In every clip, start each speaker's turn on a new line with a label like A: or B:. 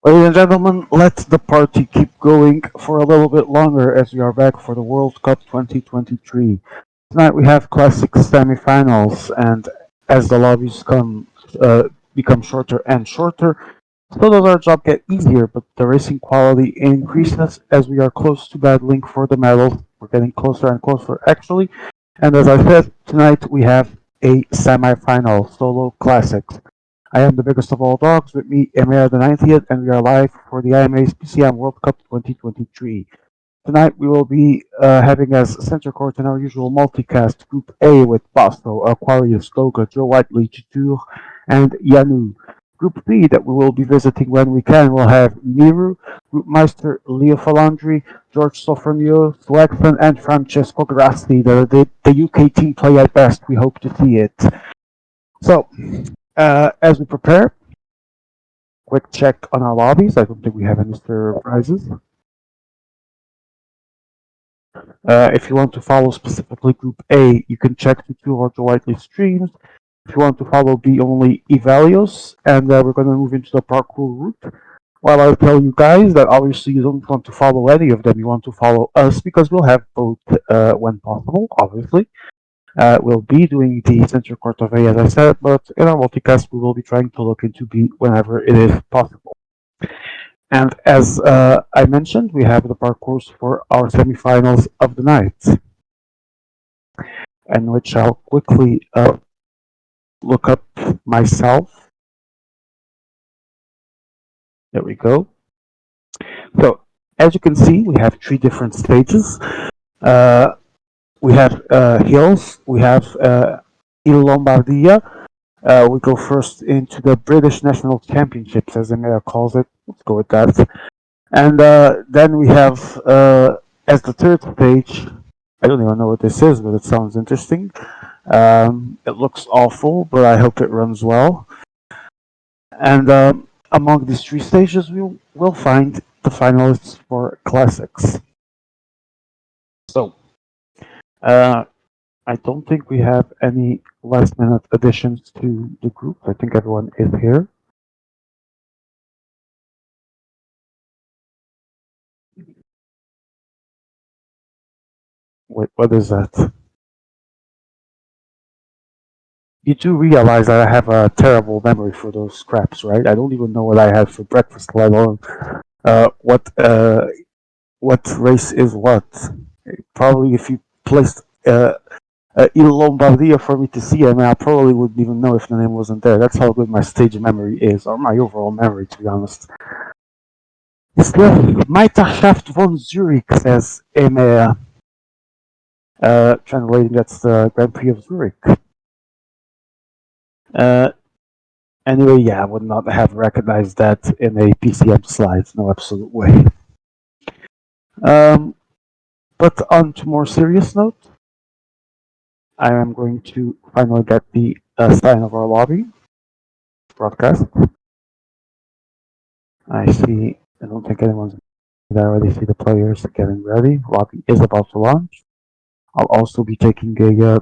A: Ladies and gentlemen, let the party keep going for a little bit longer as we are back for the World Cup 2023. Tonight we have classic semifinals, and as the lobbies become shorter and shorter, so does our job get easier, but the racing quality increases as we are close to battling for the medals. We're getting closer and closer, actually. And as I said, tonight we have a semi-final solo classics. I am the biggest of all dogs. With me, Emir the 90th, and we are live for the IMA's PCM World Cup 2023. Tonight we will be having as center court in our usual multicast Group A with Basto, Aquarius, Goga, Joe Whiteley, Chitur, and Yanu. Group B that we will be visiting when we can will have Miru, Groupmeister Leo Falandri, George Sofronio, Swagson, and Francesco Grassi. The UK team play at best. We hope to see it. So, as we prepare, quick check on our lobbies. I don't think we have any surprises. If you want to follow specifically Group A, you can check the two Roger Whiteley streams. If you want to follow B, only Evalios, and we're going to move into the parkour route. While I'll tell you guys that obviously you don't want to follow any of them, you want to follow us because we'll have both when possible, obviously. We'll be doing the center court of A, as I said, but in our multicast, we will be trying to look into B whenever it is possible. And as I mentioned, we have the parcours for our semifinals of the night, in which I'll quickly look up myself. There we go. So, as you can see, we have three different stages. We have hills, we have Il Lombardia. We go first into the British National Championships, as the mayor calls it. Let's go with that. And then we have, as the third stage, I don't even know what this is, but it sounds interesting. It looks awful, but I hope it runs well. And among these three stages, we'll find the finalists for classics. So, I don't think we have any last minute additions to the group. I think everyone is here. Wait, what is that? You do realize that I have a terrible memory for those scraps, right? I don't even know what I had for breakfast, let alone what race is what. Probably if you placed Il Lombardia for me to see, I mean, I probably wouldn't even know if the name wasn't there. That's how good my stage memory is, or my overall memory, to be honest. It's the Meisterschaft von Zurich, says Emir. Translating, that's the Grand Prix of Zurich. Anyway, yeah, I would not have recognized that in a PCM slide. No absolute way. But on to more serious note, I am going to finally get the sign of our lobby broadcast. I don't think anyone's. I already see the players getting ready. Lobby is about to launch. I'll also be taking a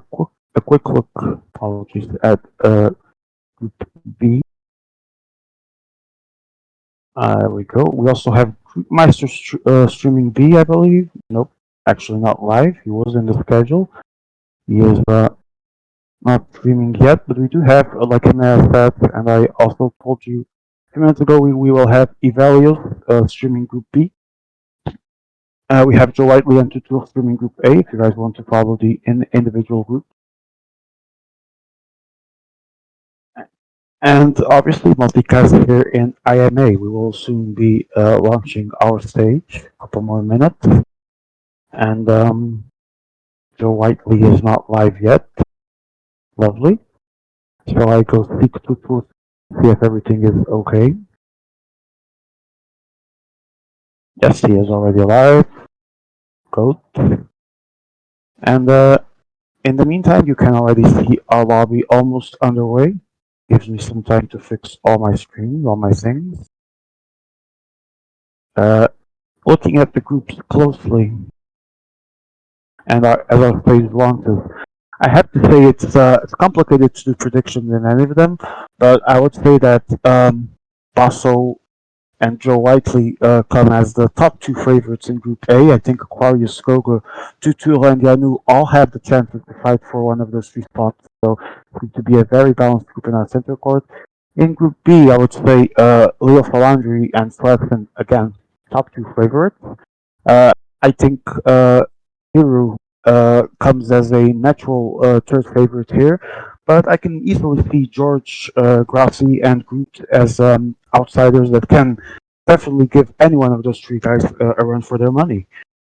A: quick look. Apologies at Group B. There we go. We also have Meister streaming B, I believe. Nope, actually not live. He was in the schedule. He is not streaming yet, but we do have, like Emma said, and I also told you a few minutes ago, we will have Evalios streaming Group B. We have Joe Whiteley and Tutul streaming Group A, if you guys want to follow the individual group. And obviously, multicast here in IMA. We will soon be launching our stage. A couple more minutes. And Joe Whiteley is not live yet. Lovely. So I go speak to see if everything is okay. Yes, he is already live. Good. And in the meantime, you can already see our lobby almost underway. Gives me some time to fix all my screens, all my things. Looking at the groups closely, and as our phase launches, I have to say it's complicated to do predictions in any of them, but I would say that Basso and Joe Whiteley come as the top two favorites in Group A. I think Aquarius, Skoga, Tutul, and Yanu all have the chances to fight for one of those three spots. So it's going to be a very balanced group in our center court. In Group B, I would say Leo Falandri and Sletson, again, top two favorites. Uh, I think Hiru comes as a natural third favorite here, but I can easily see George, Grassi, and Groot as outsiders that can definitely give any one of those three guys a run for their money.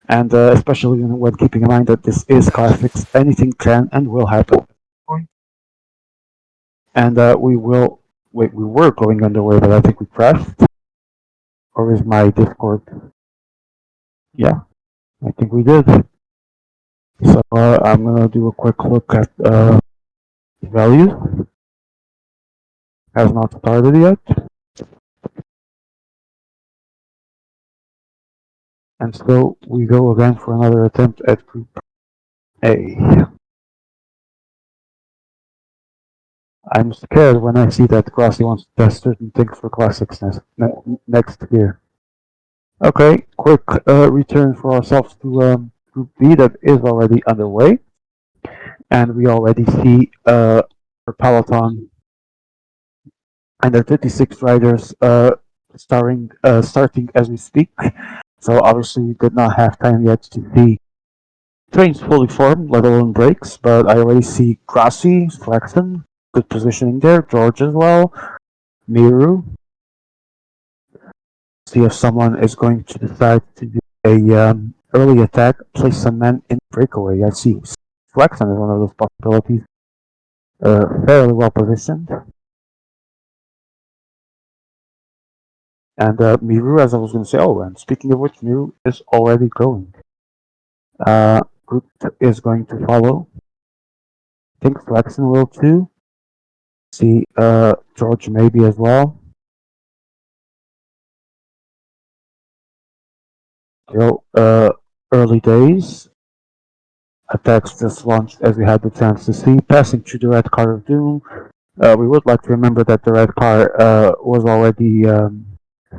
A: And especially when keeping in mind that this is classics, anything can and will happen. And we will. Wait, we were going underway, but I think we crashed. Or is my Discord? Yeah, I think we did. So I'm gonna do a quick look at values. Has not started yet. And so we go again for another attempt at Group A. I'm scared when I see that Grassi wants to test certain things for Classics next year. Okay, quick return for ourselves to Group B that is already underway. And we already see for Peloton and their 56 riders starting as we speak. So obviously we did not have time yet to see trains fully formed, let alone breaks, but I already see Grassi, Flaxton, good positioning there, George as well, Miru. See if someone is going to decide to do a early attack, place some men in breakaway. I see Flaxton is one of those possibilities. Fairly well positioned. And Miru, as I was going to say, oh, and speaking of which, Miru is already going. Groot is going to follow. I think Flaxton will too. See George maybe as well. Still early days. Attacks just launched as we had the chance to see. Passing through the red car of doom. We would like to remember that the red car was already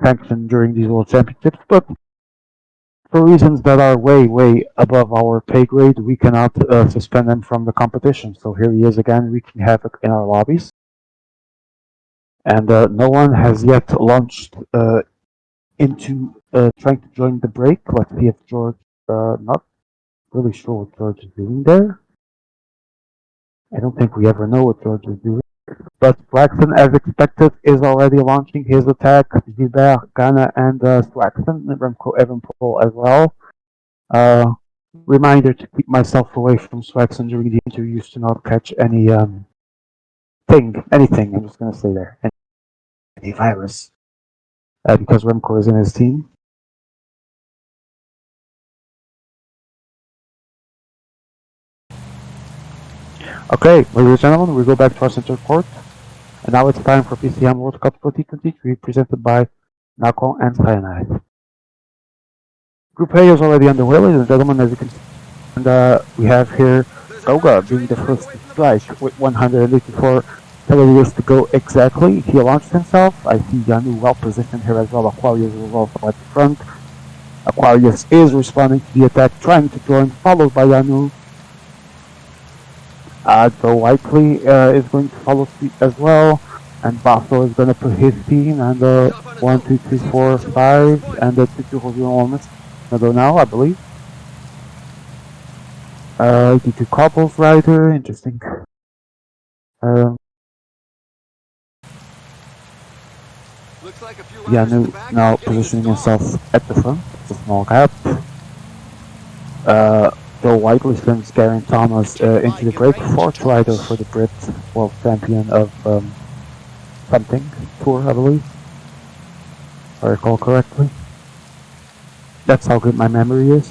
A: sanctioned during these World Championships, but for reasons that are way, way above our pay grade, we cannot suspend them from the competition. So here he is again, wreaking havoc in our lobbies. And no one has yet launched into trying to join the break. Let's see if George, not really sure what George is doing there. I don't think we ever know what George is doing. But Flaxton, as expected, is already launching his attack. Gilbert, Ghana, and Flaxton, and Remco Evenpol as well. Reminder to keep myself away from Flaxton during the interviews to not catch any anything. I'm just gonna say there, any virus, because Remco is in his team. Okay, ladies and gentlemen, we go back to our center court. And now it's time for PCM World Cup 2023, presented by Nacon and Cyanide. Group A is already underway, ladies and gentlemen, as you can see. And we have here Goga being the first to strike with 184 kilometers to go exactly. He launched himself. I see Yanu well positioned here as well. Aquarius is also at the front. Aquarius is responding to the attack, trying to join, followed by Yanu. Joe Whiteley is going to follow suit as well, and Basso is going to put his team, and 1, 2, 3, 4, 5, and the 2 2 almost go now, I believe. D2 couples rider, interesting. Yanu now positioning himself at the front, it's a small gap. Joe Whiteley sends Garen Thomas into the break, fourth rider for the Brit World Champion of something tour, I believe, if I recall correctly. That's how good my memory is.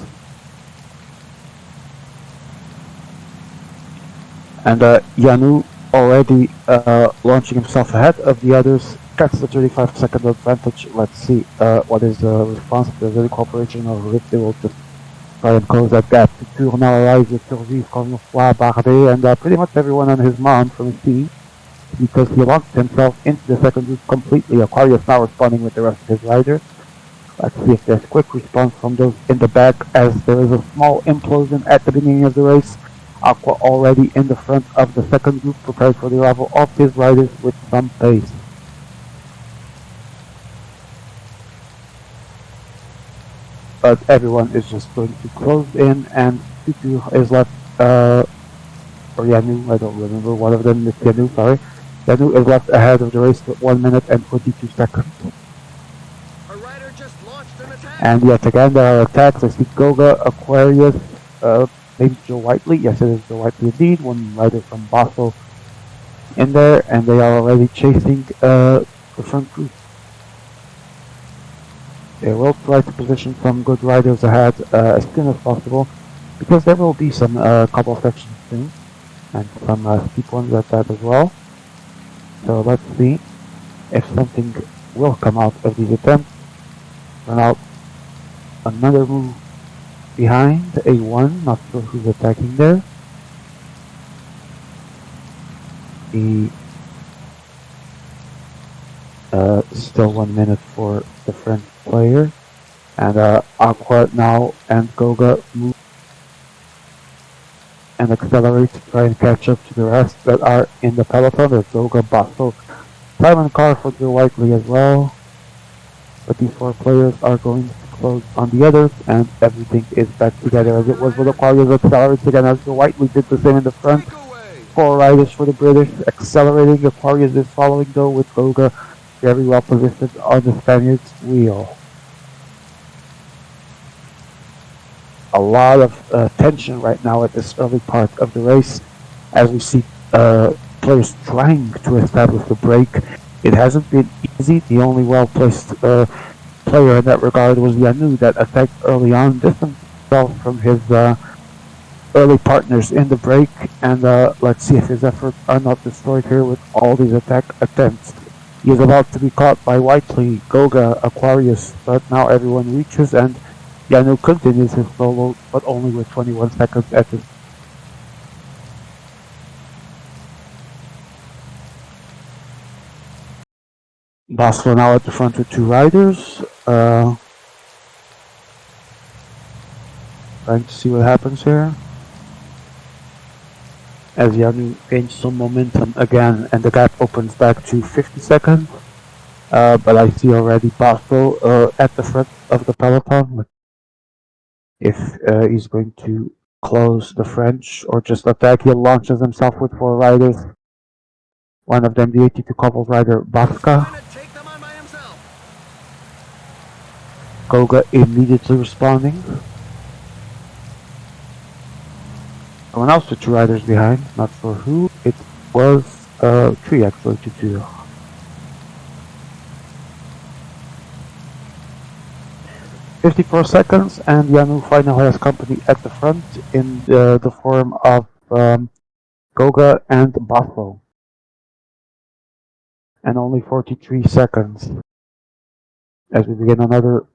A: And Yanu already launching himself ahead of the others, gets the 35-second advantage. Let's see what is the response to the cooperation, or if they will just try and close that gap. Tour now arrives with Survie, Cornefroy, Bardet, and pretty much everyone on his mount from his team. because he launched himself into the second group completely. Aquarius now responding with the rest of his riders. Let's see if there's quick response from those in the back, as there is a small implosion at the beginning of the race. Aqua already in the front of the second group, prepared for the arrival of his riders with some pace. But everyone is just going to close in, and Tutu is left, or Yanu, I don't remember, one of them is Yanu, sorry. Yanu is left ahead of the race with 1 minute and 22 seconds. And yet again, there are attacks. I see Goga, Aquarius, maybe Joe Whiteley. Yes, it is Joe Whiteley indeed. One rider from Basel in there, and they are already chasing the front group. They will try to position some good riders ahead as soon as possible, because there will be some couple sections soon, and some steep ones at that as well. So let's see if something will come out of these attempts. Run out another move behind A1, not sure who's attacking there. Still 1 minute for the French player. And Aqua now and Goga move and accelerate to try and catch up to the rest that are in the peloton. There's Goga, Basso, Simon Carr for Joe Whiteley as well. But these four players are going to close on the others, and everything is back together as it was with Aquarius. Accelerates again as Joe Whiteley did the same in the front. Four riders for the British accelerating. Aquarius is following though with Goga very well positioned on the Spaniards' wheel. A lot of tension right now at this early part of the race, as we see players trying to establish the break. It hasn't been easy. The only well-placed player in that regard was Yanu, that attacked early on, distanced himself from his early partners in the break, and let's see if his efforts are not destroyed here with all these attack attempts. He is about to be caught by Whiteley, Goga, Aquarius, but now everyone reaches, and Yanu continues his solo, but only with 21 seconds at this. Basler now at the front with two riders. Trying to see what happens here. As Yanu gains some momentum again, and the gap opens back to 50 seconds. But I see already Basler at the front of the peloton. If he's going to close the French or just attack, he launches himself with four riders. One of them, the 82 couple rider, Baska. Goga immediately responding. Someone else with two riders behind, not sure who. It was three actually to two. "54 seconds, and Yanu finally has company at the front in the form of Goga and Baslo. And only 43 seconds as we begin another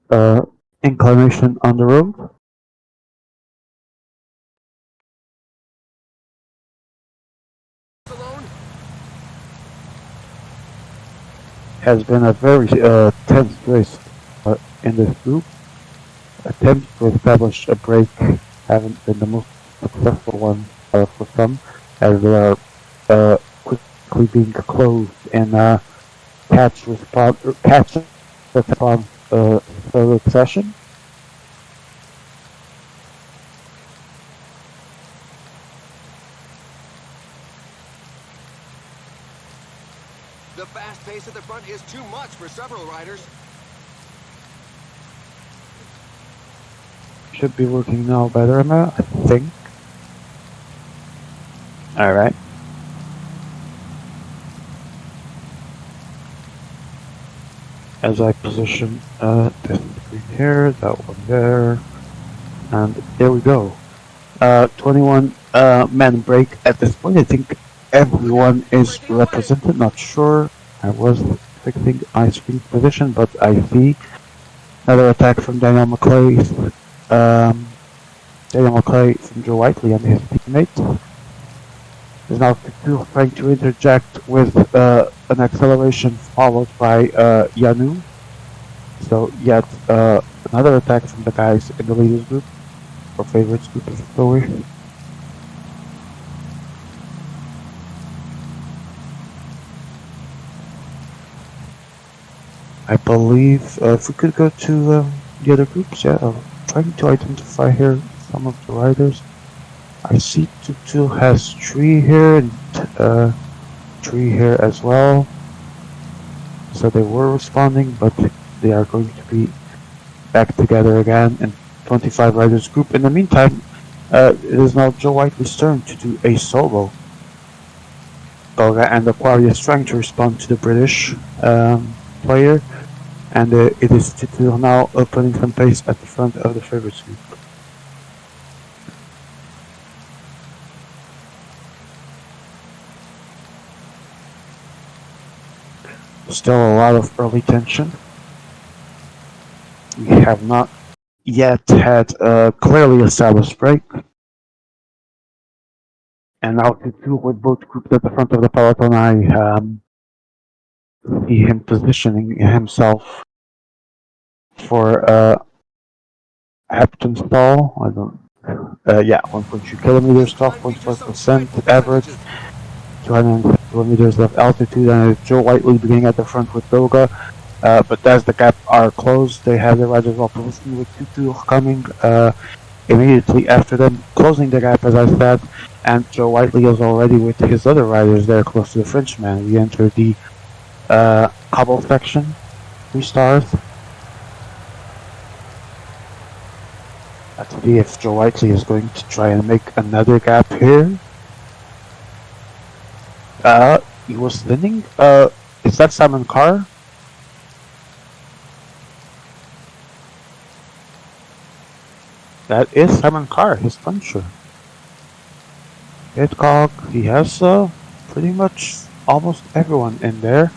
A: inclination on the road. Has been a very tense race in this group. Attempts to establish a break haven't been the most successful one for some, as they are quickly being closed in catch response succession.
B: The fast pace at the front is too much for several riders.
A: Should be working now better, I think. Alright. As I position this screen here, that one there, and there we go. 21 man break at this point. I think everyone is represented, not sure. I was fixing my screen position, but I see another attack from Daniel McClay. Daniel McClay from Joe Whiteley and his teammates. is now Tutu trying to interject with an acceleration followed by Yanu. So yet another attack from the guys in the leaders group, or favorites group of Story. I believe if we could go to the other groups, yeah, I'm trying to identify here some of the riders. I see Tutu has Tree here and Tree here as well. So they were responding, but they are going to be back together again in 25 riders group. In the meantime, it is now Joe Whiteley's turn to do a solo. Goga and Aquarius trying to respond to the British player, and it is Tutu now putting some pace at the front of the favorites group. Still a lot of early tension. We have not yet had a clearly established break. And now Tutu with both groups at the front of the peloton, I see him positioning himself for Hepton stall. I don't. Yeah, 1.2 kilometers, 12.4% average, 200 kilometers of altitude, and Joe Whiteley beginning at the front with Doga. But as the gap are closed, they have the riders well positioned with Tutu coming immediately after them, closing the gap, as I said, and Joe Whiteley is already with his other riders there close to the Frenchman. We enter the cobble section, 3 stars. Let's see if Joe Whiteley is going to try and make another gap here. He was winning. Is that Simon Carr? That is Simon Carr, his puncher. Hitchcock, he has pretty much almost everyone in there.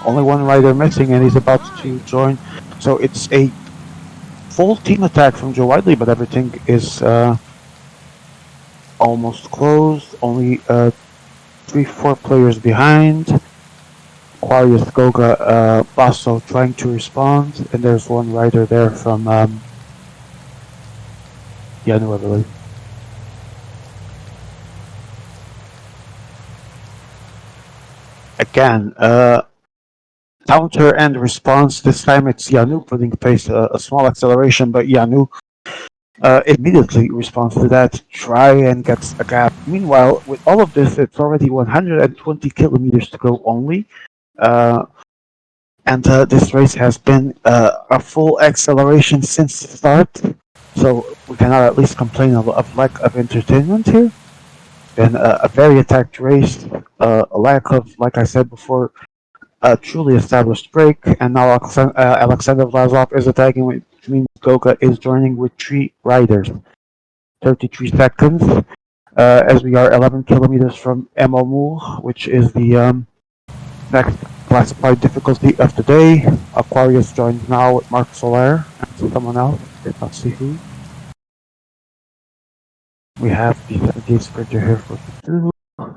A: Only one rider missing, and he's about to join. So it's a full team attack from Joe Whiteley, but everything is almost closed. Only 3-4 players behind. Aquarius, Goga, Basso trying to respond, and there's one rider there from Yanu, I believe. Again, counter and response. This time it's Yanu putting pace, a small acceleration, but Yanu immediately responds to that, try and gets a gap. Meanwhile, with all of this, it's already 120 kilometers to go only. And this race has been a full acceleration since the start. So we cannot at least complain of lack of entertainment here. Been a very attacked race, a lack of, like I said before, a truly established break, and now Alexander Vlasov is attacking, which means Goga is joining with 3 riders. 33 seconds, as we are 11 kilometers from Emomu, which is the next classified difficulty of the day. Aquarius joins now with Mark Soler and someone else, let's see who. We have the 78 sprinter here for the 2.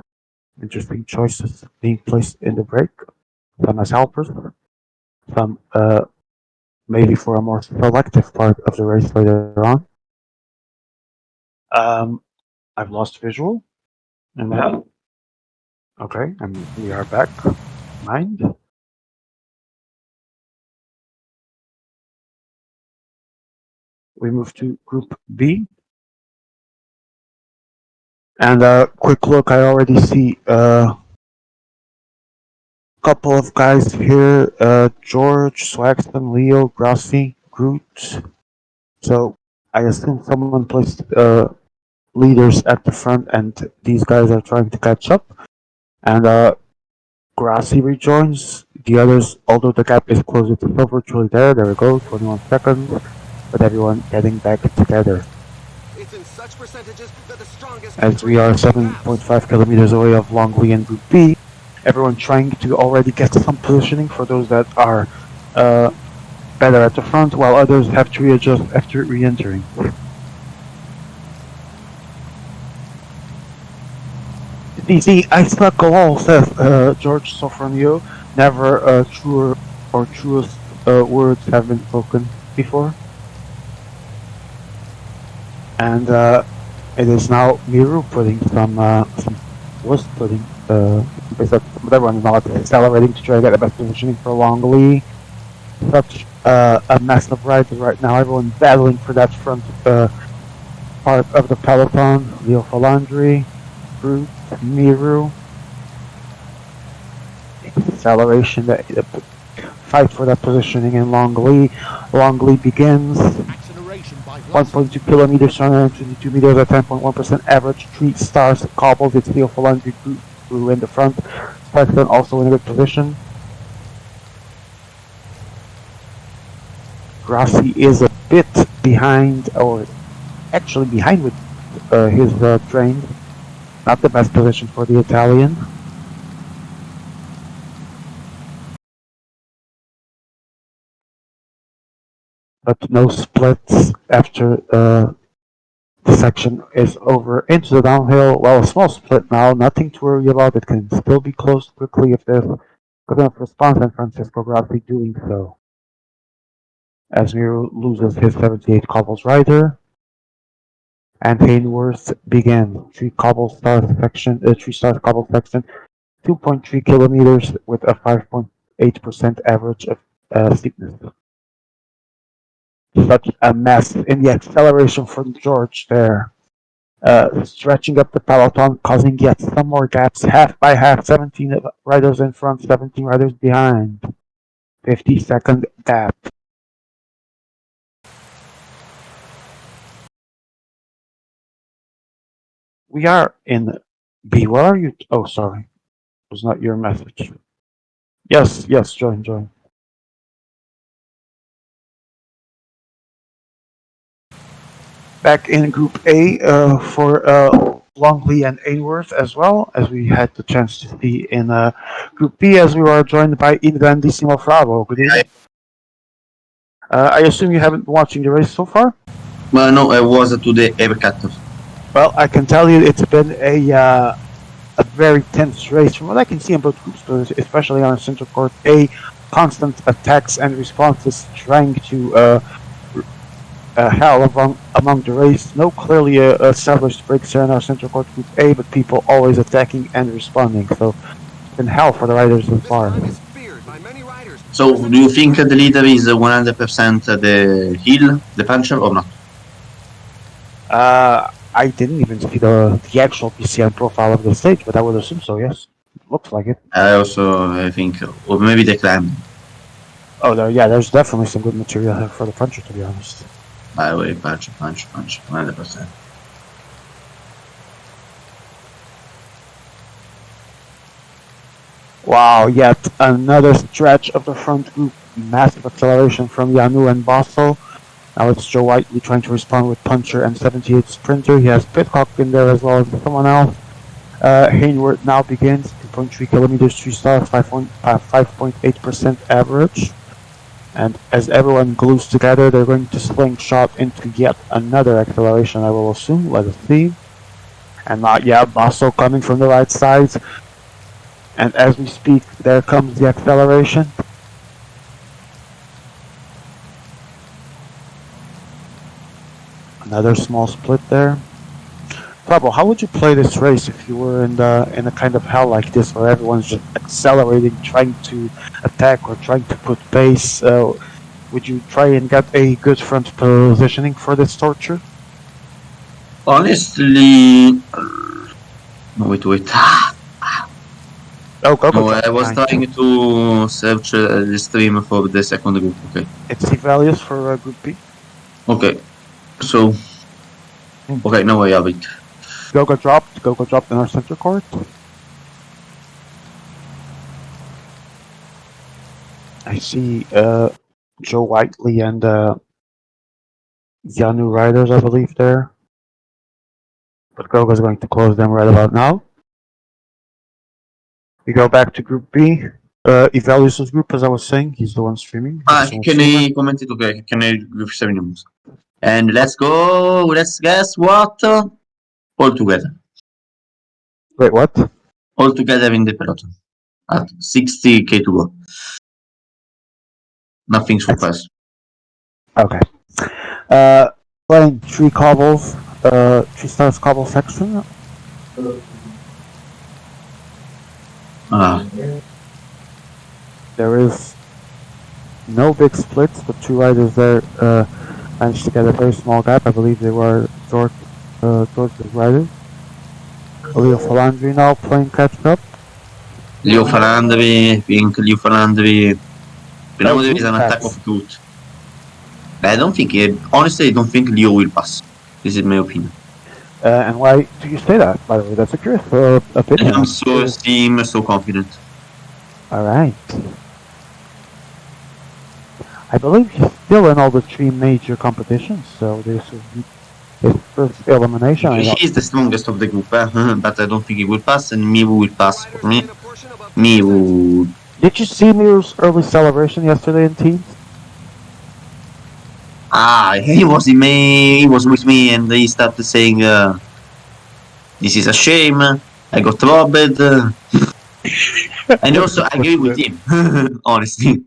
A: Interesting choices being placed in the break. Some as helpers, some maybe for a more selective part of the race later on. I've lost visual, and now, okay, and we are back. Mind. We move to Group B, and a quick look. I already see a couple of guys here: George, Swagston, Leo, Grassi, Groot. So I assume someone placed leaders at the front, and these guys are trying to catch up. And Grassi rejoins. The others, although the gap is closed, it's still virtually there. There we go, 21 seconds. But everyone getting back together.
B: It's in such percentages that the strongest
A: As we are 7.5 kilometers away of Longley and Group B, everyone trying to already get some positioning for those that are better at the front, while others have to readjust after re-entering. I struck a wall, says George Sofronio. Never truer or truest words have been spoken before. And it is now Miru putting was putting but everyone's not accelerating to try to get the best positioning for Long Lee. Such a mess of riders right now. Everyone battling for that front part of the peloton. Leo Falandri, Brute, Miru. Acceleration, the fight for that positioning in Long Lee. Long Lee begins. 1.2 kilometers, 122 meters at 10.1% average. 3 stars cobbles. It's Leo Falandri who in the front. Preston also in a good position. Grassi is a bit behind, or actually behind with his train. Not the best position for the Italian. But no splits after the section is over into the downhill. Well, a small split now, nothing to worry about. It can still be closed quickly if there's good enough response, and Francisco Grassi doing so. As Miro loses his 78 cobbles rider, and Hayneworth began 3-star cobble section, 2.3 kilometers with a 5.8% average of steepness. Such a mess in the acceleration from George there. Stretching up the peloton, causing yet some more gaps, half by half, 17 riders in front, 17 riders behind. 50-second gap. We are in B. Where are you? Oh, sorry. It was not your message. Yes, join. Back in Group A for Longley and Ainsworth as well, as we had the chance to see in Group B, as we were joined by Il Grandissimo Flavo. Good evening. I assume you haven't been watching the race so far?
C: Well, no, I was to the Evercut.
A: Well, I can tell you it's been a very tense race from what I can see in both groups, but especially on Central Court A. Constant attacks and responses trying to hell among the race. No clearly established breaks here in our Central Court Group A, but people always attacking and responding. So it's been hell for the riders so far.
C: So, do you think the leader is 100% the heel, the puncher, or not?
A: I didn't even see the actual PCM profile of the stage, but I would assume so, yes. It looks like it.
C: I think, or maybe the climb.
A: Oh, there's definitely some good material here for the puncher, to be honest.
C: By the way, punch, 100%.
A: Wow, yet another stretch of the front group. Massive acceleration from Yanu and Bosso. Now it's Joe Whiteley trying to respond with Puncher and 78 Sprinter. He has Pitcock in there as well as someone else. Hainworth now begins 2.3 kilometers, 3 stars, 5.8% average. And as everyone glues together, they're going to slingshot into yet another acceleration, I will assume. Let us see. And Basso coming from the right side. And as we speak, there comes the acceleration. Another small split there. Pablo, how would you play this race if you were in a kind of hell like this, where everyone's just accelerating, trying to attack or trying to put pace? Would you try and get a good front positioning for this torture?
C: Honestly, no, wait.
A: Oh, go.
C: No, I was trying to search the stream for the second group. Okay.
A: It's the values for Group B.
C: Okay. So. Okay, now I have it.
A: Gogo dropped in our center court. I see Joe Whiteley and Yanu riders, I believe, there. But Gogo's going to close them right about now. We go back to Group B. Evaluation's group, as I was saying, he's the one streaming.
C: Can I comment it? Okay, can I give 7 minutes? And let's go. Let's guess what? All together.
A: Wait, what?
C: All together in the peloton at 60k to go. Nothing surprise.
A: Okay. Playing three cobbles, three stars cobble section.
C: Ah,
A: There is no big splits, but two riders there managed to get a very small gap. I believe they were George's riders. Leo Falandri now playing catch up.
C: Leo Falandri, Pink, Leo Falandri. Speriamo di
A: Green
C: vedere un attack
A: packs.
C: of Groot. I don't think honestly, I don't think Leo will pass. This is my opinion.
A: And why do you say that, by the way? That's a curious opinion.
C: I'm so confident.
A: Alright. I believe he's still in all the three major competitions, so this is his first elimination.
C: He is the strongest of the group, but I don't think he will pass, and Miwu will pass for me. Miwu.
A: Did you see Miru's early celebration yesterday in teams?
C: He was in me. He was with me, and he started saying, "This is a shame. I got robbed." And also, I agree with him. Honestly,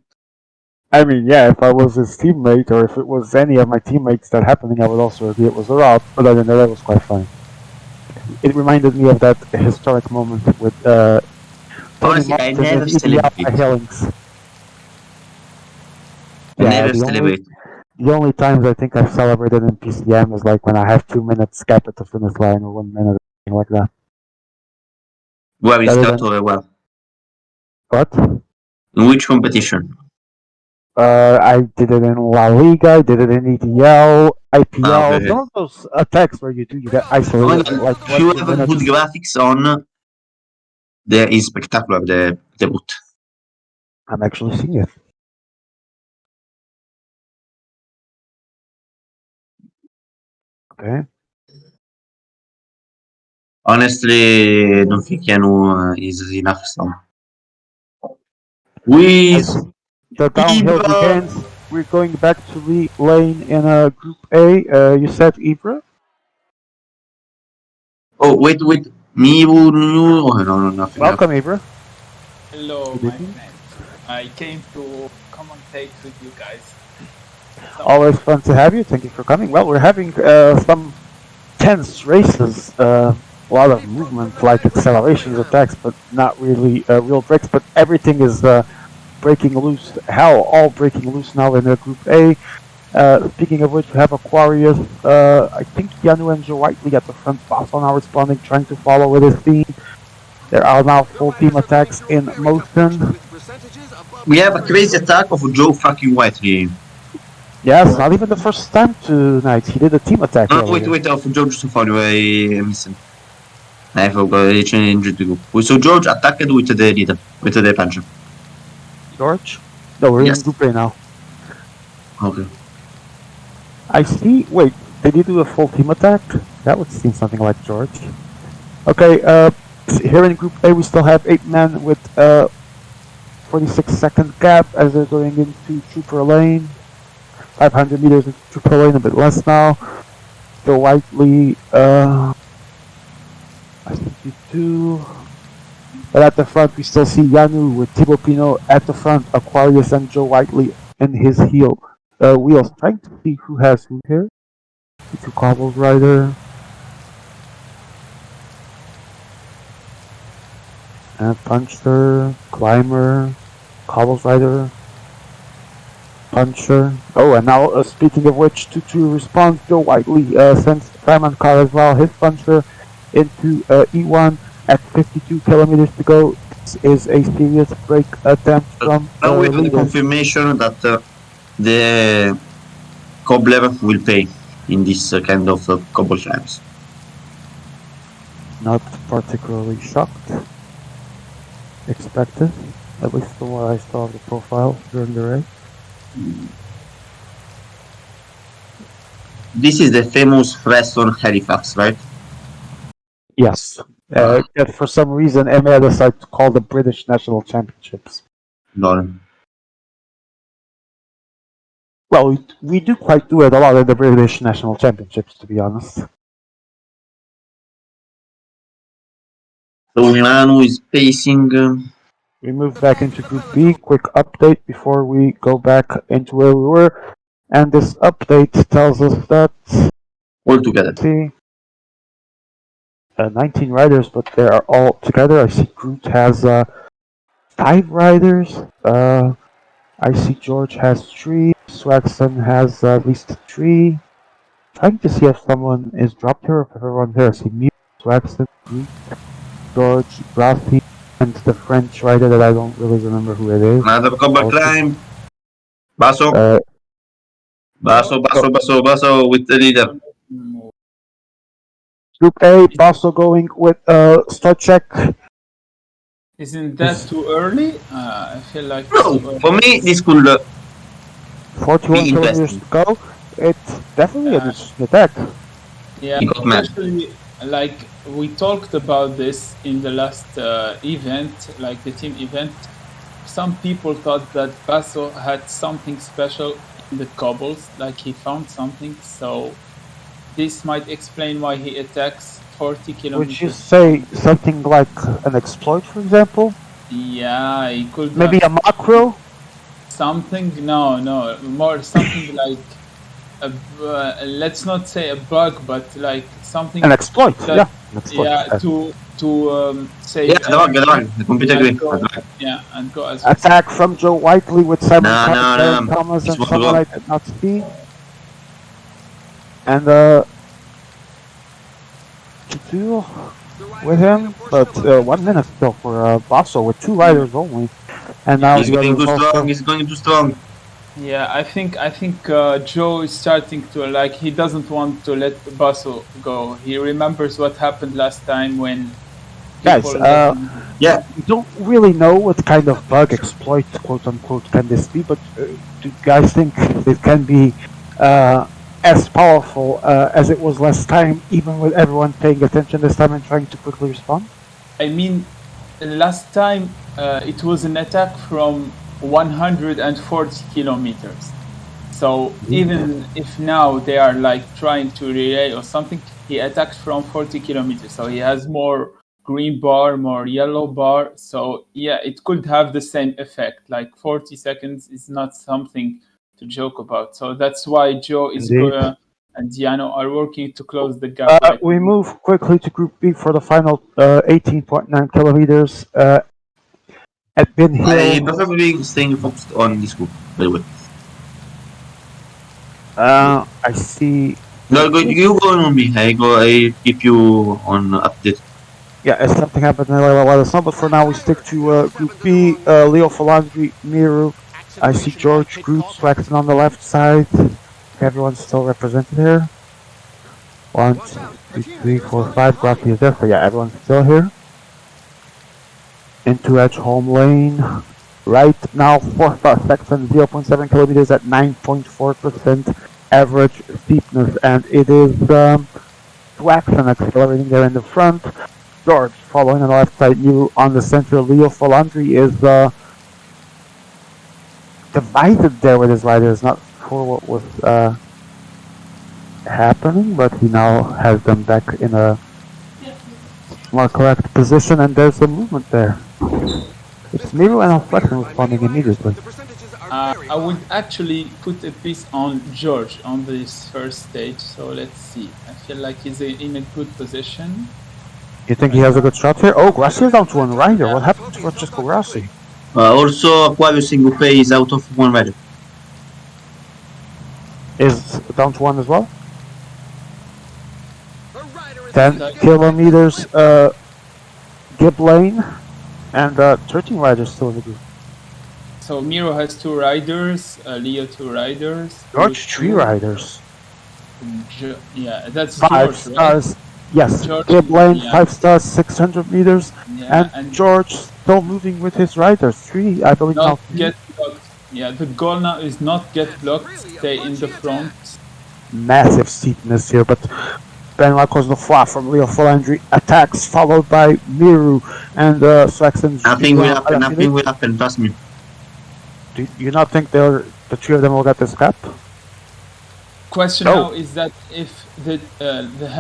A: I mean, yeah, if I was his teammate or if it was any of my teammates that happening, I would also agree it was a rob. But other than that was quite funny. It reminded me of that historic moment with Tony
C: honestly, I
A: Martin
C: never
A: and
C: celebrate.
A: Hillings.
C: I never celebrate.
A: The only times I think I've celebrated in PCM is like when I have 2 minutes gap at the finish line or 1 minute or something like that.
C: Where is
A: Other
C: that
A: than
C: or well?
A: what?
C: In which competition?
A: I did it in La Liga, I did it in EDL, IPL.
C: Okay.
A: Some of those attacks where you get
C: Oh my
A: isolated for
C: god,
A: like
C: if you
A: 1 2
C: have a
A: minutes.
C: good graphics on, there is spectacular the debut.
A: I'm actually seeing it. Okay.
C: Honestly, I don't think Yanu is enough strong. With
A: As the downhill
C: Ibra.
A: begins, we're going back to the lane in Group A. You said Ibra?
C: Oh wait. Miu. Oh, no, nothing.
A: Welcome, Ibra.
D: Hello,
A: Good
D: my
A: evening.
D: friends. I came to commentate with you guys.
A: Always fun to have you. Thank you for coming. Well, we're having some tense races. A lot of movement, like accelerations, attacks, but not really real breaks. But everything is breaking loose. Hell, all breaking loose now in Group A. Speaking of which, we have Aquarius. I think Yanu and Joe Whiteley at the front. Fossil now responding, trying to follow with his team. There are now full team attacks in motion.
C: We have a crazy attack of Joe fucking Whiteley.
A: Yes, not even the first time tonight. He did a team attack.
C: No, wait, of George Stefano, I missed. I forgot, he changed the group. So George attacked with the leader, with the puncher.
A: George? No, we're in Group A now.
C: Okay.
A: I see. Wait, did he do a full team attack? That would seem something like George. Okay, here in Group A, we still have 8 men with 46-second gap as they're going into Trooper Lane. 500 meters into Trooper Lane, a bit less now. Still Whiteley, I think you do. But at the front, we still see Yanu with Thibaut Pinot at the front, Aquarius and Joe Whiteley in his wheels. Trying to see who has who here. The two cobbles rider. Puncher, Climber, Cobbles Rider, Puncher. Oh, and now speaking of which, 2-2 response, Joe Whiteley sends Simon Carr as well, his Puncher into E1 at 52 kilometers to go. This is a serious break attempt from
C: Now we have the
A: leader.
C: confirmation that the cobbler will pay in this kind of cobble climbs.
A: Not particularly shocked. Expected, at least from what I saw of the profile during the race.
C: This is the famous Freston on Halifax, right?
A: Yes. For some reason, EMEA decided to call the British National Championships.
C: No.
A: Well, we do quite do it a lot in the British National Championships, to be honest.
C: So Milano is pacing.
A: We move back into Group B. Quick update before we go back into where we were. And this update tells us that
C: All together.
A: see 19 riders, but they are all together. I see Groot has 5 riders. I see George has 3. Swagson has at least 3. Trying to see if someone is dropped here, if everyone's here. I see me, Swagson, Groot, George, Rossi, and the French rider that I don't really remember who it is.
C: Another cobble
A: Also,
C: climb. Basso.
A: Uh,
C: Basso with the leader.
A: Group A, Basso going with start check.
D: Isn't that too early? I feel like it's
C: No,
D: too early.
C: for me this could
A: 41
C: Be
A: kilometers
C: interesting.
A: to go. It's definitely an
D: Yeah.
A: interesting attack.
D: Yeah,
C: He got mad.
D: especially like we talked about this in the last event, like the team event. Some people thought that Basso had something special in the cobbles, like he found something. So this might explain why he attacks 40 kilometers.
A: Would you say something like an exploit, for example?
D: Yeah, he could
A: Maybe a
D: have
A: macro?
D: something. No, more something like let's not say a bug, but like something.
A: An exploit,
D: that-
A: yeah. An exploit.
D: Yeah, to say.
C: Yeah, the bug. I completely agree.
D: and go, yeah, and go as
A: Attack from Joe Whiteley with Simon
C: No,
A: Carter,
C: no,
A: Darren
C: no.
A: Thomas,
C: It's
A: and
C: what
A: someone
C: we
A: I
C: want.
A: did not see. And to do with him, but 1 minute still for Basso with 2 riders only. And now
C: He's
A: the
C: going
A: others
C: too
A: also.
C: strong. He's going too strong.
D: Yeah, I think Joe is starting to like. He doesn't want to let Basso go. He remembers what happened last time when.
A: Guys,
D: people let him-
C: Yeah,
A: we don't really know what kind of bug exploit, quote unquote, can this be, but do you guys think it can be as powerful as it was last time, even with everyone paying attention this time and trying to quickly respond?
D: I mean, last time it was an attack from 140 kilometers. So even if now they are like trying to relay or something, he attacked from 40 kilometers. So he has more green bar, more yellow bar. So yeah, it could have the same effect. Like 40 seconds is not something to joke about. So that's why Joe is
A: Indeed.
D: and Diano are working to close the gap. right
A: We
D: now.
A: move quickly to Group B for the final 18.9 kilometers. At Bin
C: I
A: Hill,
C: prefer being staying focused on this group. By the way,
A: I see.
C: you go on me. I keep you on update.
A: Yeah, if something happens, let us know. But for now, we stick to Group B. Leo Falandri, Miru. I see George, Groot, Swaxton on the left side. Everyone's still represented here. 1, 2, 3, 4, 5. Rocky is there. So yeah, everyone's still here. Into Edge home lane. Right now, 4-star section, 0.7 kilometers at 9.4% average steepness. And it is Swaxton accelerating there in the front. George following on the left side, you on the center. Leo Falandri is divided there with his riders, not sure what was happening, but he now has them back in a more correct position, and there's some movement there. It's Miro and Alflexion responding immediately.
D: I would actually put a piece on George on this first stage. So let's see. I feel like he's in a good position.
A: You think he has a good shot here? Oh, Grassi is down to 1 rider. What happened to Francesco Grassi?
C: Also, Aquarius single pay is out of 1 rider.
A: Is down to 1 as well? 10 kilometers, Gib Lane, and 13 riders still in the group.
D: So Miro has 2 riders, Leo 2 riders.
A: George,
D: Luke
A: 3
D: two,
A: riders.
D: Yeah, that's
A: 5
D: George,
A: stars. Yes,
D: George,
A: Gib Lane,
D: yeah.
A: 5 stars, 600 meters.
D: Right? Yeah,
A: And George still moving with his riders. 3, I believe now.
D: not get blocked. Yeah, the goal now is not get blocked, stay in the front.
A: Massive steepness here, but Ben Lacos Lafroy from Leo Falandri attacks, followed by Miru and Swaxton.
C: Nothing will happen. Nothing will happen. Trust me.
A: Do you not think the 3 of them will get this gap?
D: Question
A: No.
D: now is that if the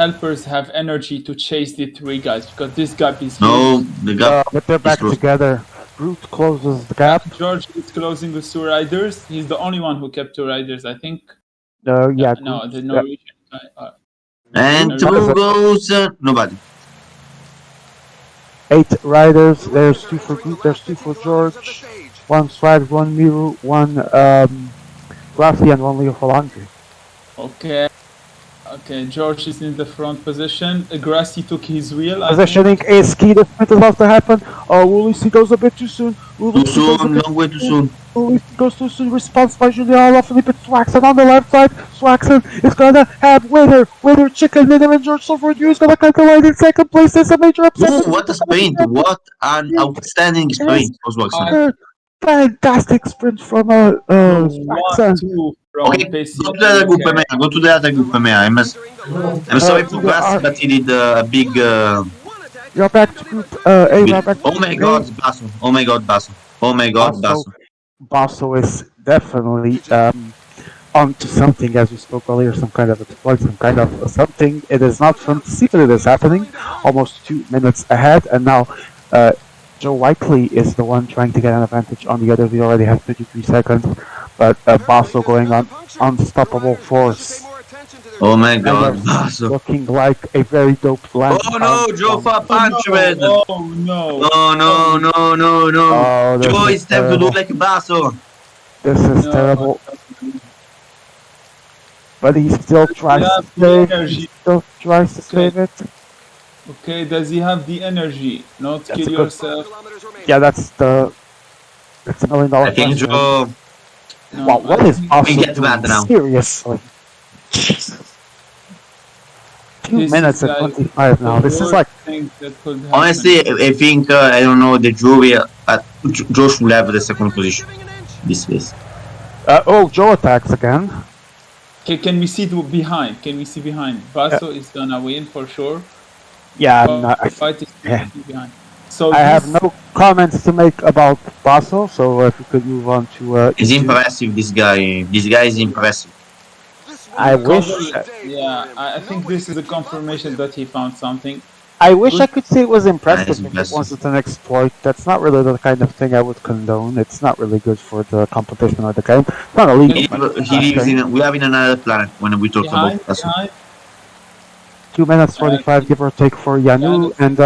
D: helpers have energy to chase the three guys, because this gap is
C: No,
D: huge.
C: the gap
A: But they're
C: is
A: back
C: close.
A: together. Groot closes the gap.
D: George is closing with two riders. He's the only one who kept two riders, I think.
A: Yeah,
D: No,
A: Groot,
D: the Norwegian guy.
C: And
A: Groot
C: through
A: has
C: goes nobody.
A: 8 riders. There's 2 for Groot. There's 2 for George. 1 Swag, 1 Miru, 1 Glassy, and 1 Leo Falandri.
D: Okay. Okay, George is in the front position. Grassy took his wheel. I think.
A: Positioning is key. The sprint is about to happen. Ulysses goes a bit too soon.
C: Too
A: Ulysses goes a
C: soon,
A: bit
C: long way too soon.
A: Ulysses goes too soon. Response by Julian Philippe Swaxon on the left side. Swaxon is gonna have Winner, Chicken Dinner, and George Silverdew is gonna calculate in second place. There's a major upset.
C: Ooh, what a sprint! What an outstanding sprint was Watson.
A: Fantastic sprint from Swaxon.
D: 1-2 from
C: Okay,
D: PCM.
C: go to the other group, EMEA. Go to the other group, EMEA. I'm sorry for Glass, but he did a big.
A: You're back to group A.
C: big
A: You're back to
C: oh my
A: group
C: God,
A: A.
C: Basso! Oh my God, Basso! Oh my God, Basso!
A: Basso is definitely onto something, as we spoke earlier, some kind of exploit, some kind of something. It is not fun to see, but it is happening. Almost 2 minutes ahead, and now Joe Whiteley is the one trying to get an advantage on the others. We already have 33 seconds, but Basso going on unstoppable force.
C: Oh my God, Basso!
A: Looking like a very dope land.
C: Oh no, Joe for punch, man!
D: Oh no!
C: Oh no, no, no, no!
A: Oh, this
C: Joe
A: is
C: is time to do
A: terrible.
C: like Basso!
A: This is
D: No.
A: terrible. But he still tries to
D: have the
A: save.
D: energy.
A: He still tries to save it.
D: Okay, does he have the energy? Not
A: That's
D: kill
A: a good-
D: yourself.
A: Yeah, that's $1 million
C: I think
A: question.
C: Joe.
D: No,
A: Wow, what
D: I
A: is
D: think
A: Basso
C: get
A: doing?
C: mad now.
A: Seriously. Jesus. 2
D: this
A: minutes
D: is
A: and
D: like
A: 25 now.
D: the
A: This is
D: worst
A: like
D: thing that could happen.
C: Honestly, I think I don't know the jury. Josh will have the second position. This case.
A: Joe attacks again.
D: Okay, can we see behind? Can we see behind? Basso is gonna win for sure.
A: Yeah,
D: The fight is
A: yeah.
D: behind. So
A: I have
D: this-
A: no comments to make about Basso, so if we could move on to
C: He's
A: E2.
C: impressive. This guy. This guy is impressive.
A: I wish
D: Yeah, I think this is a confirmation that he found something.
A: I wish I could say it was impressive
C: Nice,
A: if it
C: impressive.
A: wasn't an exploit. That's not really the kind of thing I would condone. It's not really good for the competition or the game. It's not illegal.
C: He lives in. We have in another planet when we talk
D: Behind,
C: about Basso.
D: behind.
A: 2 minutes 45, give or take for Yanu, and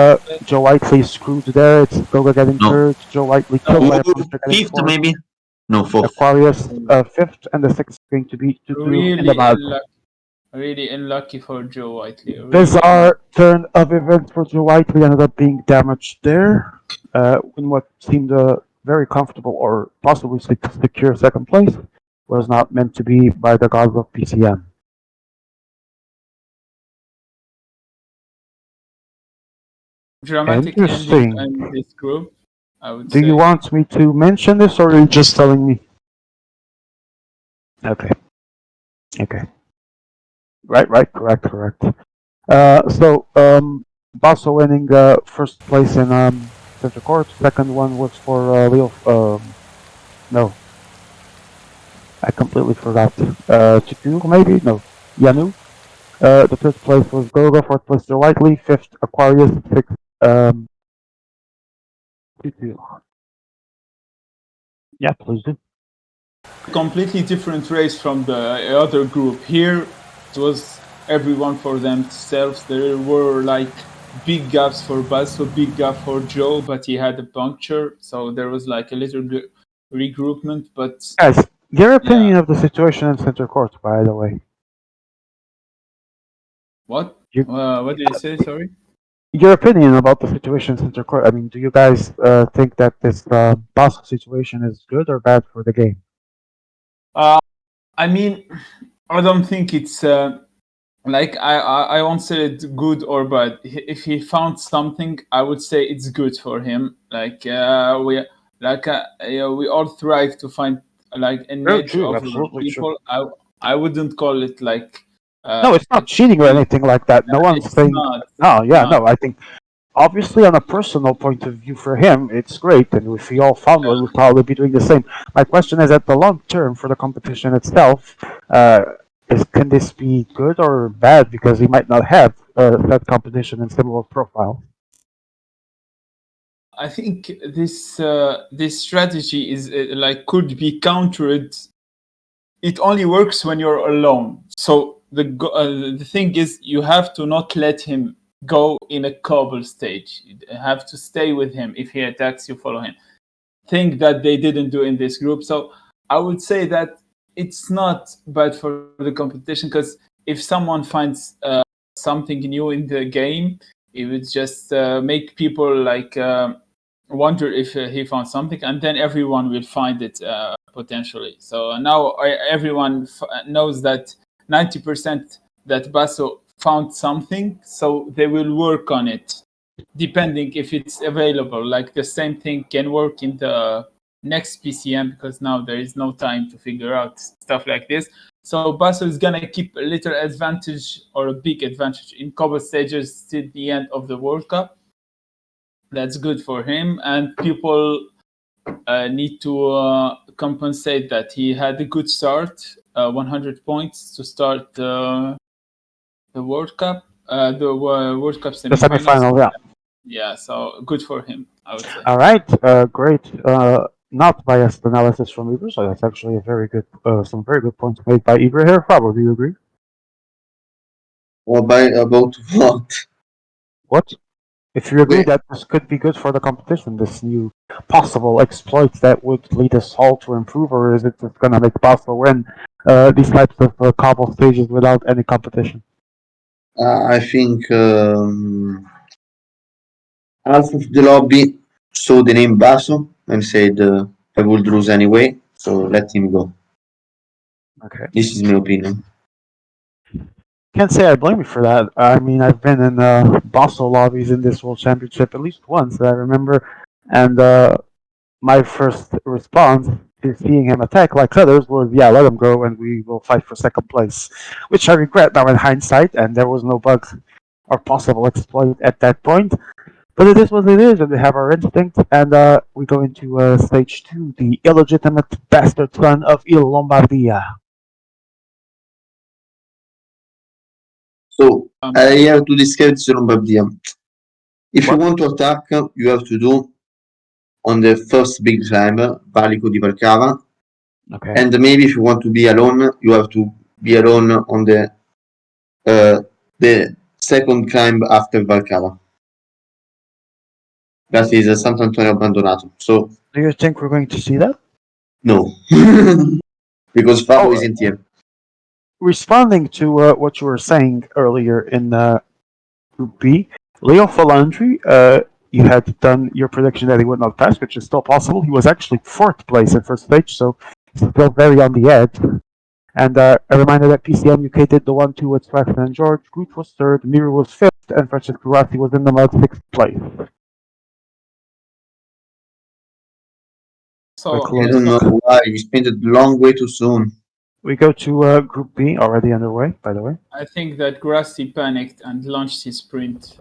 A: Joe Whiteley screwed there. It's Goga getting
C: No.
A: third. Joe Whiteley killed by a
C: Ooh,
A: booster getting
C: fifth
A: fourth.
C: maybe. No, fourth.
A: Aquarius fifth, and the sixth is going to be Tutu in
D: Really
A: the mud.
D: really unlucky for Joe Whiteley. Really
A: Bizarre turn of events for Joe Whiteley ended up being damaged there in what seemed a very comfortable or possibly secure second place. Was not meant to be by the gods of PCM.
D: dramatic
A: Interesting.
D: ending in this group, I would
A: Do
D: say.
A: you want me to mention this, or are you just telling me? Okay. Okay. Right, correct. Basso winning first place in Central Court. Second one was for Leo. No, I completely forgot. Chiku, maybe? No, Yanu. The third place was Goga. Fourth place Joe Whiteley. Fifth Aquarius. Sixth Chiku. Yeah, please do.
D: Completely different race from the other group. Here, it was everyone for themselves. There were like big gaps for Basso, big gap for Joe, but he had a puncture, so there was like a little bit regroupment. But
A: Guys, your opinion of the situation in Center Court, by the way.
D: what?
A: You-
D: What did you say? Sorry.
A: Your opinion about the situation in Center Court. I mean, do you guys think that this Basso situation is good or bad for the game?
D: I mean, I don't think it's like I won't say it's good or bad. If he found something, I would say it's good for him. Like we all thrive to find like an
A: Very
D: edge
A: true,
D: of
A: absolutely
D: people. I wouldn't call it like.
A: No, it's not cheating or anything like that. No one's
D: It's
A: saying.
D: not.
A: No, yeah,
D: not.
A: no. I think obviously on a personal point of view for him, it's great, and if we all found one, we'd probably be doing the same. My question is, at the long term for the competition itself, Can this be good or bad because he might not have that competition and similar profile?
D: I think this strategy is like could be countered. It only works when you're alone. So the thing is, you have to not let him go in a cobble stage. You have to stay with him. If he attacks you, follow him. Thing that they didn't do in this group. So I would say that it's not bad for the competition, because if someone finds something new in the game, it would just make people like wonder if he found something, and then everyone will find it potentially. So now everyone knows that 90% that Basso found something, so they will work on it depending if it's available. Like the same thing can work in the next PCM, because now there is no time to figure out stuff like this. So Basso is gonna keep a little advantage or a big advantage in couple stages till the end of the World Cup. That's good for him, and people need to compensate that he had a good start, 100 points to start the World Cup, the World Cup
A: The
D: semifinals.
A: semifinal, yeah.
D: Yeah, so good for him, I would say.
A: All right, great. Not biased analysis from Ibra, so that's actually a very good, some very good points made by Ibra here. Fabo, do you agree?
C: Or by about what?
A: What? If you agree
C: Wait,
A: that this could be good for the competition, this new possible exploit that would lead us all to improve, or is it just going to make possible win these types of cobble stages without any competition?
C: I think half of the lobby saw the name Basso and said I would lose anyway, so let him go.
A: Okay.
C: This is my opinion.
A: Can't say I blame you for that. I mean, I've been in Basel lobbies in this World Championship at least once that I remember, and my first response to seeing him attack like others was, yeah, let him go and we will fight for second place, which I regret now in hindsight, and there was no bug or possible exploit at that point. But it is what it is, and we have our instinct, and we go into stage 2, the illegitimate bastard son of Il Lombardia.
C: So
D: Um,
C: I have to describe the Lombardia. If you
A: What?
C: want to attack, you have to do on the first big climb, Valico di Valcava,
A: Okay.
C: and maybe if you want to be alone, you have to be alone on the second climb after Valcava. That is Sant'Antonio Abbandonato. So
A: Do you think we're going to see that?
C: no, because Fabo
A: Oh,
C: isn't here.
A: responding to what you were saying earlier in Group B, Leo Falandri, you had done your prediction that he would not pass, which is still possible. He was actually fourth place in first stage, so still very on the edge. And a reminder that PCM UK did the 1-2 with Swaxton and George. Groot was third, Miru was fifth, and Francesco Rossi was in the mud sixth place. Quick
D: so
C: I don't know
A: look.
C: why we spent a long way too soon.
A: We go to Group B, already underway, by the way.
D: I think that Grassi panicked and launched his sprint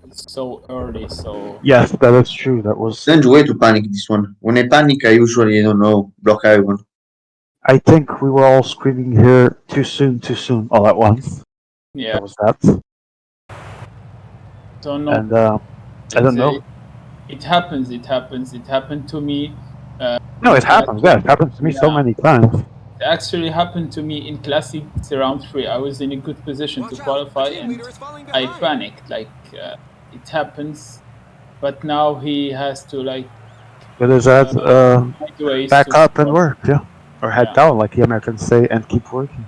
D: so early. So
A: Yes, that is true. That was.
C: Strange way to panic this one. When I panic, I usually, I don't know, block everyone.
A: I think we were all screaming here too soon, all at once.
D: yeah,
A: That was that.
D: so no,
A: And I don't know.
D: it happens. It happens. It happened to me.
A: No,
D: In
A: it happens. Yeah, it happens to me so
D: Yeah,
A: many times.
D: it actually happened to me in Classics round 3. I was in a good position to
B: Watch out,
D: qualify,
B: the team
D: and
B: leader is falling
D: I
B: behind.
D: panicked. Like it happens, but now he has to like
A: But is that
D: find ways
A: back
D: to
A: up and
D: score.
A: work, yeah? Or head
D: Yeah,
A: down, like the Americans say, and keep working.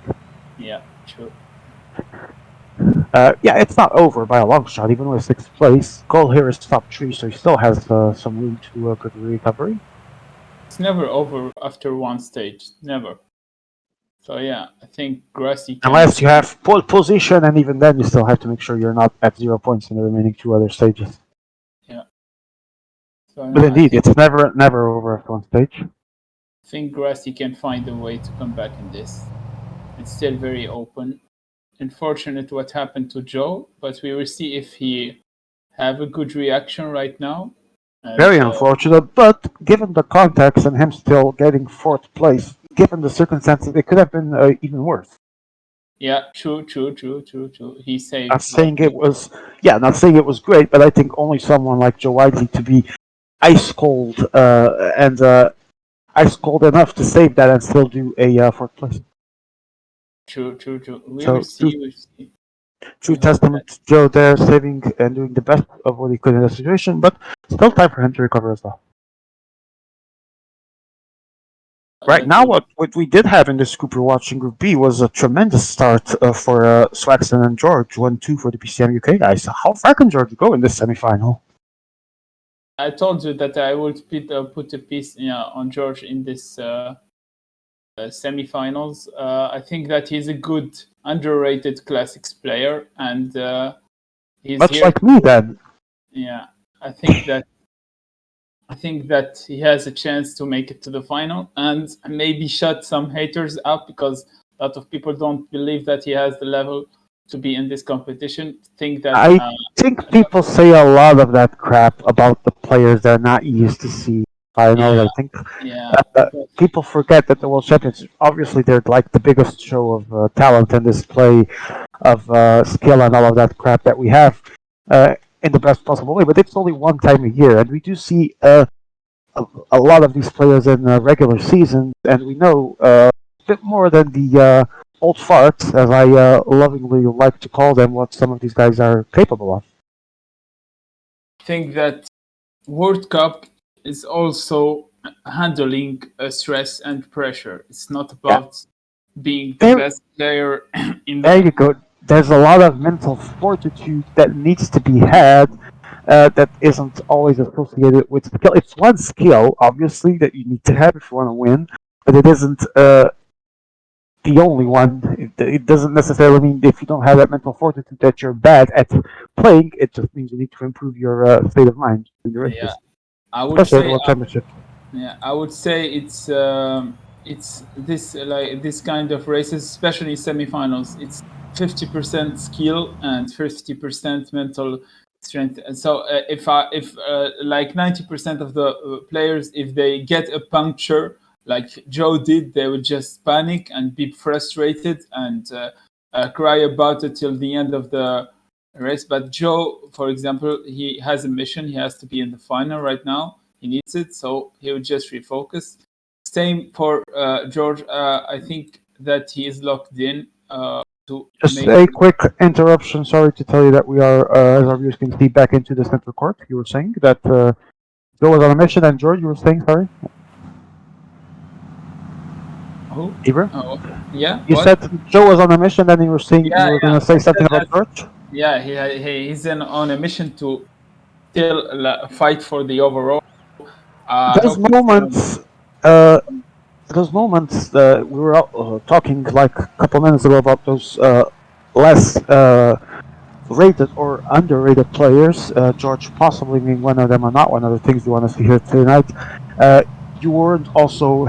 D: yeah, true.
A: Yeah, it's not over by a long shot, even with sixth place. Cole here is top 3, so he still has some room to good recovery.
D: It's never over after one stage. Never. So yeah, I think Grassy can.
A: Unless you have pole position, and even then you still have to make sure you're not at 0 points in the remaining 2 other stages.
D: Yeah. So
A: But
D: no,
A: indeed, it's never over after one stage.
D: I think Grassy can find a way to come back in this. It's still very open. Unfortunate what happened to Joe, but we will see if he have a good reaction right now. And,
A: Very unfortunate, but given the context and him still getting fourth place, given the circumstances, it could have been even worse.
D: Yeah, true. He
A: Not
D: saved
A: saying
D: like
A: it was, yeah, not saying it was great, but I think only someone like Joe Widley to be ice cold and ice cold enough to save that and still do a fourth place.
D: true. We will
A: So
D: see. We will see.
A: true
D: We hope that.
A: testament to Joe there, saving and doing the best of what he could in the situation, but still time for him to recover as well. Right
D: That
A: now,
D: will.
A: what we did have in this group we're watching, Group B, was a tremendous start for Swaxton and George, 1-2 for the PCM UK guys. How far can George go in this semifinal?
D: I told you that I would put a piece, on George in this semifinals. I think that he's a good underrated classics player, and he's
A: Much
D: here.
A: like me, then.
D: Yeah, I think that I think that he has a chance to make it to the final and maybe shut some haters up because a lot of people don't believe that he has the level to be in this competition. Think that
A: I think people say a lot of that crap about the players they're not used to see finals.
D: yeah,
A: I think
D: yeah, but
A: people forget that the World Champions, obviously, they're like the biggest show of talent and display of skill and all of that crap that we have in the best possible way. But it's only one time a year, and we do see a lot of these players in regular seasons, and we know a bit more than the old farts, as I lovingly like to call them, what some of these guys are capable of.
D: I think that World Cup is also handling stress and pressure. It's not
A: Yeah,
D: about being the
A: there,
D: best player in
A: there
D: the.
A: you go. There's a lot of mental fortitude that needs to be had that isn't always associated with skill. It's one skill, obviously, that you need to have if you want to win, but it isn't the only one. It doesn't necessarily mean if you don't have that mental fortitude that you're bad at playing. It just means you need to improve your state of mind in the
D: Yeah,
A: races,
D: I would
A: especially at the
D: say
A: World Championship.
D: Yeah, I would say it's this like this kind of races, especially semifinals. It's 50% skill and 50% mental strength. And so if like 90% of the players, if they get a puncture like Joe did, they would just panic and be frustrated and cry about it till the end of the race. But Joe, for example, he has a mission. He has to be in the final right now. He needs it, so he would just refocus. Same for George. I think that he is locked in to
A: Just
D: make.
A: a quick interruption. Sorry to tell you that we are, as our viewers can see, back into the center court. You were saying that Joe was on a mission, and George, you were saying, sorry,
D: Who?
A: Ibra?
D: Oh, yeah.
A: You
D: What?
A: said Joe was on a mission, then you were saying you
D: Yeah,
A: were
D: yeah.
A: going to say
D: I
A: something
D: said
A: about
D: that.
A: George.
D: Yeah, he's on a mission to still fight for the overall. I
A: Those
D: hope he's gonna.
A: moments, we were talking like a couple minutes ago about those less rated or underrated players. George possibly being one of them, or not one of the things you want to see here tonight. Uh, you weren't also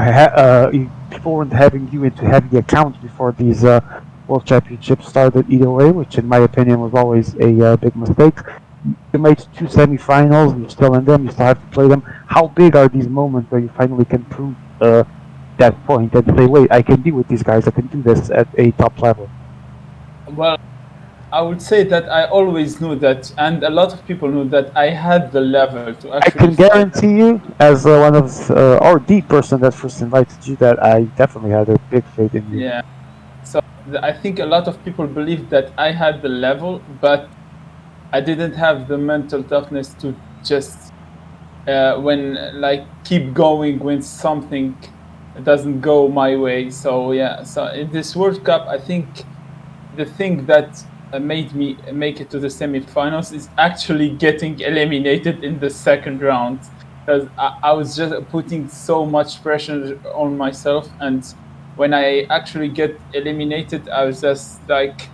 A: people weren't having you into heavy account before these World Championships started either way, which in my opinion was always a big mistake. You made two semifinals. You're still in them. You still have to play them. How big are these moments where you finally can prove that point and say, "Wait, I can be with these guys. I can do this at a top level."
D: Well, I would say that I always knew that, and a lot of people knew that I had the level to
A: I
D: actually
A: can
D: fight.
A: guarantee you, as one of or the person that first invited you, that I definitely had a big faith in you.
D: Yeah. So I think a lot of people believed that I had the level, but I didn't have the mental toughness to just when like keep going when something doesn't go my way. So yeah, so in this World Cup, I think the thing that made me make it to the semifinals is actually getting eliminated in the second round because I was just putting so much pressure on myself, and when I actually get eliminated, I was just like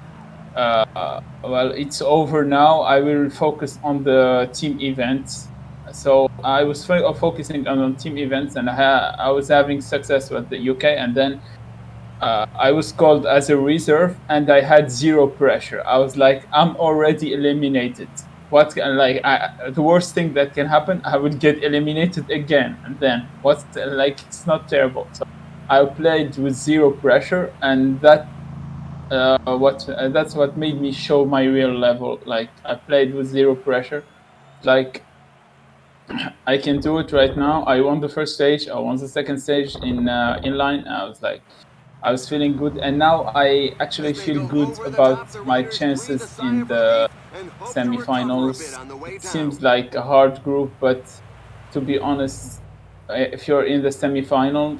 D: well, it's over now. I will focus on the team events. So I was focusing on team events, and I was having success with the UK. And then I was called as a reserve, and I had zero pressure. I was like, I'm already eliminated. What can, like the worst thing that can happen? I would get eliminated again, and then what's like? It's not terrible. So I played with zero pressure, and that that's what made me show my real level. Like I played with zero pressure. Like I can do it right now. I won the first stage. I won the second stage in inline. I was feeling good, and now I actually
B: As they
D: feel
B: go
D: good
B: over the
D: about
B: top, the
D: my
B: riders breathe a
D: chances
B: sigh
D: in
B: of
D: the
B: relief and hope to recover a bit
D: semifinals.
B: on the way
D: It
B: down.
D: seems like a hard group, but to be honest, if you're in the semifinal,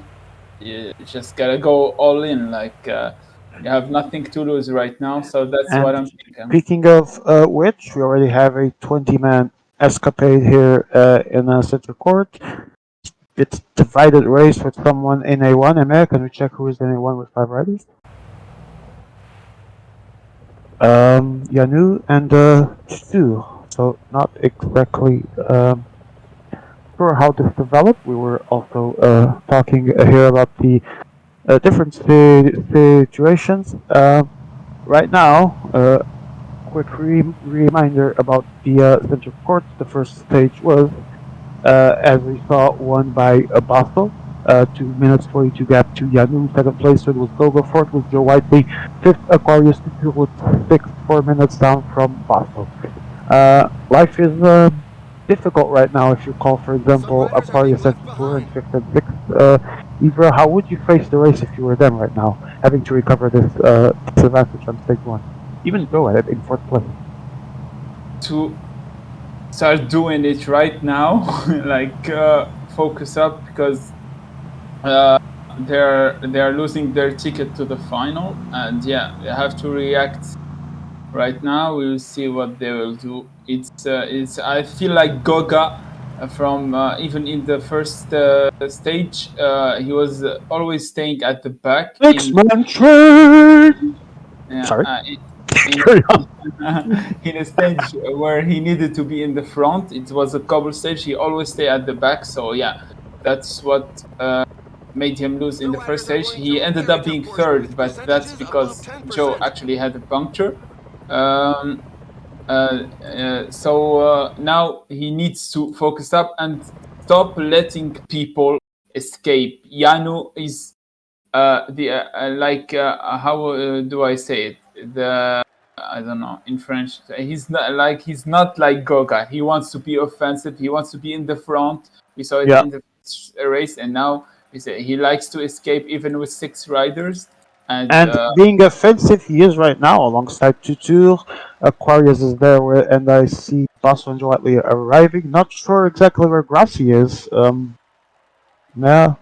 D: you just gotta go all in. Like you have nothing to lose right now, so that's what
A: And
D: I'm thinking.
A: speaking of which, we already have a 20-man escapade here in center court. It's divided race with someone in A1. Emma, can we check who is in A1 with 5 riders? Yanu and Chu. So not exactly sure how this developed. We were also talking here about the different situations. Right now, quick reminder about the center court. The first stage was, as we saw, won by Basel. 2 minutes 42 gap to Yanu. Second place third was Gogo. Fourth was Joe Whiteley. Fifth Aquarius with sixth, 4 minutes down from Basel. Life is difficult right now. If you call, for
B: Some
A: example,
B: riders are being
A: Aquarius
B: left
A: SC2
B: behind.
A: and fifth and sixth, Ibra, how would you face the race if you were them right now, having to recover this disadvantage on stage one? Even Joe at it in fourth place.
D: To start doing it right now, like focus up because uh, they're losing their ticket to the final, and yeah, they have to react right now. We will see what they will do. It's I feel like Goga from even in the first stage, he was always staying at the back
A: Six
D: in
A: man train.
D: yeah
A: Sorry.
D: in
A: Carry on.
D: in a stage where he needed to be in the front. It was a couple stage. He always stay at the back. So yeah, that's what made him lose in
B: The
D: the first
B: riders are
D: stage.
B: going through
D: He
B: a
D: ended
B: very
D: up
B: tough
D: being
B: portion
D: third,
B: with
D: but that's
B: percentages above
D: because Joe
B: 10%.
D: actually had a puncture. Um, so now he needs to focus up and stop letting people escape. Yano is the like how do I say it? The I don't know in French. He's not like Goga. He wants to be offensive. He wants to be in the front. We saw it
A: Yeah.
D: in the race, and now he likes to escape even with six riders. And
A: And being offensive, he is right now alongside Tutu. Aquarius is there, and I see Basso and Joe Whiteley arriving. Not sure exactly where Grassi is. Yeah.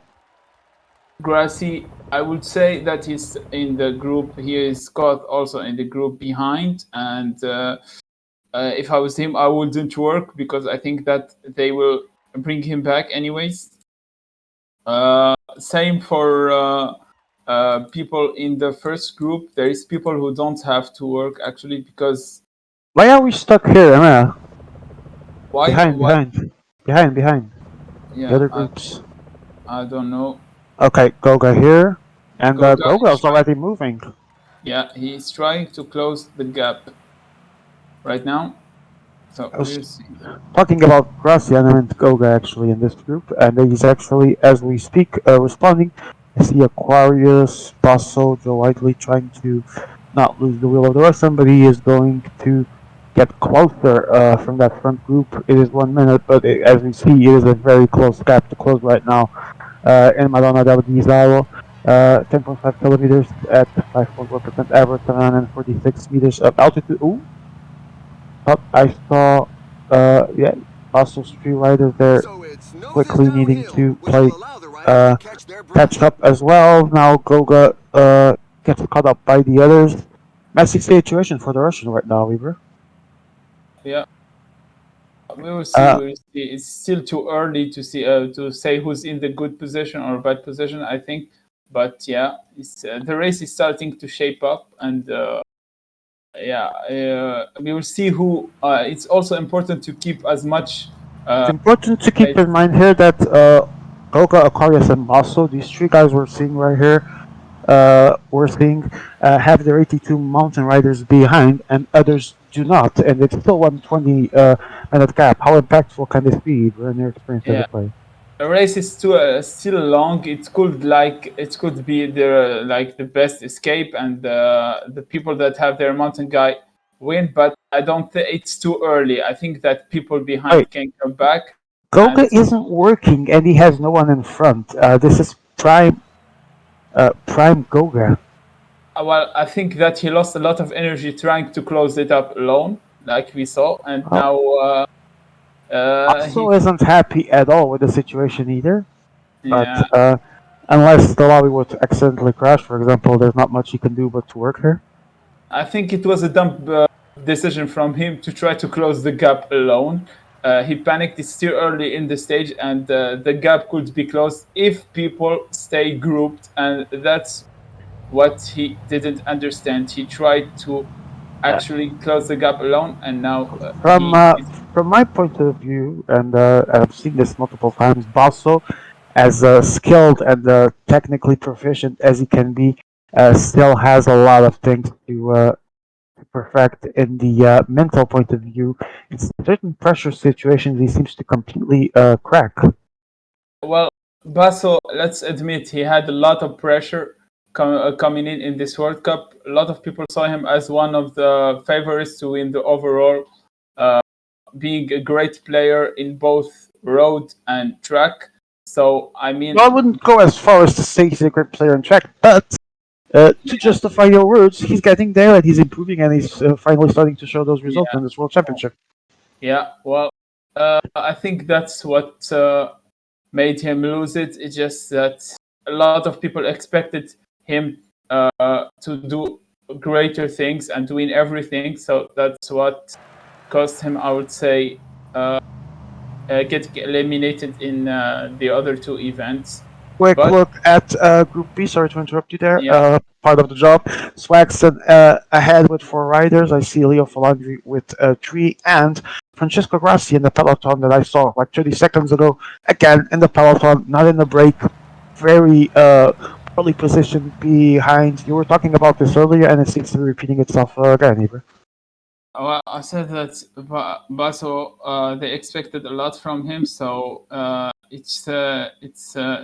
D: Grassy, I would say that he's in the group. He is Scott also in the group behind, and if I was him, I wouldn't work because I think that they will bring him back anyways. Same for people in the first group. There is people who don't have to work actually because
A: Why are we stuck here, Emma?
D: why?
A: Behind,
D: Why?
A: behind. Behind, behind. The
D: Yeah,
A: other groups.
D: I don't know.
A: Okay, Goga here. And
D: Goga
A: Goga
D: is
A: is already moving.
D: yeah, he's trying to close the gap right now. So
A: I was
D: we'll see.
A: talking about Gracian and Goga actually in this group, and he's actually, as we speak, responding. I see Aquarius, Basso, Joe Whiteley trying to not lose the wheel of the Russian, but he is going to get closer from that front group. It is 1 minute, but as we see, it is a very close gap to close right now. In Madonna del Gisaro, 10.5 kilometers at 5.1% average, 746 meters of altitude. Ooh, thought I saw, yeah, also street riders there
B: So it's noses
A: quickly needing
B: downhill,
A: to
B: which will
A: play
B: allow the riders to
A: uh,
B: catch their
A: catch
B: breath.
A: up as well. Now Goga gets caught up by the others. Messy situation for the Russian right now, Weaver.
D: Yeah, we will see.
A: Uh,
D: We will see. It's still too early to say who's in the good position or bad position. I think, but yeah, the race is starting to shape up, and yeah, we will see who. It's also important to keep as much.
A: it's
D: Uh,
A: important to keep in mind here that Goga, Aquarius, and Basso, these three guys we're seeing right here, we're seeing have their 82 mountain riders behind, and others do not, and it's still 120 minute gap. How impactful can this be in your experience as a
D: yeah,
A: player?
D: a race is still long. It could be the best escape, and the people that have their mountain guy win. But I don't think it's too early. I think that people
A: Wait,
D: behind can come back. And
A: Goga isn't working, and he has no one in front. This is prime Goga.
D: well, I think that he lost a lot of energy trying to close it up alone, like we saw, and
A: Well,
D: now
A: also
D: he
A: isn't happy at all with the situation either. But
D: yeah.
A: unless the lobby were to accidentally crash, for example, there's not much he can do but to work here.
D: I think it was a dumb decision from him to try to close the gap alone. He panicked. It's still early in the stage, and the gap could be closed if people stay grouped, and that's what he didn't understand. He tried to
A: Uh,
D: actually close the gap alone, and now
A: from uh, from my point of view, and I've seen this multiple times, Basso, as skilled and technically proficient as he can be, still has a lot of things to perfect in the mental point of view. In certain pressure situations, he seems to completely crack.
D: well, Basso, let's admit, he had a lot of pressure coming in this World Cup. A lot of people saw him as one of the favorites to win the overall, uh, being a great player in both road and track. So, I
A: Well, I
D: mean,
A: wouldn't go as far as to say he's a great player in track, but to justify your words, he's getting there and he's improving and he's finally starting to show those results
D: yeah,
A: in this World Championship.
D: yeah. Well, I think that's what made him lose it. It's just that a lot of people expected him to do greater things and to win everything. So that's what caused him, I would say, get eliminated in the other two events.
A: Quick
D: But
A: look at Group B. Sorry to interrupt you there.
D: yeah,
A: Part of the job. Swagston ahead with 4 riders. I see Leo Falandri with 3 and Francesco Grassi in the peloton that I saw like 30 seconds ago. Again in the peloton, not in the break. Very poorly positioned behind. You were talking about this earlier, and it seems to be repeating itself again, Ibra.
D: well, I said that Basso, they expected a lot from him, so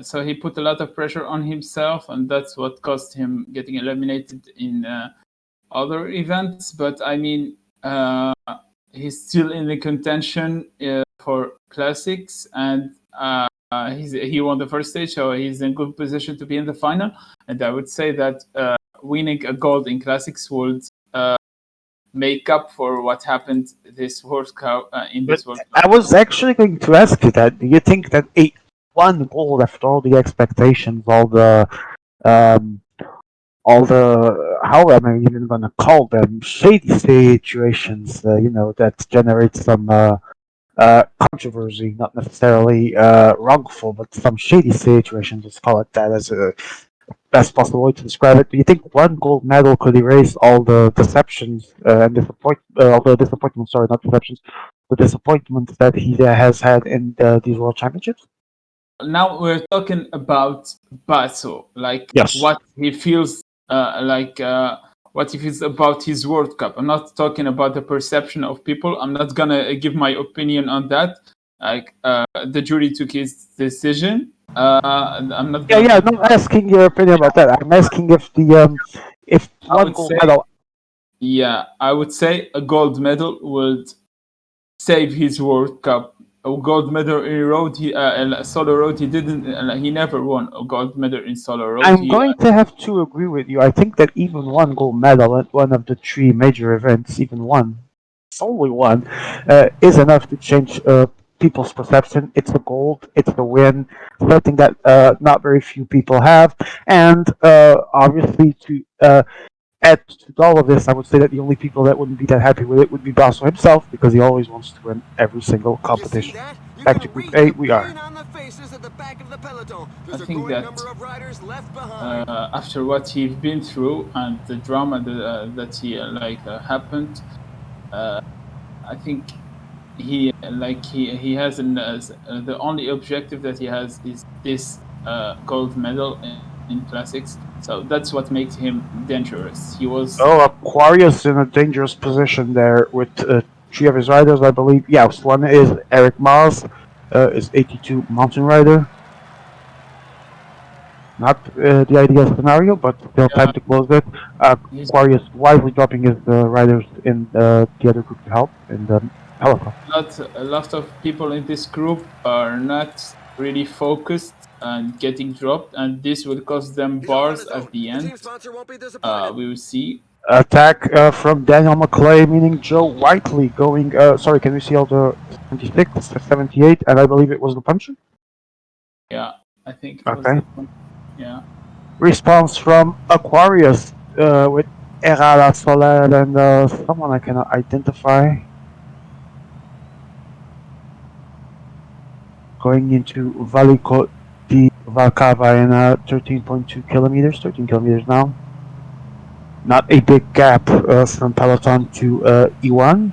D: so he put a lot of pressure on himself, and that's what caused him getting eliminated in other events. But I mean, he's still in the contention for classics, and he won the first stage, so he's in good position to be in the final. And I would say that winning a gold in classics would make up for what happened this World Cup in
A: But
D: this World
A: I
D: Cup.
A: was actually going to ask you that. Do you think that one goal after all the expectations, um, all the how am I even gonna call them shady situations? That generate some controversy, not necessarily wrongful, but some shady situations. Let's call it that as a best possible way to describe it. Do you think one gold medal could erase all the deceptions and all the disappointments? Sorry, not deceptions, the disappointments that he has had in these World Championships?
D: Now we're talking about Basso, like
A: Yes.
D: what he feels, what he feels about his World Cup. I'm not talking about the perception of people. I'm not gonna give my opinion on that. Like the jury took his decision. I'm not
A: Yeah,
D: gonna
A: yeah.
D: talk.
A: Not asking your opinion about that. I'm asking if
D: I
A: one
D: would
A: gold
D: say,
A: medal.
D: yeah, I would say a gold medal would save his World Cup. A gold medal in road, solo road. He didn't. He never won a gold medal in solo road.
A: I'm going to have to agree with you. I think that even one gold medal at one of the 3 major events, even one, it's only one, is enough to change people's perception. It's a gold, it's a win, something that not very few people have. And obviously, to add to all of this, I would say that the only people that wouldn't be that happy with it would be Basso himself, because he always wants to win every single
B: You see
A: competition.
B: that? You
A: Back
B: can
A: to Group
B: read
A: A,
B: the
A: we are.
B: pain on the faces at the back of the peloton.
D: I
B: There's a
D: think
B: growing
D: that
B: number of riders left behind.
D: after what he's been through and the drama that he happened, I think he has the only objective that he has is this gold medal in classics. So that's what makes him dangerous. He was
A: Oh, Aquarius in a dangerous position there with 3 of his riders, I believe. Yes, one is Eric Miles. is 82 Mountain Rider. Not the ideal scenario, but still time
D: Yeah,
A: to close it.
D: he's
A: Aquarius wisely dropping his riders in the other group to help in the helicopter.
D: a lot of people in this group are not really focused and getting dropped, and this will cost them
B: He's all on
D: bars
B: his
D: at
B: own.
D: the
B: The
D: end.
B: team sponsor won't be disappointed.
D: We will see.
A: Attack from Daniel McClay, meaning Joe Whiteley going. Sorry, can we see all the 76, 78, and I believe it was the puncher?
D: Yeah, I think it was
A: Okay.
D: the point. Yeah.
A: Response from Aquarius with Errada Soler and someone I cannot identify. Going into Valico di Valcava in 13.2 kilometers, 13 kilometers now. Not a big gap from Peloton to E1.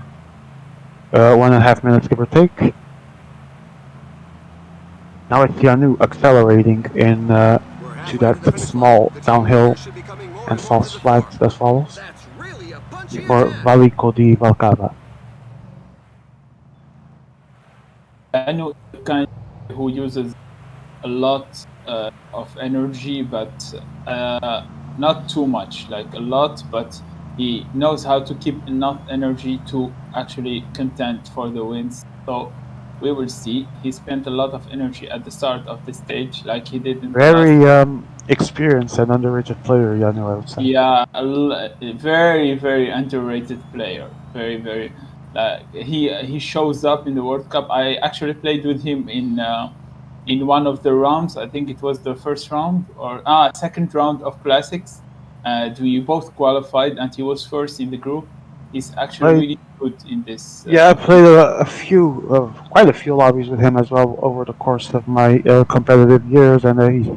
A: 1.5 minutes give or take. Now it's Yanu accelerating in
B: We're
A: to
B: halfway to the
A: that
B: finish line.
A: small
B: The team
A: downhill
B: leaders should be coming more
A: and
B: and more
A: false
B: to the fore.
A: flags as follows
B: That's really a punchy
A: before
B: attack.
A: Valico di Valcava.
D: I know the kind who uses a lot of energy, but not too much, like a lot, but he knows how to keep enough energy to actually contend for the wins. So we will see. He spent a lot of energy at the start of the stage, like he did in the last.
A: Very experienced and underrated player, Yanu, I would say.
D: Yeah, a very very underrated player. Very very. He shows up in the World Cup. I actually played with him in one of the rounds. I think it was the first round or second round of classics. We both qualified, and he was first in the group. He's actually
A: Played,
D: really good in this.
A: yeah, I played quite a few lobbies with him as well over the course of my competitive years, and he's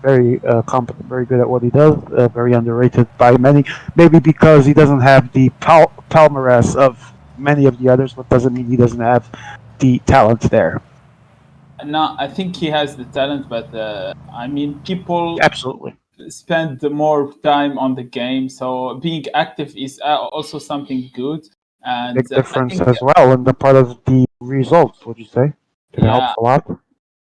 A: very competent, very good at what he does. Very underrated by many, maybe because he doesn't have the palmarès of many of the others, but doesn't mean he doesn't have the talent there.
D: No, I think he has the talent, but I mean, people
A: Absolutely,
D: spend more time on the game, so being active is also something good. And
A: big
D: I
A: difference
D: think,
A: as well in the part of the results. Would you say it helps
D: yeah,
A: a lot?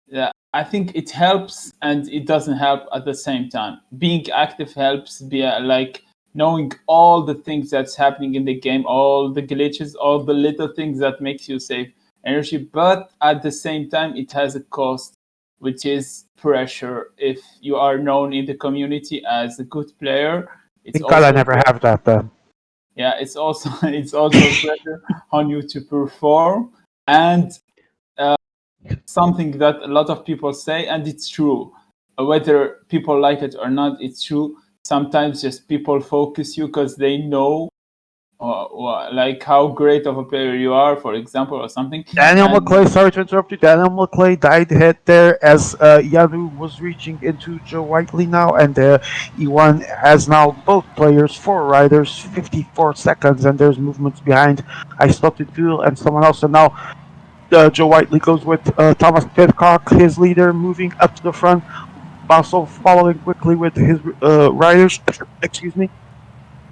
D: yeah, I think it helps and it doesn't help at the same time. Being active helps, be like knowing all the things that's happening in the game, all the glitches, all the little things that makes you save energy. But at the same time, it has a cost, which is pressure. If you are known in the community as a good player, it's
A: Thank God I
D: also
A: never have that then.
D: yeah, it's also it's also pressure on you to perform and something that a lot of people say, and it's true. Whether people like it or not, it's true. Sometimes just people focus you because they know, like how great of a player you are, for example, or something.
A: Daniel
D: And
A: McClay, sorry to interrupt you. Daniel McClay died hit there as Yadu was reaching into Joe Whiteley now, and E1 has now both players, four riders, 54 seconds, and there's movements behind. I stopped it too, and someone else, and now Joe Whiteley goes with Thomas Pidcock, his leader, moving up to the front. Basso following quickly with his riders. Excuse me,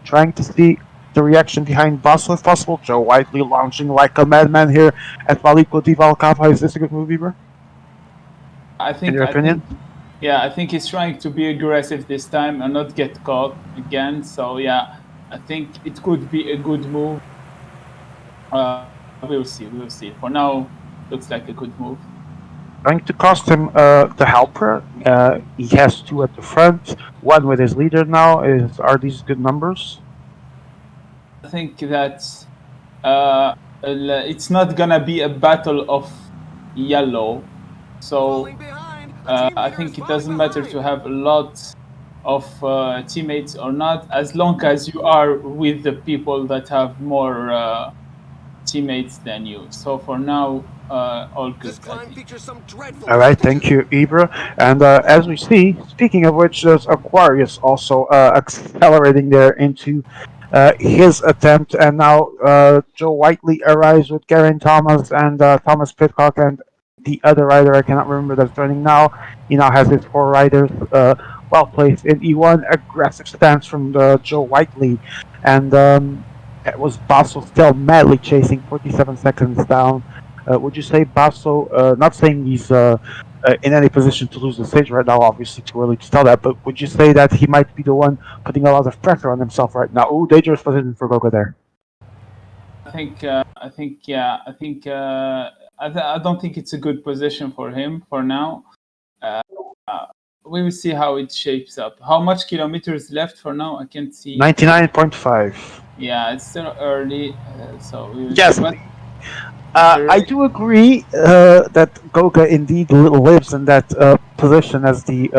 A: trying to see the reaction behind Basso if possible. Joe Whiteley launching like a madman here at Valiko Di Valcava. Is this a good movie, bro?
D: I
A: In
D: think
A: your
D: I think
A: opinion?
D: yeah, I think he's trying to be aggressive this time and not get caught again. So yeah, I think it could be a good move. We'll see. We'll see. For now, looks like a good move.
A: Going to cost him the helper. He has two at the front, one with his leader now. Are these good numbers?
D: I think that it's not gonna be a battle of yellow.
B: Falling
D: So
B: behind. The team
D: I
B: leader is
D: think it
B: falling
D: doesn't matter to
B: behind.
D: have a lot of teammates or not, as long as you are with the people that have more teammates than you. So for now, all
B: This
D: good, I
B: climb
D: think.
B: features some dreadful
A: All right, thank
B: passages.
A: you, Ibra. And as we see, speaking of which, there's Aquarius also accelerating there into his attempt, and now Joe Whiteley arrives with Garen Thomas and Thomas Pitcock and the other rider I cannot remember that's joining now. He now has his four riders well placed in E1. Aggressive stance from Joe Whiteley, and it was Basso still madly chasing, 47 seconds down. Would you say Basso, not saying he's in any position to lose the stage right now, obviously too early to tell that, but would you say that he might be the one putting a lot of pressure on himself right now? Ooh, dangerous position for Goga there.
D: I don't think it's a good position for him for now. Uh, we will see how it shapes up. How much kilometers left for now? I can't see.
A: 99.5.
D: Yeah, it's still early, so we will see.
A: Yes,
D: But
A: I do agree that Goga indeed lives in that position as the,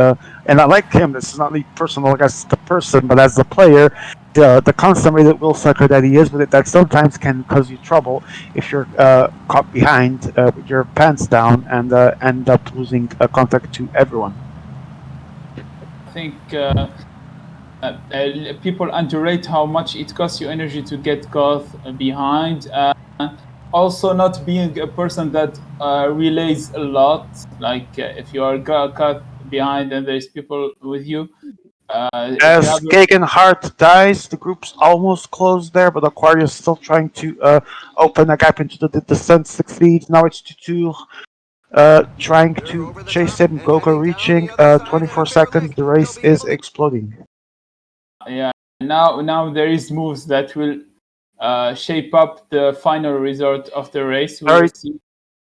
A: and I like him. This is not me personal against the person, but as the player, the consummated will sucker that he is with it, that sometimes can cause you trouble if you're caught behind with your pants down and end up losing contact to everyone.
D: I think people underrate how much it costs you energy to get caught behind. Also, not being a person that relays a lot, like if you are caught behind and there's people with you, if you
A: As
D: have
A: Gegenhardt dies, the group's almost closed there, but Aquarius still trying to open a gap into the descent succeeds. Now it's 2-2. Trying
B: They're
A: to
B: over the
A: chase
B: top
A: him.
B: and
A: Goga
B: heading down
A: reaching
B: the other side
A: 24
B: after the
A: seconds.
B: make.
A: The
B: They'll
A: race
B: be
A: is
B: able to.
A: exploding.
D: yeah, now there is moves that will shape up the final result of the race. We will
A: Sorry,
D: see.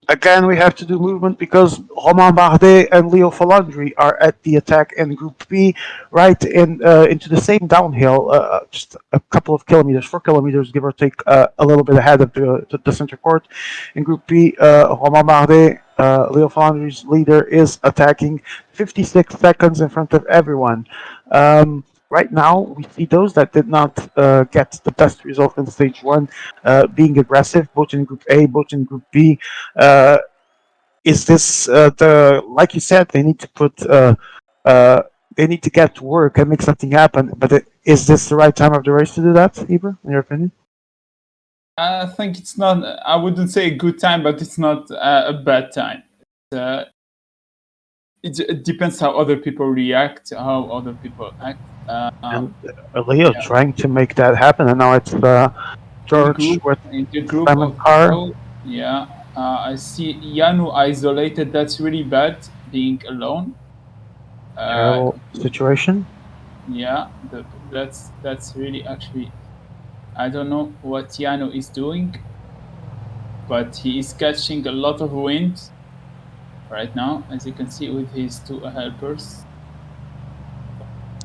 A: again, we have to do movement because Romain Bardet and Leo Falandri are at the attack in Group B, right into the same downhill, just a couple of kilometers, 4 kilometers, give or take, a little bit ahead of the center court. In Group B, Romain Bardet, Leo Falandri's leader, is attacking 56 seconds in front of everyone. Right now, we see those that did not get the best result in stage one being aggressive, both in Group A, both in Group B. Uh, is this the like you said? They need to put uh, they need to get to work and make something happen. But is this the right time of the race to do that, Ibra? In your opinion?
D: I think it's not. I wouldn't say a good time, but it's not a bad time. Uh, it depends how other people react, how other people act.
A: And Leo
D: Yeah.
A: trying to make that happen, and now it's George with
D: In the group
A: Simon
D: of
A: Carr.
D: Joe, yeah, I see Yanu isolated. That's really bad, being alone. Uh,
A: Terrible situation.
D: yeah, that's really actually. I don't know what Yanu is doing, but he is catching a lot of wind right now, as you can see with his two helpers.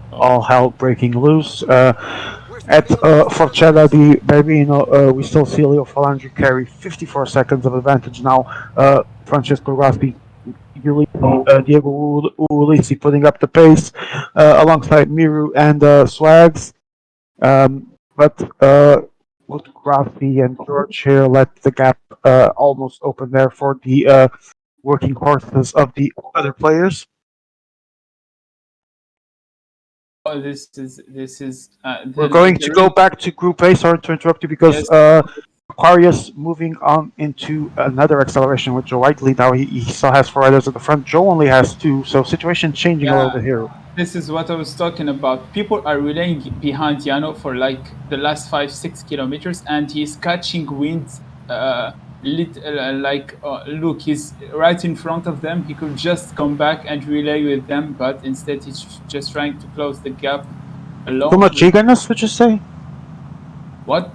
D: So
A: All hell breaking loose.
B: We're
A: At
B: stepping into the start
A: Forcella
B: lines.
A: di Barbino, we still see Leo Falandri carry 54 seconds of advantage now. Francesco Rossi, Diego Ulisi putting up the pace alongside Miru and Swags. But both Rossi and George here let the gap almost open there for the working horses of the other players.
D: this is
A: We're going to go back to Group A. Sorry to interrupt you because
D: yes.
A: Aquarius moving on into another acceleration with Joe Whiteley. Now he still has four riders at the front. Joe only has two, so situation changing a little
D: Yeah,
A: bit here.
D: this is what I was talking about. People are relaying behind Yano for like the last 5-6 kilometers, and he's catching wind. Look, he's right in front of them. He could just come back and relay with them, but instead he's just trying to close the gap
A: Too
D: alone.
A: much eagerness, would you say?
D: What?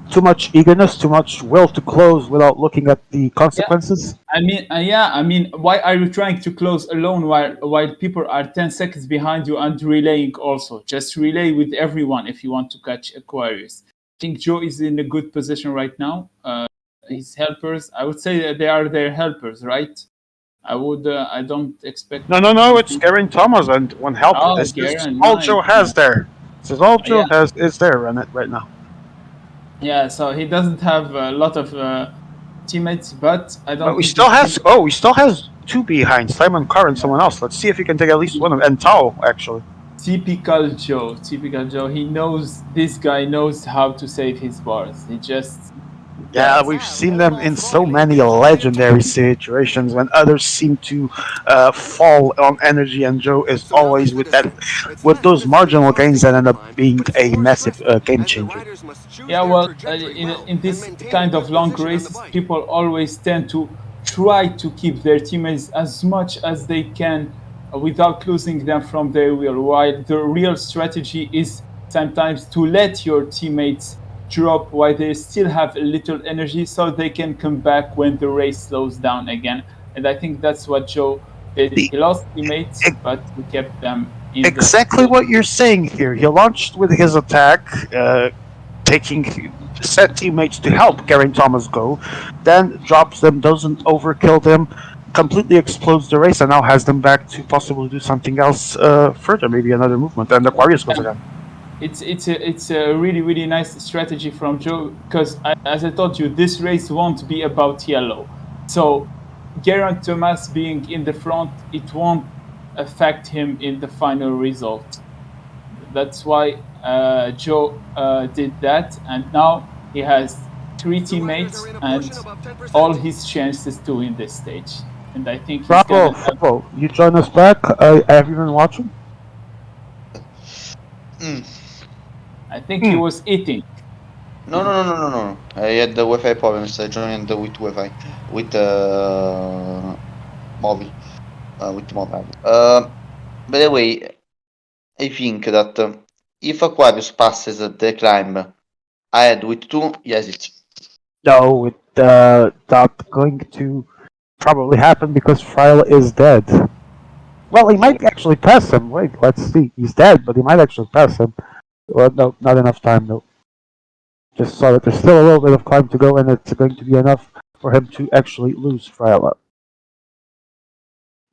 A: Too much eagerness, too much will to close without looking at the
D: Yeah,
A: consequences.
D: I mean, why are you trying to close alone while people are 10 seconds behind you and relaying also? Just relay with everyone if you want to catch Aquarius. I think Joe is in a good position right now. His helpers, I would say that they are their helpers, right? I don't expect.
A: No, no, no. It's Geraint Thomas and one helper.
D: Oh,
A: This is
D: Garen,
A: all
D: nice.
A: Joe has there. This is all
D: Yeah,
A: Joe has is there on it right now.
D: yeah. So he doesn't have a lot of teammates, but I
A: But
D: don't think he's.
A: we still has two behind Simon Carr and someone else. Let's see if he can take at least one of and Tao actually.
D: Typical Joe. Typical Joe. He knows this guy knows how to save his bars. He just
A: Yeah,
D: Yeah,
A: we've seen them in so many legendary situations when others seem to fall on energy, and Joe is
B: So now
A: always
B: here's the
A: with that,
B: decision. It's
A: with
B: less
A: those
B: physically
A: marginal gains
B: frustrating
A: that
B: to
A: end up
B: climb,
A: being
B: but it's
A: a
B: more
A: massive
B: stressful
A: game
B: as the
A: changer.
B: riders must choose
D: yeah.
B: their
D: Well,
B: trajectory well
D: in
B: and
D: this
B: maintain a
D: kind
B: good
D: of long
B: position on the
D: races,
B: bike.
D: people always tend to try to keep their teammates as much as they can without losing them from their wheel. While the real strategy is sometimes to let your teammates drop while they still have a little energy, so they can come back when the race slows down again. And I think that's what Joe did.
A: The,
D: He lost teammates,
A: e-
D: but he kept them in the
A: exactly
D: stage.
A: what you're saying here. He launched with his attack, taking set teammates to help Geraint Thomas go, then drops them, doesn't overkill them, completely explodes the race, and now has them back to possibly do something else further, maybe another movement. And Aquarius goes again.
D: It's a really really nice strategy from Joe because as I told you, this race won't be about yellow. So Geraint Thomas being in the front, it won't affect him in the final result. That's why Joe did that, and now he has three
B: The riders are
D: teammates
B: in a
D: and
B: portion above
D: all
B: 10%.
D: his chances to win this stage. And I think he's
A: Bravo,
D: gonna have.
A: Fabo, you join us back. Have you been watching?
E: Mm.
D: I think he
A: Hmm.
D: was eating.
E: No, no, no, no, no, no. I had the Wi-Fi problems. I joined with Wi-Fi with mobile with mobile. By the way, I think that if Aquarius passes the climb ahead with two, yes, it's
A: No, it not going to probably happen because Fryle is dead. Well, he
E: no.
A: might actually pass him. Wait, let's see. He's dead, but he might actually pass him. Well, no, not enough time, no. Just saw that there's still a little bit of climb to go, and it's going to be enough for him to actually lose Fryle.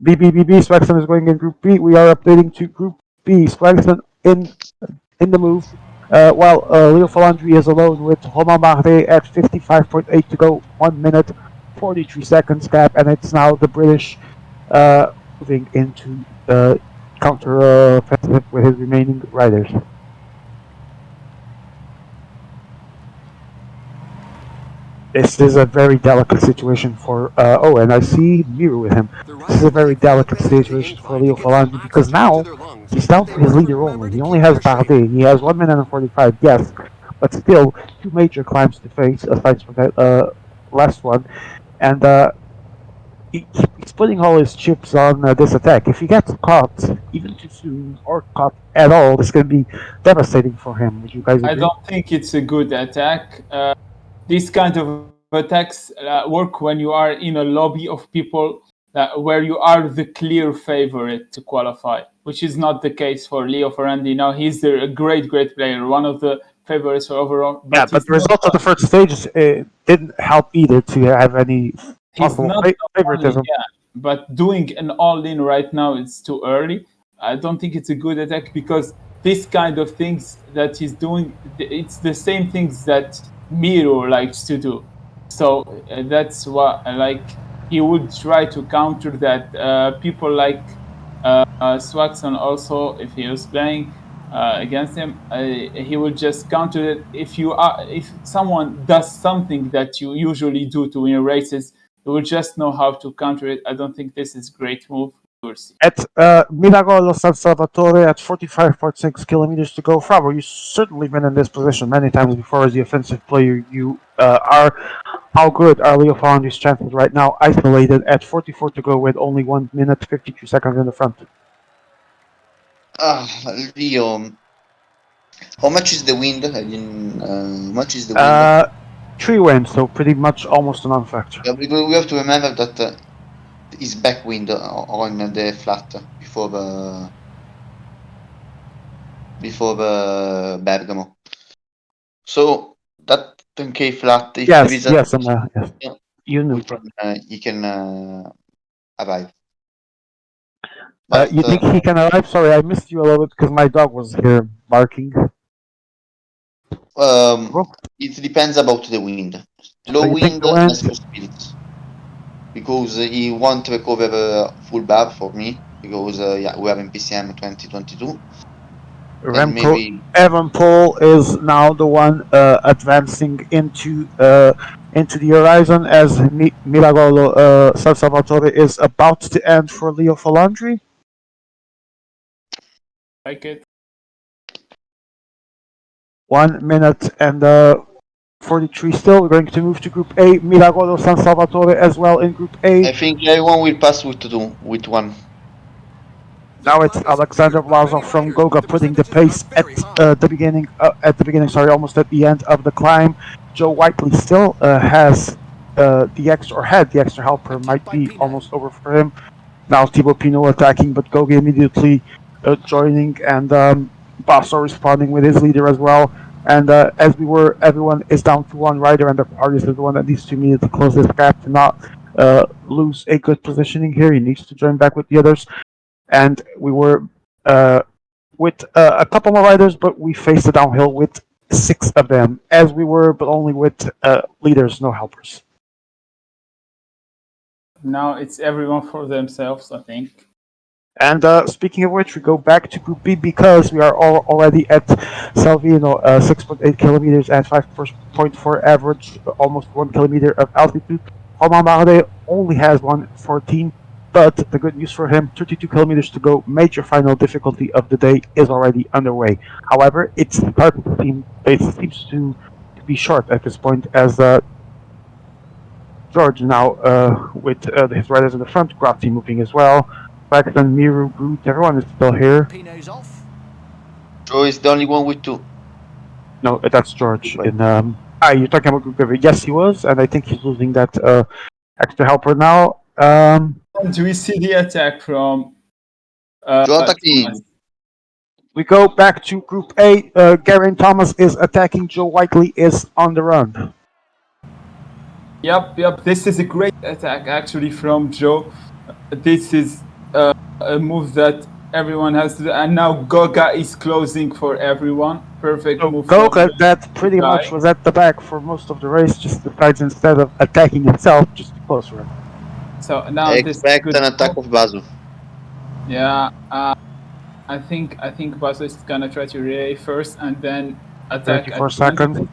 A: BBBB, Swagson is going in Group B. We are updating to Group B. Swagson in the move, while Leo Falandri is alone with Romain Bardet at 55.8 to go, 1 minute, 43 seconds gap, and it's now the British moving into counter offensive with his remaining riders. This is a very delicate situation for. Oh, and I see Miru with him.
B: The
A: This is a
B: riders must
A: very
B: take full
A: delicate
B: advantage of the
A: situation for
B: incline to
A: Leo
B: get some
A: Falangi because
B: oxygen into
A: now
B: their lungs,
A: he's
B: but
A: down
B: they
A: to his
B: must
A: leader
B: remember
A: only.
B: to
A: He only
B: keep
A: has
B: their shape.
A: Bardet. He has 1 minute and 45, yes, but still two major climbs to face aside from that last one. And he's putting all his chips on this attack. If he gets caught even too soon or caught at all, this can be devastating for him. Would you guys
D: I
A: agree?
D: don't think it's a good attack. These kind of attacks work when you are in a lobby of people where you are the clear favorite to qualify, which is not the case for Leo Ferrandi. Now he's a great, great player, one of the favorites for overall,
A: Yeah,
D: but
A: but the results of the first stage didn't help either to have any
D: he's
A: possible
D: not the only,
A: favoritism.
D: yeah. But doing an all-in right now, it's too early. I don't think it's a good attack because this kind of things that he's doing, it's the same things that Miro likes to do. So that's what like he would try to counter that. People like Swaxon also, if he was playing against him, he will just counter it. If someone does something that you usually do to win races, you will just know how to counter it. I don't think this is great move. We'll see.
A: At Miragolo San Salvatore at 45.6 kilometers to go. Frabo, you've certainly been in this position many times before as the offensive player you are. How good are Leo Falandi's chances right now, isolated at 44 to go with only 1 minute 52 seconds in the front?
E: Ah, Leo. How much is the wind? I didn't. How much is the wind?
A: Uh, 3 wins, so pretty much almost a non-factor.
E: Yeah, because we have to remember that is backwind on the flat before the Bergamo. So that 10K flat, if there
A: Yes,
E: is a
A: yes, yes. You knew.
E: he can arrive. But
A: You think he can arrive? Sorry, I missed you a little bit because my dog was here barking.
E: um,
A: Well,
E: it depends about the wind.
A: so
E: Low
A: you think
E: wind,
A: the
E: less
A: wind?
E: possibilities. Because he won't recover full bar for me. Because yeah, we are in PCM 2022. and
A: Remco
E: maybe
A: Evenepoel is now the one advancing into the horizon as Miragolo San Salvatore is about to end for Leo Falandri.
D: Like it.
A: 1 minute and 43 still. We're going to move to Group A. Miragolo San Salvatore as well in Group A.
E: I think everyone will pass with one.
A: Now it's Alexander Vlasov from Goga putting the pace at the beginning. Sorry, almost at the end of the climb. Joe Whiteley still has the extra, or had the extra helper. Might be almost over for him. Now Thibaut Pinot attacking, but Goga immediately joining, and Basso responding with his leader as well. And as we were, everyone is down to one rider, and the Argus is the one that needs to immediately close this gap to not lose a good positioning here. He needs to join back with the others. And we were with a couple more riders, but we faced the downhill with 6 of them, as we were, but only with leaders, no helpers.
D: Now it's everyone for themselves, I think.
A: And speaking of which, we go back to Group B because we are already at Salvino, 6.8 kilometers at 5.4 average, almost 1 kilometer of altitude. Romain Bardet only has 1:14, but the good news for him, 32 kilometers to go. Major final difficulty of the day is already underway. However, it seems to be short at this point as George now with his riders in the front, Grazzi moving as well. Paxton, Miru, Groot, everyone is still here.
B: Pino's off.
E: Joe is the only one with two.
A: No, that's George.
E: Right.
A: You're talking about Group B. Yes, he was, and I think he's losing that extra helper now.
D: Do we see the attack from
E: Joe attacking.
D: Thomas?
A: We go back to Group A. Geraint Thomas is attacking. Joe Whiteley is on the run.
D: Yep. This is a great attack actually from Joe. This is a move that everyone has to do. And now Goga is closing for everyone. Perfect
A: So
D: move.
A: Goga, that pretty much was at the back for most of the race, just decides instead of attacking himself, just to close for him.
D: So now
E: I
D: this
E: expect
D: good
E: an attack
D: move.
E: of Basu.
D: Yeah, I think Basso is gonna try to relay first and then attack.
A: 34 seconds.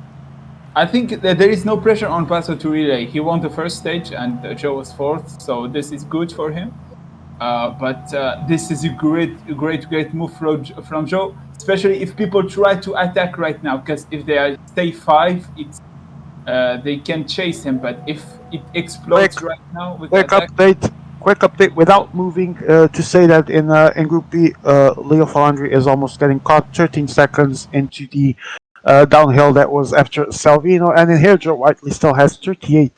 D: I think that there is no pressure on Basso to relay. He won the first stage and Joe was fourth, so this is good for him. But this is a great move from Joe, especially if people try to attack right now. Because if they are stay 5, it's they can chase him. But if it explodes right now with attack,
A: Quick update without moving to say that in Group B, Leo Falandri is almost getting caught 13 seconds into the downhill that was after Salvino, and in here Joe Whiteley still has 38.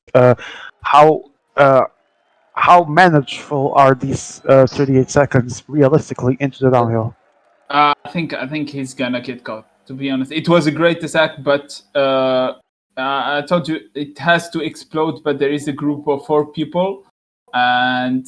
A: How manageable are these 38 seconds realistically into the downhill?
D: I think he's gonna get caught. To be honest, it was a great attack, but I told you it has to explode. But there is a group of 4 people. And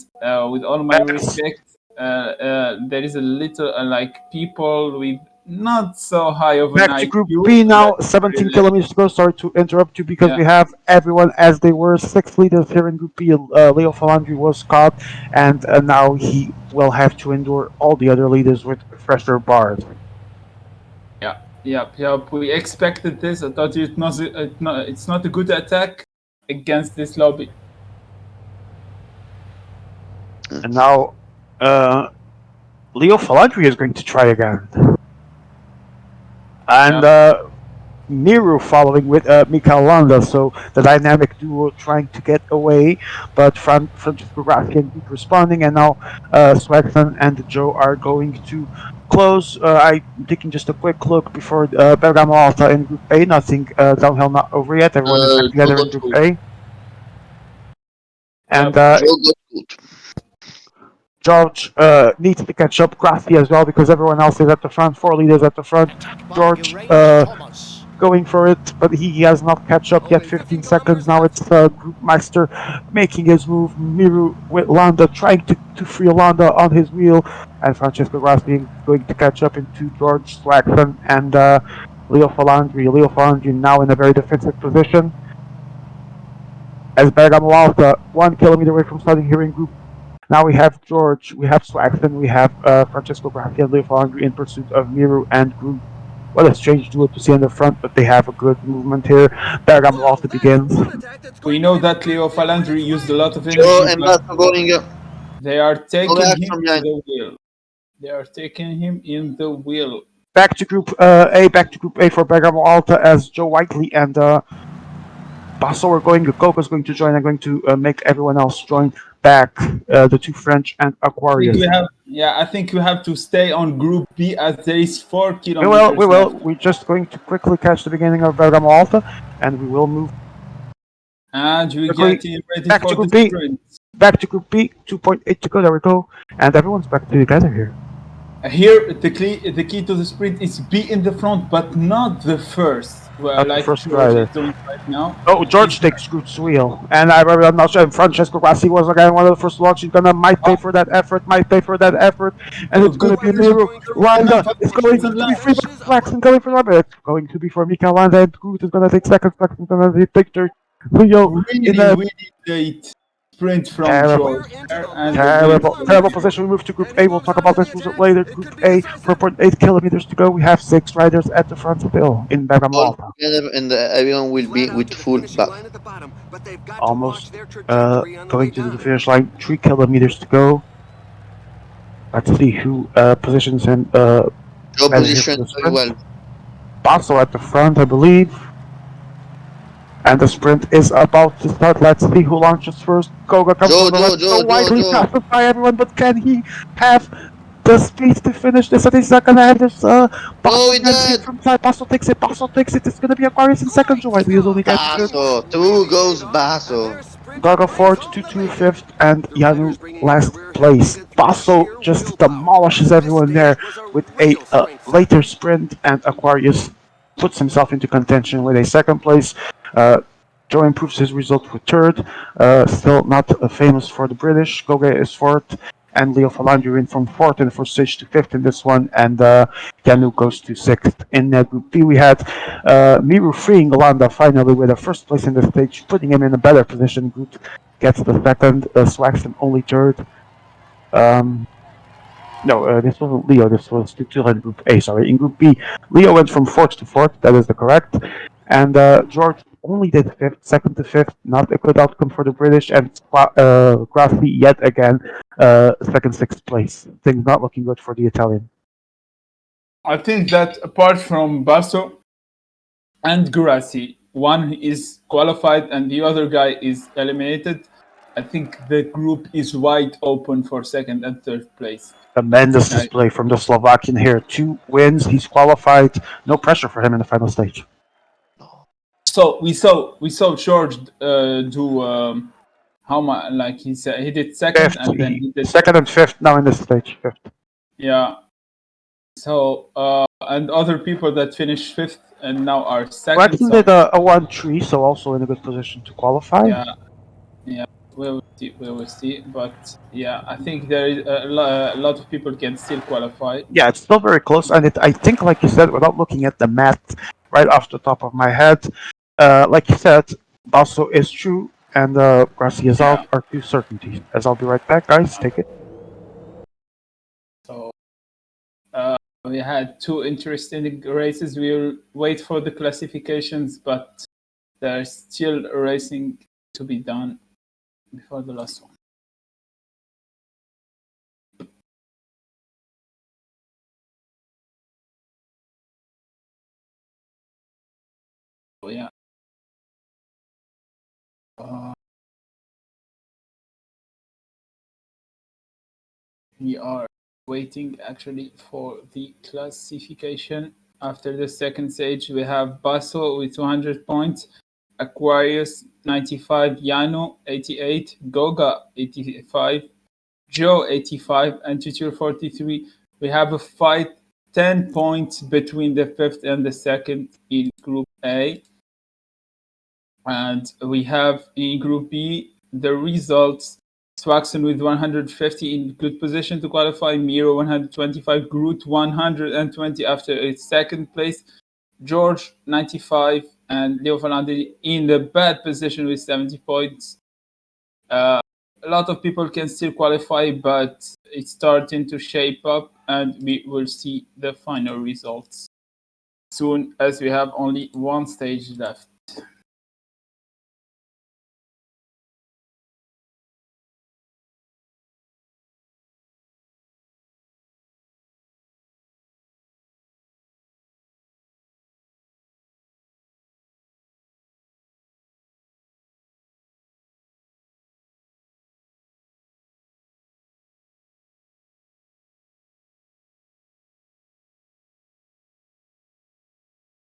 D: with all my respect, there is a little like people with not so high of an
A: Back to
D: IQ.
A: Group B now, 17 kilometers to go. Sorry to interrupt you because we have everyone as they were. 6 leaders here in Group B. Leo Falandri was caught, and now he will have to endure all the other leaders with fresher bars.
D: Yep. We expected this. I thought it's not a good attack against this lobby.
A: And now, Leo Falandri is going to try again. And Miru following with Mikael Landa, so the dynamic duo trying to get away, but Francisco Graffi and Duke responding, and now Swagson and Joe are going to close. I'm taking just a quick look before Bergamo Alta in Group A. Nothing downhill not over yet. Everyone is back together in Group A. And
E: Joe got good.
A: George needs to catch up. Graffi as well because everyone else is at the front. 4 leaders at the front. George going for it, but he has not catch up yet. 15 seconds now. It's Group Meister making his move. Miru with Landa trying to free Landa on his wheel, and Francesco Grassi going to catch up into George Swaxon and Leo Falandri. Leo Falandri now in a very defensive position as Bergamo Alta 1 kilometer away from starting here in Group Now we have George, we have Swaxton, we have Francesco Graffi and Leo Falandri in pursuit of Miru and Group. What a strange duo to see in the front, but they have a good movement here. Bergamo
B: Whoa,
A: also
B: that's
A: begins.
B: one attack that's
D: We
B: going to
D: know
B: be
D: that Leo
B: right there when
D: Falandri
B: it's
D: used a
B: landed.
D: lot of
E: Joe
D: energy,
E: and
D: but
E: Basso going
D: they are
E: go
D: taking
E: back
D: him
E: from
D: in
E: behind.
D: the wheel. They are taking him in the wheel.
A: Back to Group A for Bergamo Alta as Joe Whiteley and Basso are going, Coco's going to join and going to make everyone else join back, the two French and
D: I think
A: Aquarius.
D: we have, yeah, I think we have to stay on Group B as there is 4
A: We
D: kilometers
A: will.
D: left.
A: We're just going to quickly catch the beginning of Bergamo Alta, and we will move
D: And we're
A: quickly
D: getting ready
A: back
D: for
A: to
D: the
A: Group B.
D: sprint.
A: Back to Group B, 2.8 to go. There we go. And everyone's back together here.
D: Here, the key to the sprint is be in the front, but not the first. Well,
A: Not the
D: like
A: first
D: George is
A: rider.
D: doing right now.
A: Oh,
D: He's
A: George takes Groot's wheel. And I'm not sure. Francesco Grassi was again one of the first launch. He's gonna might pay for that effort, And
D: a
A: it's
D: good
A: gonna be
B: Riders are
A: Miro.
B: going
D: position.
B: through
D: We
B: rapid
A: Landa
D: have
A: is
B: transition
A: going
B: with
A: to
B: the
A: be free, but
B: finishes of
A: Flaxen going for number. It's going to be for Mika Landa, and Groot is gonna take second. Flaxen's gonna take third. Leo in
D: really,
A: a
D: really late sprint from
A: terrible,
D: George
B: we're into
D: there,
B: the
D: and
B: last
D: they're going
B: 10
D: for the
A: terrible
D: wheel.
B: kilometers.
A: position. We move to Group
B: And
A: A.
B: he
A: We'll
B: moves
A: talk
B: on to
A: about
B: the
A: this
B: attack.
A: later.
B: It
A: Group
B: could be
A: A,
B: decisive.
A: 4.8 kilometers to go. We have 6 riders at the front still in Bergamo
E: All
A: Alta.
E: together and everyone will be
B: Flat out
E: with
B: to the
E: full
B: finishing
E: back.
B: line at the bottom, but they've got to watch
A: Almost
B: their trajectory on the way
A: going to the
B: down.
A: finish line. 3 kilometers to go. Let's see who positions him
E: Joe
A: better here for
E: positioned
A: the
E: very
A: sprint.
E: well.
A: Basso at the front, I believe. And the sprint is about to start. Let's see who launches first. Koga comes
E: Joe,
A: from the
E: Joe,
A: left. So
E: Joe, Joe,
A: widely
E: Joe.
A: passes by everyone, but can he have the speed to finish this? And he's not gonna have this.
E: Joe,
A: Basso
E: we
A: can see it
E: dead.
A: from side. Basso takes it. Basso takes it. It's gonna be Aquarius in second. So
B: Great
A: widely is only
B: stuff.
A: getting third.
E: Basso.
B: Teamwork
E: Two
B: really paid
E: goes
B: off, and
E: Basso.
B: their sprint
A: Gaga
B: race
A: fourth,
B: over the
A: Tutu
B: finish.
A: fifth, and
B: The
A: Yanu
B: riders bringing up the
A: last
B: rear here to
A: place.
B: get through
A: Basso
B: sheer
A: just
B: willpower.
A: demolishes
B: This
A: everyone there
B: stage was a
A: with a
B: real strength
A: later
B: circle.
A: sprint, and Aquarius puts himself into contention with a second place. Uh, Joe improves his result with third. Still not famous for the British. Goge is fourth, and Leo Falandri in from fourth in the first stage to fifth in this one, and Yanu goes to sixth. In Group B, we had Miru freeing Landa finally with a first place in the stage, putting him in a better position. Groot gets the second, Swaxton only third. Um, no, this wasn't Leo. This was Tutur in Group A. Sorry, in Group B, Leo went from fourth to fourth. That is the correct. And George only did fifth, second to fifth. Not a good outcome for the British. And Grassi yet again, second, sixth place. Things not looking good for the Italian.
D: I think that apart from Basso and Gurasi, one is qualified and the other guy is eliminated. I think the group is wide open for second and third place.
A: Tremendous
D: Like,
A: display from the Slovakian here. 2 wins. He's qualified. No pressure for him in the final stage.
D: so we saw George do how much, like he said he did second
A: Fifth.
D: and then he did,
A: Second and fifth now in this stage. Fifth.
D: yeah. So and other people that finished fifth and now are second.
A: Waxman
D: So
A: did a 1-3, so also in a good position to qualify.
D: yeah, yeah, we will see. We will see. But yeah, I think there is a lot of people can still qualify.
A: Yeah, it's still very close, and I think, like you said, without looking at the math right off the top of my head, like you said, Basso is true, and Grassi is
D: Yeah.
A: out are two certainties. As I'll be right back, guys. Take it.
D: So we had two interesting races. We will wait for the classifications, but there's still racing to be done before the last one. So yeah. We are waiting actually for the classification. After the second stage, we have Basso with 200 points, Aquarius 95, Yano 88, Goga 85, Joe 85, and Tutur 43. We have a fight 10 points between the fifth and the second in Group A. And we have in Group B the results. Swaxon with 150 in good position to qualify. Miro 125. Groot 120 after its second place. George 95 and Leo Fernandez in the bad position with 70 points. a lot of people can still qualify, but it's starting to shape up, and we will see the final results soon, as we have only one stage left.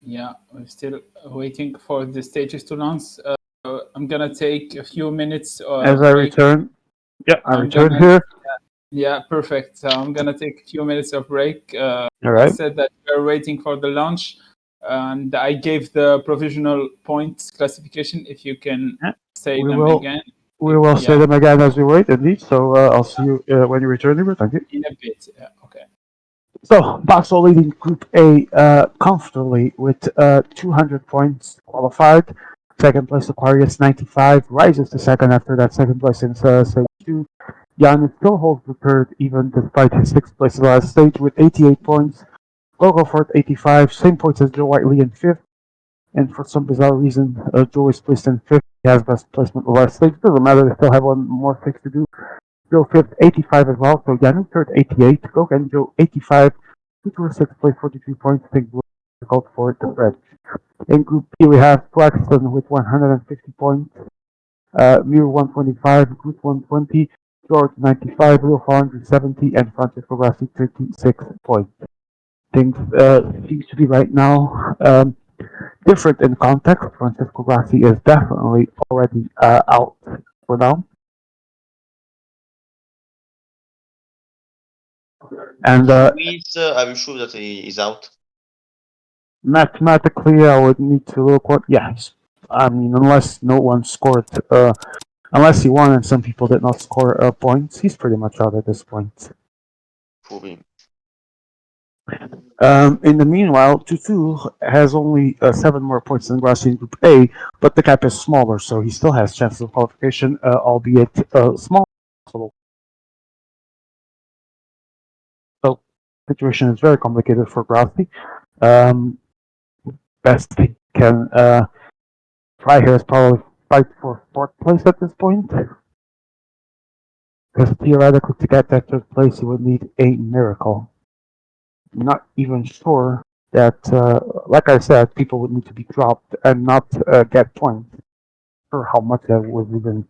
D: Yeah, we're still waiting for the stages to launch. I'm gonna take a few minutes
A: As I
D: break.
A: return, yeah, I
D: I'm
A: return
D: gonna
A: here.
D: Yeah, perfect. So I'm gonna take a few minutes of break.
A: All
D: I
A: right.
D: said that we're waiting for the launch, and I gave the provisional points classification. If you can
A: Yeah,
D: say
A: we
D: them
A: will.
D: again.
A: We will say
D: Yeah,
A: them again as we wait, indeed. So I'll see you when you return, Libra. Thank you.
D: in a bit. Okay.
A: So Basel leading Group A comfortably with 200 points qualified. Second place Aquarius 95 rises to second after that second place in stage 2. Jan still holds the third even despite his sixth place in the last stage with 88 points. Gogo Ford 85, same points as Joe Whiteley in fifth. And for some bizarre reason, Joe is placed in fifth. He has best placement the last stage. Doesn't matter, they still have one more fix to do. Joe fifth, 85 as well. So Janu third, 88. Gogo and Joe 85. Two to sixth place, 43 points. I think difficult for the Fred. In Group B, we have Flaxton with 150 points. Muir 125, Group 120, George 95, Lil 470, and Francisco Grassi 36 points. Things seems to be right now different in context. Francisco Grassi is definitely already out for now. And
E: Luis, are you sure that he is out?
A: mathematically, I would need to look what. Yes, I mean, unless no one scored, unless he won and some people did not score points, he's pretty much out at this point.
E: For him.
A: In the meanwhile, Tutu has only 7 more points than Grassi in Group A, but the gap is smaller, so he still has chances of qualification, albeit small. So, the situation is very complicated for Grassi. Best he can try here is probably fight for fourth place at this point. Because theoretically, to get that third place, he would need a miracle. I'm not even sure that, like I said, people would need to be dropped and not get points. For how much that was even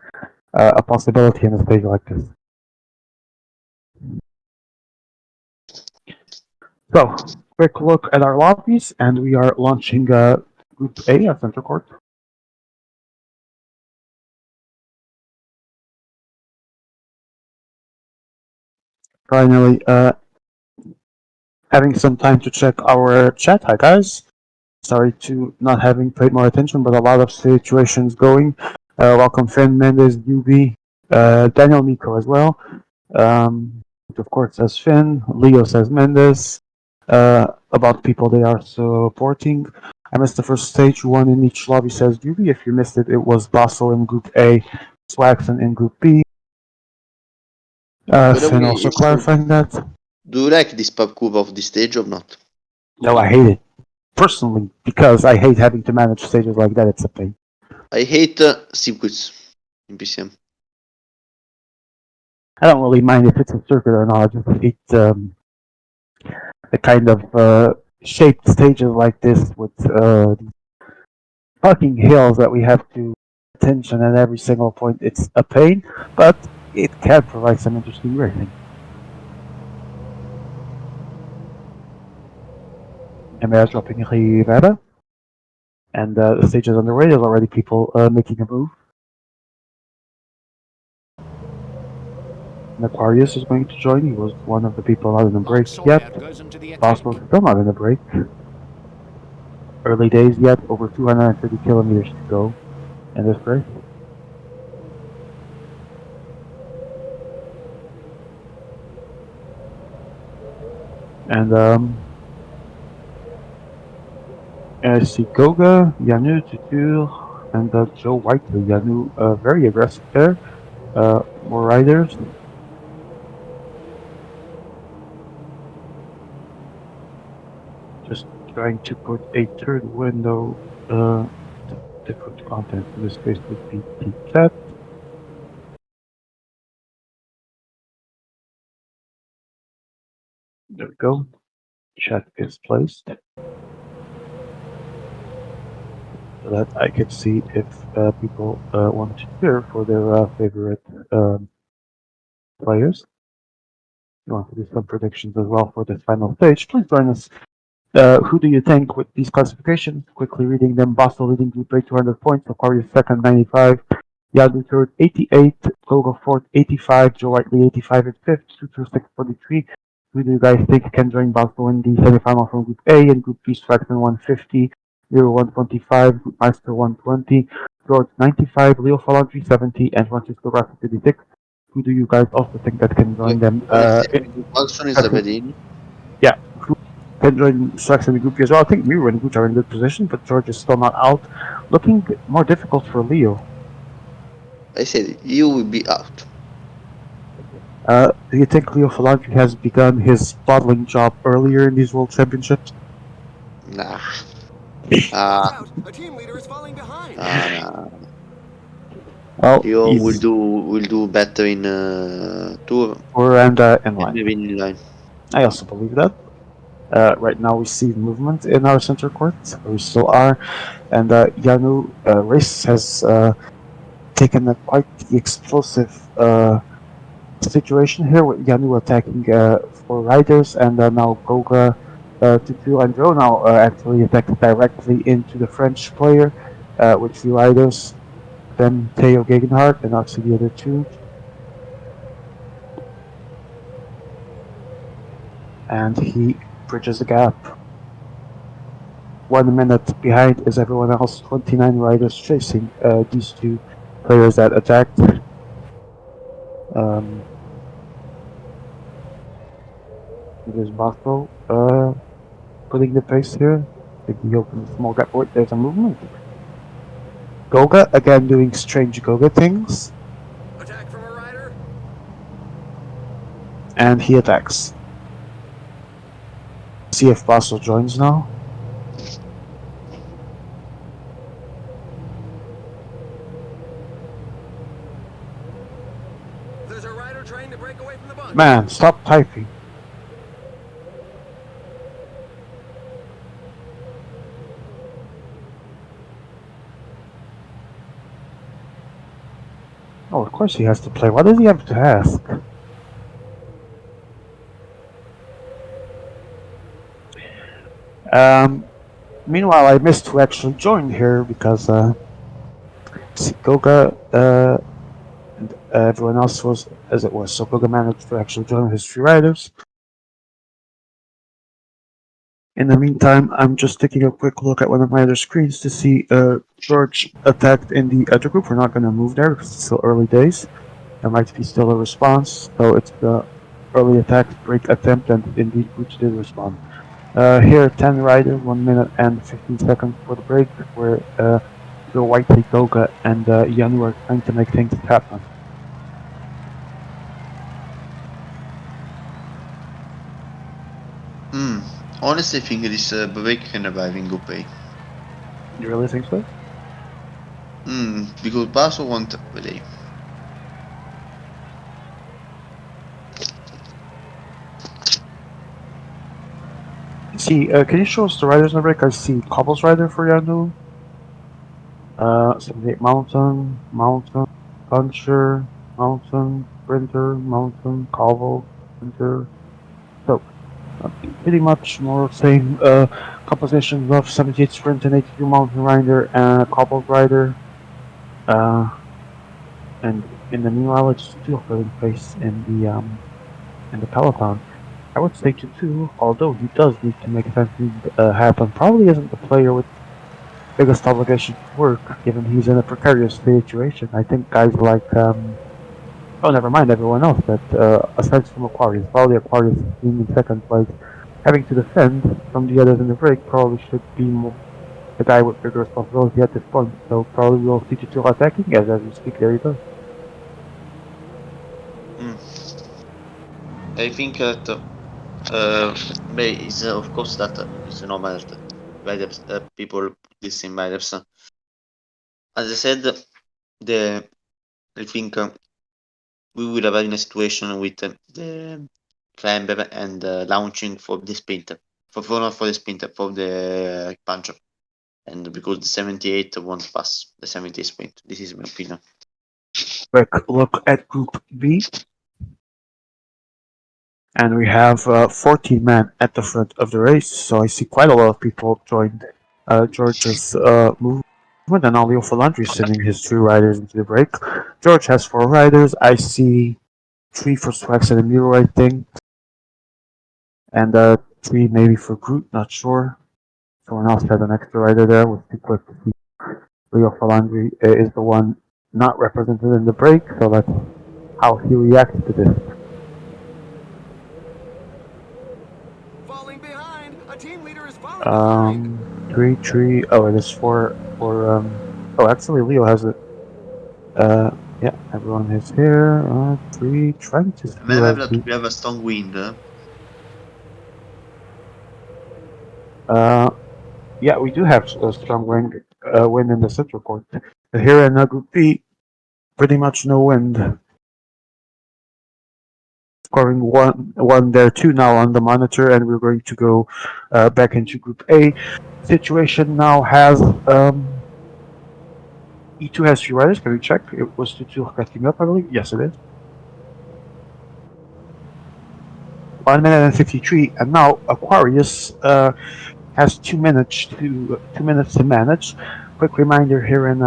A: a possibility in a stage like this. So, quick look at our lobbies, and we are launching Group A at Center Court. Finally, having some time to check our chat. Hi, guys. Sorry to not having paid more attention, but a lot of situations going. Welcome, Finn, Mendes, UB, Daniel Miko as well. Of course, says Finn. Leo says Mendes. About people they are supporting. I missed the first stage. One in each lobby says UB. If you missed it, it was Basel in Group A, Swaxon in Group B.
E: By the
A: Finn
E: way,
A: also clarifying that.
E: do you like this parkour of this stage or not?
A: No, I hate it. Personally, because I hate having to manage stages like that. It's a pain.
E: I hate circuits in PCM.
A: I don't really mind if it's a circuit or not. I just hate the kind of shaped stages like this with fucking hills that we have to attention at every single point. It's a pain, but it can provide some interesting racing. And we are dropping Rivera, and the stage is underway. There's already people making a move. And Aquarius is going to join. He was one of the people not in the break yet. Possible still not in the break. Early days yet, over 230 kilometers to go in this race. And I see Goga, Yanu, Tutu, and Joe Whiteley. Yanu very aggressive there. 4 riders. Just trying to put a third window to different content. In this case would be the chat. There we go. Chat is placed. So that I can see if people want to cheer for their favorite players. You want to do some predictions as well for this final stage, please join us. Who do you think with these classifications? Quickly reading them. Basel leading Group A 200 points. Aquarius second 95. Yadu third 88. Gogo fourth 85. Joe Whiteley 85 at fifth. Suter 643. Who do you guys think can join Basel in the semifinal from Group A and Group B? Fraction 150. Leo 125. Group Meister 120. George 95. Leo Falangri 70. And Francisco Rossi 36. Who do you guys also think that can join them?
E: Honestly, I think Wilson is Aberdeen.
A: Yeah, who can join Selex in the group as well. I think Miru and Gucci are in good position, but George is still not out. Looking more difficult for Leo.
E: I said you will be out.
A: Do you think Leo Falangri has begun his bottling job earlier in these World Championships?
E: Nah.
B: Watch
E: Ah,
B: out! A team leader is falling behind.
E: nah.
A: Well,
E: You
A: he's
E: will do better in tour
A: or and in
E: and
A: line.
E: maybe in line.
A: I also believe that. Right now we see movement in our center court. We still are, and Yanu Race has taken a quite the explosive situation here with Yanu attacking 4 riders, and now Goga, Tutu, and Joe now actually attacked directly into the French player with 3 riders. Then Theo Gegenhardt, and obviously the other 2. And he bridges the gap. 1 minute behind is everyone else. 29 riders chasing these 2 players that attacked. It is Basco putting the pace here. I think he opened a small gap. Wait, there's a movement. Goga again doing strange Goga things,
B: Attack from a rider.
A: and he attacks. See if Basel joins now.
B: There's a rider trying to break away from the bunch.
A: Man, stop typing. Oh, of course he has to play. Why does he have to ask? Meanwhile, I missed who actually joined here because Goga and everyone else was as it was. So Goga managed to actually join his 3 riders. In the meantime, I'm just taking a quick look at one of my other screens to see George attacked in the other group. We're not going to move there because it's still early days. There might be still a response, so it's the early attack break attempt, and indeed groups did respond. Here, 10 riders, 1 minute and 15 seconds for the break, where Joe Whiteley, Goga, and Yanu are trying to make things happen.
E: Honestly, I think this break can revive in Group A.
A: You really think so?
E: Because Basel won't play.
A: See, can you show us the riders in the break? I see Cobble's rider for Yanu. 78 Mountain, Puncher, Mountain, Sprinter, Mountain, Cobble, Sprinter. So, pretty much more same compositions of 78 Sprint and 82 Mountain Rider and Cobble Rider. And in the meanwhile, it's 2 of them in place in the peloton. I would say to 2, although he does need to make something happen. Probably isn't the player with biggest obligation to work, given he's in a precarious situation. I think guys like oh, never mind everyone else. That aside from Aquarius, probably Aquarius being in second place, having to defend from the others in the break probably should be more the guy with bigger responsibility at this point. So probably we'll see Tutu attacking as we speak. There he goes.
E: Mm. I think that is of course that it's normal that writers, people put this in writers. As I said, the I think we will have in a situation with the climber and launching for the sprinter, for not for the sprinter, for the puncher, and because the 78 won't pass the 78 sprint. This is my opinion.
A: Quick look at Group B, and we have 14 men at the front of the race. So I see quite a lot of people joined George's movement, and now Leo Falandri is sending his 3 riders into the break. George has 4 riders. I see 3 for Swax and Emil, I think, and 3 maybe for Groot, not sure. Someone else had an extra rider there with too quick to see. Leo Falandri is the one not represented in the break, so that's how he reacts to this.
B: Falling behind. A team leader is falling behind.
A: 3. Oh, it is for. Oh, actually, Leo has it. Yeah, everyone is here. 3. Trying to see who
E: Remember
A: has
E: that
A: the.
E: we have a strong wind.
A: Uh, yeah, we do have a strong wind in the central court. Here in Group B, pretty much no wind. Scoring one there, 2 now on the monitor, and we're going to go back into Group A. Situation now has E2 has 3 riders. Can we check? It was Tutu catching up, I believe. Yes, it is. 1 minute and 53, and now Aquarius has 2 minutes to manage. Quick reminder here in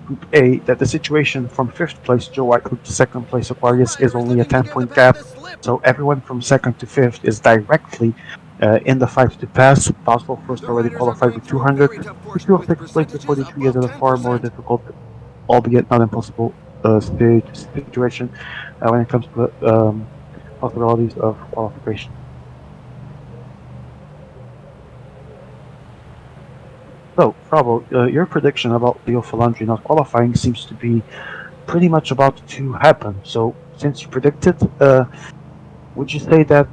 A: Group A that the situation from fifth place Joe Whitehood to second place Aquarius is
B: Riders
A: only a
B: looking to
A: 10
B: give the
A: point
B: pack
A: gap.
B: the slip.
A: So everyone from second to fifth is directly in the fight to pass. Possible first
B: The
A: already
B: riders are
A: qualified
B: going
A: with
B: through a
A: 200.
B: very tough
A: The two
B: portion
A: of
B: with
A: sixth place to
B: percentages
A: 43 is
B: above
A: a far more
B: 10%.
A: difficult, albeit not impossible, situation when it comes to possibilities of qualification. So, Bravo, your prediction about Leo Falandri not qualifying seems to be pretty much about to happen. So, since you predicted, would you say that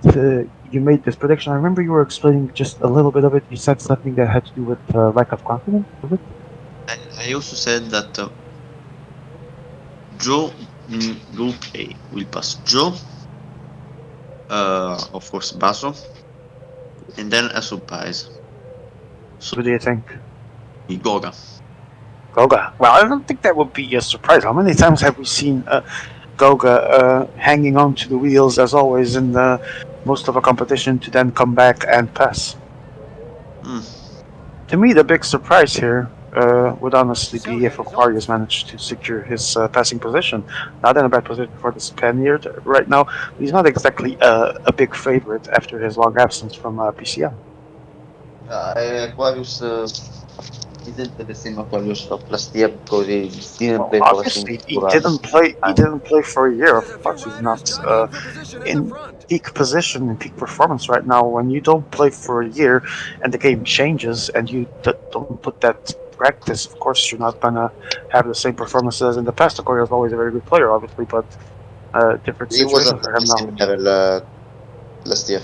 A: you made this prediction? I remember you were explaining just a little bit of it. You said something that had to do with lack of confidence, was it?
E: I also said that Joe in Group A will pass Joe, of course Basso, and then a surprise. So
A: What do you think?
E: Goga.
A: Goga. Well, I don't think that would be a surprise. How many times have we seen Goga hanging on to the wheels, as always, in most of a competition to then come back and pass?
E: Hmm.
A: To me, the big surprise here would honestly
B: So
A: be
B: your
A: if Aquarius
B: results.
A: managed to secure his passing position. Not in a bad position for the Spaniard right now. He's not exactly a big favorite after his long absence from PCM.
E: Aquarius isn't the same Aquarius of last year because he didn't
A: Well,
E: play for a single
A: obviously, he didn't play. He
E: time.
A: didn't play for a year.
B: There's
A: Of
B: a few
A: course, he's
B: riders
A: not
B: jockeying for position at the
A: in
B: front.
A: peak position and peak performance right now. When you don't play for a year and the game changes and you don't put that practice, of course you're not gonna have the same performances as in the past. Aquarius is always a very good player, obviously, but different
E: He
A: situation
E: wasn't
A: for
E: at the
A: him now.
E: same level last year.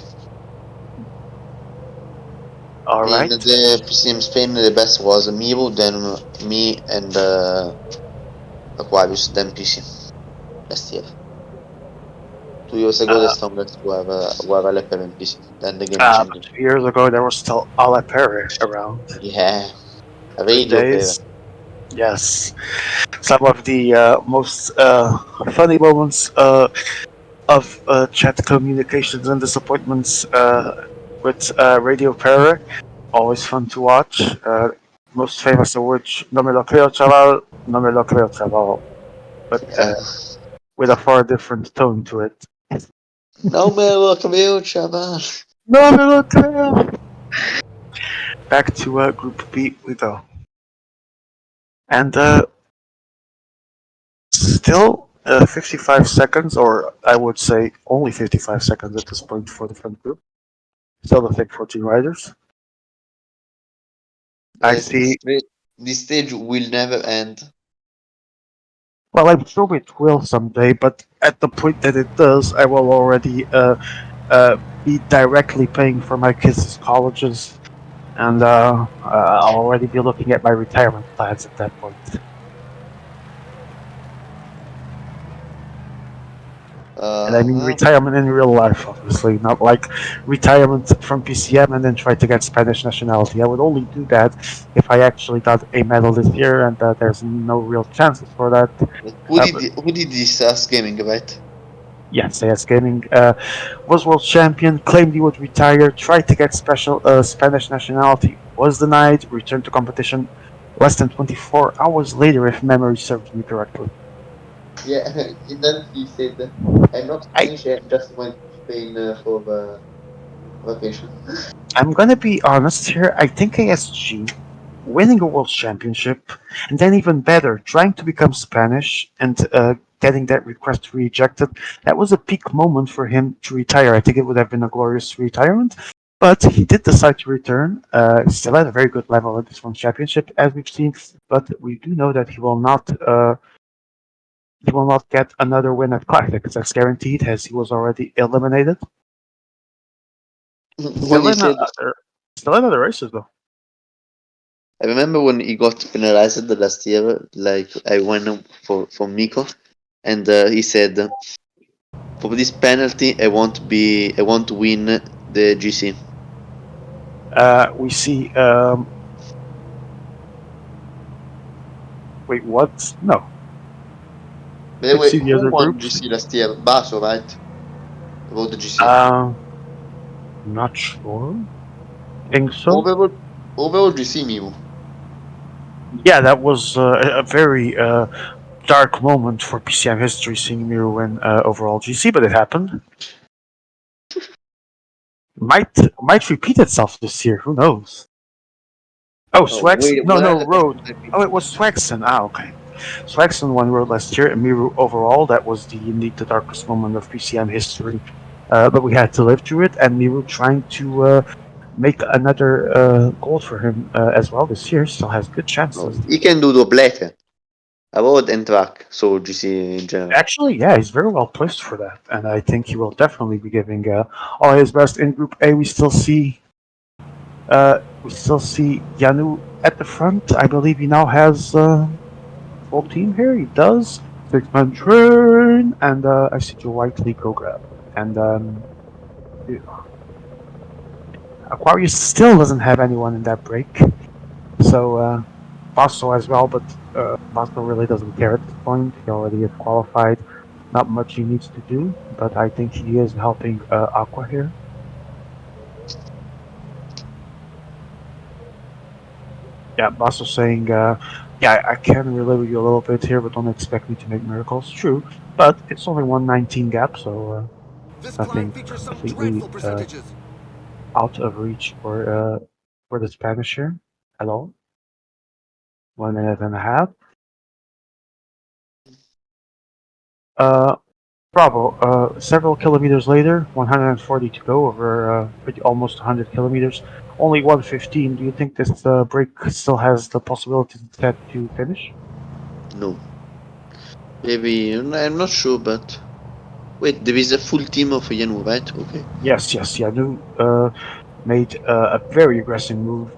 A: All
E: In
A: right.
E: the PCM Spain, the best was Miro, then me and Aquarius, then PC last year. 2 years ago, the
A: Uh,
E: strongest were LFM and PC. Then the game changed.
A: but 2 years ago there was still Alapere around.
E: Yeah,
A: Good
E: radio player.
A: days. Yes. Some of the most funny moments of chat communications and disappointments with Radio Para. Always fun to watch. Most famous of which, no me lo creo, chaval, no me lo creo, chaval. But
E: Yeah.
A: with a far different tone to it.
E: No me lo creo, chaval.
A: No me lo creo. Back to Group B we go. And still 55 seconds, or I would say only 55 seconds at this point for the front group. Still the thick 14 riders. I
E: This,
A: see
E: this stage will never end.
A: Well, I'm sure it will someday, but at the point that it does, I will already be directly paying for my kids' colleges, and I'll already be looking at my retirement plans at that point. And I mean
E: Well,
A: retirement in real life, obviously, not like retirement from PCM and then try to get Spanish nationality. I would only do that if I actually got a medal this year, and there's no real chances for that. But
E: who did this us gaming, right?
A: yes, AS Gaming was world champion, claimed he would retire, tried to get special Spanish nationality, was denied, returned to competition less than 24 hours later, if memory serves me correctly.
E: Yeah, and then he said, "I'm not
A: I
E: Spanish. I just went to Spain for vacation."
A: I'm gonna be honest here. I think ASG winning a world championship, and then even better, trying to become Spanish and getting that request rejected. That was a peak moment for him to retire. I think it would have been a glorious retirement, but he did decide to return. Still at a very good level at this one championship, as we've seen. But we do know that he will not get another win at Classic, because that's guaranteed, as he was already eliminated.
E: When
A: Still
E: he
A: in
E: said,
A: other, still in other races though.
E: I remember when he got penalized the last year. Like I went for Miko, and he said, "For this penalty, I want to win the GC."
A: We see. Wait, what? No.
E: By the
A: Let's
E: way,
A: see the
E: who
A: other
E: won
A: groups.
E: GC last year? Basso, right? About the GC.
A: Uh, not sure. Think so.
E: Overall, overall GC Miu.
A: Yeah, that was a very dark moment for PCM history, seeing Miru win overall GC, but it happened. Might repeat itself this year. Who knows? Oh,
E: Oh, wait,
A: Swagson. No, no, Road.
E: 100%
A: Oh, it was Swagson. Ah, okay. Swagson won Road last year, and Miru overall. That was indeed the darkest moment of PCM history. But we had to live through it, and Miru trying to make another goal for him as well this year. Still has good
E: No,
A: chances.
E: he can do doblete. A road and track, so GC in general.
A: Actually, yeah, he's very well placed for that, and I think he will definitely be giving all his best in Group A. We still see Yanu at the front. I believe he now has full team here. He does 6-man train, and I see Joe Whiteley go grab, and Aquarius still doesn't have anyone in that break. So Basso as well, but Basso really doesn't care at this point. He already is qualified. Not much he needs to do, but I think he is helping Aqua here. Yeah, Basso saying, yeah, I can relay with you a little bit here, but don't expect me to make miracles. True, but it's only 119 gap, so
B: This climb
A: nothing
B: features some
A: completely
B: dreadful percentages.
A: out of reach for the Spanish here at all. 1 minute and a half. Uh, Bravo. Several kilometers later, 140 to go over pretty almost 100 kilometers. Only 115. Do you think this break still has the possibility to finish?
E: No. Maybe, I'm not sure, but. Wait, there is a full team of Yanu, right? Okay.
A: Yes, yes. Yanu made a very aggressive move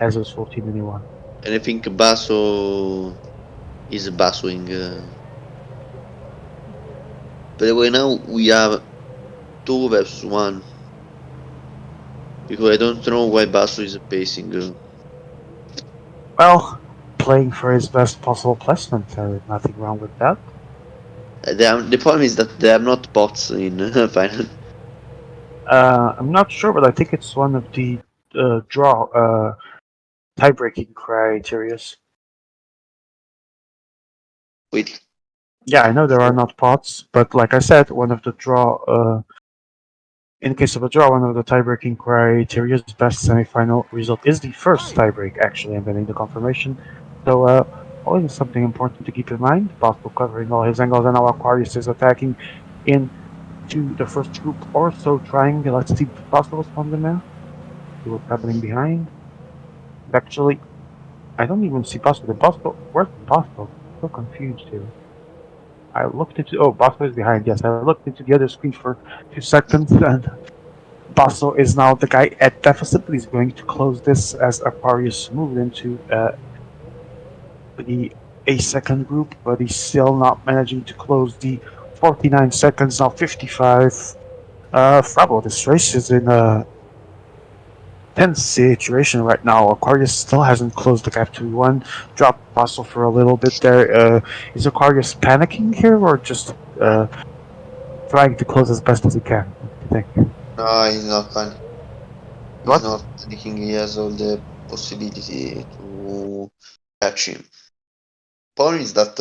A: as his full team anyone.
E: And I think Basso is bassoing. By the way, now we are 2 versus 1. Because I don't know why Basso is pacing.
A: Well, playing for his best possible placement. Nothing wrong with that.
E: The problem is that there are not bots in final.
A: I'm not sure, but I think it's one of the draw tie-breaking criterias.
E: Wait.
A: Yeah, I know there are not pots, but like I said, one of the draw. In case of a draw, one of the tie-breaking criteria's best semi-final result is the first tie-break. Actually, I'm getting the confirmation. So, always something important to keep in mind. Possible covering all his angles, and now Aquarius is attacking into the first group, or so trying. Let's see if Possible responds now. See what's happening behind. Actually, I don't even see Possible. Possible, where's Possible? So confused here. I looked into. Oh, Basso is behind. Yes, I looked into the other screen for 2 seconds, and Basso is now the guy at deficit, but he's going to close this as Aquarius moved into the A-second group, but he's still not managing to close the 49 seconds, now 55. Frabo, this race is in a tense situation right now. Aquarius still hasn't closed the gap to one. Dropped Basso for a little bit there. Is Aquarius panicking here or just trying to close as best as he can? What do you think?
E: No, he's not fine. He's
A: What?
E: not thinking he has all the possibility to catch him. Point is that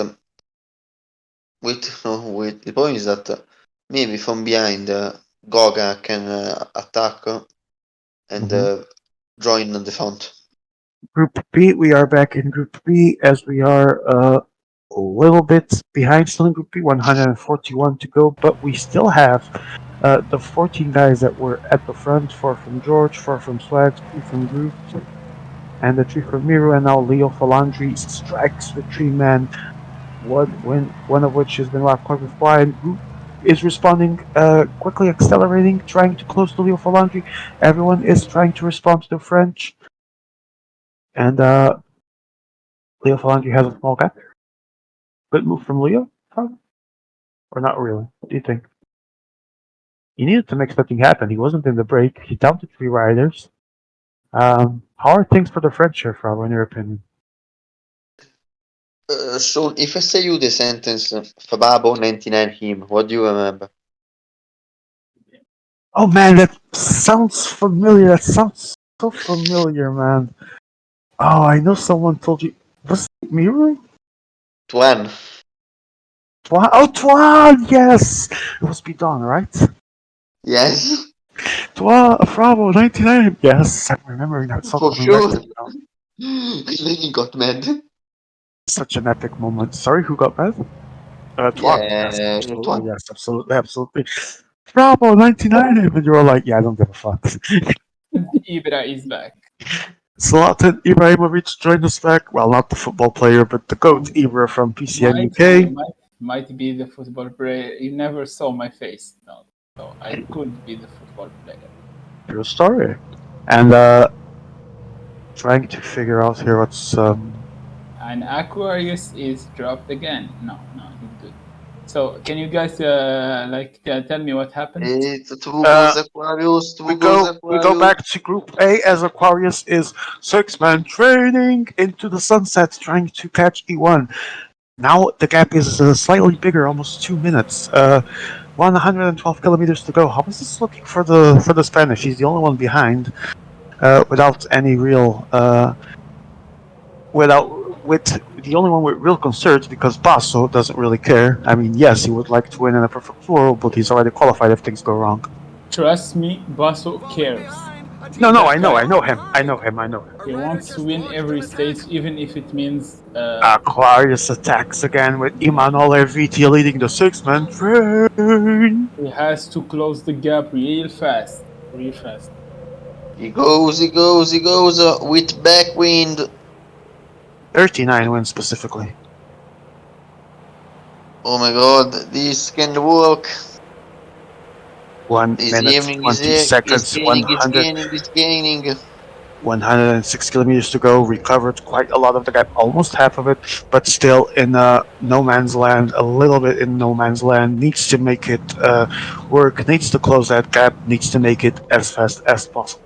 E: wait, no, wait. The point is that maybe from behind Goga can attack and
A: Mhm.
E: join the front.
A: Group B, we are back in Group B as we are a little bit behind still in Group B, 141 to go, but we still have the 14 guys that were at the front, 4 from George, 4 from Swags, 3 from Groot, and the 3 from Miru, and now Leo Falandri strikes the 3 man, one of which has been left quite before, and Groot is responding, quickly accelerating, trying to close to Leo Falandri. Everyone is trying to respond to the French, and Leo Falandri has a small gap. Good move from Leo, probably. Or not really? What do you think? He needed to make something happen. He wasn't in the break. He down to 3 riders. How are things for the French here, Frau, in your opinion?
E: So if I say you the sentence Fababo 99 him, what do you remember?
A: Oh man, that sounds familiar. That sounds so familiar, man. Oh, I know someone told you. Was it Miru?
E: Tuan.
A: Twan? Oh, Twan! Yes! It was Bidon, right?
E: Yes,
A: Twan, Bravo, 99. Yes, I'm remembering that song
E: for
A: coming back
E: sure.
A: to me now.
E: And then he got mad.
A: Such an epic moment. Sorry, who got mad? Twan. Yes,
E: Yeah,
A: absolutely.
E: Tuan.
A: Yes, absolutely. Absolutely. Bravo, 99. And you were like, yeah, I don't give a fuck.
D: Ibra is back.
A: Zlatan Ibrahimovic joined us back. Well, not the football player, but the GOAT Ibra from PCM
D: Might
A: UK.
D: might be the football player. You never saw my face, no. So I could be the football player.
A: True story. And trying to figure out here what's
D: And Aquarius is dropped again. No, he's good. So can you guys tell me what happened?
E: It's two
A: uh
E: goes Aquarius,
A: we
E: two goes
A: go
E: Aquarius.
A: back to Group A as Aquarius is 6 man training into the sunset, trying to catch E1. Now the gap is slightly bigger, almost 2 minutes. 112 kilometers to go. How is this looking for the Spanish? He's the only one behind, without any real without with the only one with real concerns because Basso doesn't really care. I mean, yes, he would like to win in a perfect world, but he's already qualified if things go wrong.
D: Trust me, Basso
B: Falling
D: cares.
B: behind, a
A: No,
B: team
A: no,
B: is
D: That guy,
B: falling
A: I
B: behind.
A: know him, I know him.
B: A
D: he
B: rider
D: wants to
B: just
D: win
B: launched an
D: every stage,
B: attack.
D: even if it means
A: Aquarius attacks again with
D: yeah,
A: Imanol Erviti leading the 6 man train.
D: he has to close the gap real fast, real fast.
E: He goes with backwind.
A: 39 wins specifically.
E: Oh my god, this can work.
A: One
E: This
A: minute,
E: evening is
A: 20
E: here. He's
A: seconds,
E: gaining, he's
A: 100,
E: gaining, he's gaining.
A: 106 kilometers to go. Recovered quite a lot of the gap, almost half of it, but still in no man's land, a little bit in no man's land. Needs to make it work, needs to close that gap, needs to make it as fast as possible.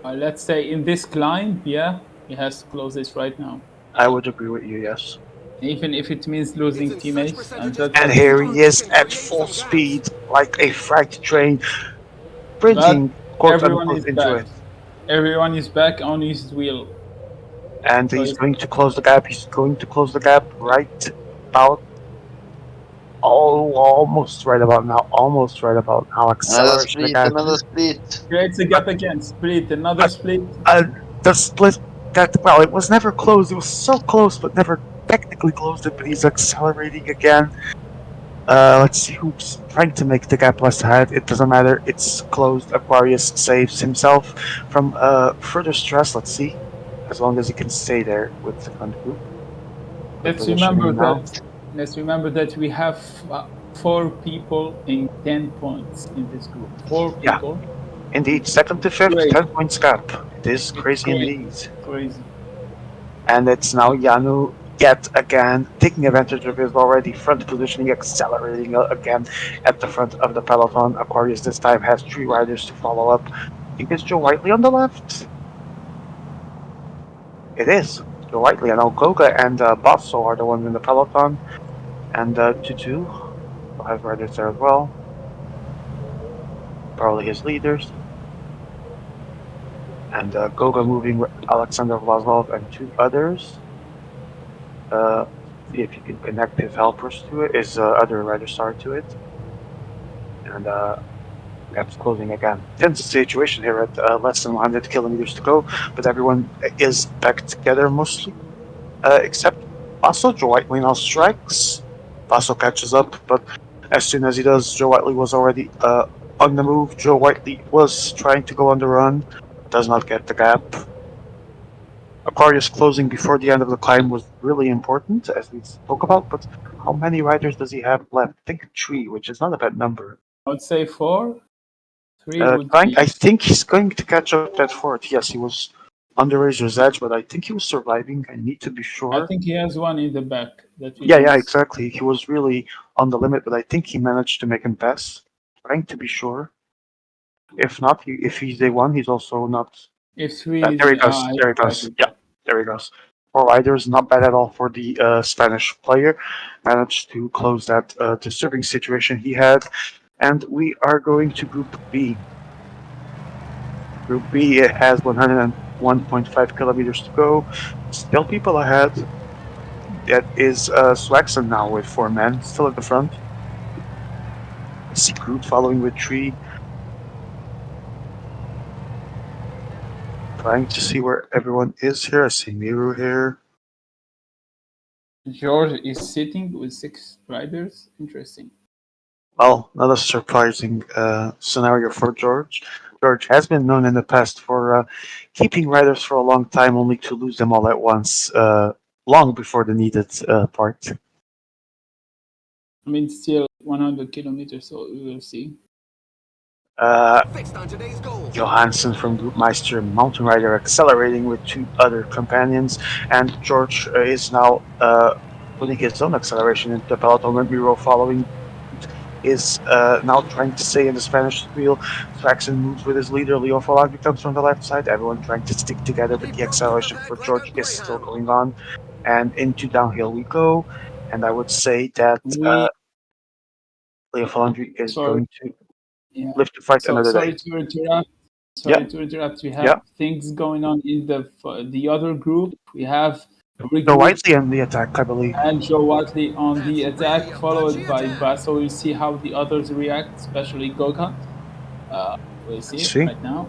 D: Let's say in this climb, yeah, he has to close this right now,
A: I would agree with you, yes.
D: even if it means
B: It's
D: losing
B: in such
D: teammates, and
B: percentages,
D: that's
A: And
B: but
D: okay.
B: this
A: here he
B: group
A: is
B: can
A: at
B: create
A: full
B: some gas.
A: speed, like a freight train,
D: But
A: sprinting, quote
D: everyone
A: unquote,
D: is
A: into
D: back.
A: it.
D: Everyone is back on his wheel.
A: And
D: So
A: he's
D: it's
A: going to close the gap. He's going to close the gap right about almost right about now. Almost right about now. Acceleration again.
E: Another split.
D: creates a
A: But
D: gap again. Split, another
A: uh,
D: split.
A: the split that well, it was never closed. It was so close, but never technically closed it. But he's accelerating again. Let's see who's trying to make the gap less ahead. It doesn't matter. It's closed. Aquarius saves himself from further stress. Let's see, as long as he can stay there with the front group. Good
D: Let's remember
A: positioning now.
D: that Let's remember that we have four people in 10 points in this group. Four
A: Yeah,
D: people.
A: indeed. Second to
D: It's
A: fifth,
D: crazy.
A: 10 points gap. It is
D: It's
A: crazy
D: crazy.
A: indeed.
D: Crazy.
A: And it's now Yanu yet again taking advantage of his already front positioning, accelerating again at the front of the peloton. Aquarius this time has three riders to follow up. I think it's Joe Whiteley on the left. It is Joe Whiteley, and Goga and Basso are the ones in the peloton, and Tutu has riders there as well. Probably his leaders. And Goga moving with Alexander Vlasov and two others. Uh, see if you can connect his helpers to it, his other rider star to it. And gaps closing again. Tense situation here at less than 100 kilometers to go, but everyone is back together mostly, except Basso. Joe Whiteley now strikes. Basso catches up, but as soon as he does, Joe Whiteley was already on the move. Joe Whiteley was trying to go on the run, does not get the gap. Aquarius closing before the end of the climb was really important, as we spoke about, but how many riders does he have left? I think three, which is not a bad number.
D: I would say four. Three would
A: Trying,
D: be.
A: I think he's going to catch up that fourth. Yes, he was on the razor's edge, but I think he was surviving. I need to be
D: I
A: sure.
D: think he has one in the back that we
A: Yeah,
D: don't see.
A: exactly. He was really on the limit, but I think he managed to make him pass. Trying to be sure. If not, if he's day one, he's also not.
D: If three
A: There
D: is,
A: he goes.
D: he's
A: There he
D: right
A: goes.
D: in
A: Yeah,
D: there.
A: there he goes. Four riders, not bad at all for the Spanish player. Managed to close that disturbing situation he had. And we are going to Group B. Group B has 101.5 kilometers to go. Still people ahead. That is Swaxon now with four men, still at the front. I see Groot following with three. Trying to see where everyone is here. I see Miru here.
D: George is sitting with six riders. Interesting.
A: Well, not a surprising scenario for George. George has been known in the past for keeping riders for a long time, only to lose them all at once, long before the needed part.
D: I mean, still 100 kilometers, so we will see.
A: Uh,
B: Fixed on today's goal.
A: Johansson from Groupmeister Mountain Rider accelerating with two other companions, and George is now putting his own acceleration into the peloton. Miro following is now trying to stay in the Spanish wheel. Swaxon moves with his leader. Leo Falagri comes from the left side. Everyone trying to stick together, but
B: He
A: the
B: broke through the
A: acceleration
B: pack
A: for
B: like a
A: George is still
B: greyhound.
A: going on. And into downhill we go. And I would say that
D: We
A: Leo Falagri is
D: sorry,
A: going to
D: yeah.
A: live to fight
D: So
A: another day.
D: sorry to interrupt.
A: Yeah,
D: Sorry to interrupt. We
A: yeah.
D: have things going on in the other group. We have
A: So
D: regroup
A: Whiteley in the attack, I believe.
D: and Joe Watley on the
B: That's really
D: attack,
B: a punchy
D: followed by
B: attack.
D: Basso. We'll see how the others react, especially Goga. We'll see
A: Let's
D: it
A: see.
D: right now.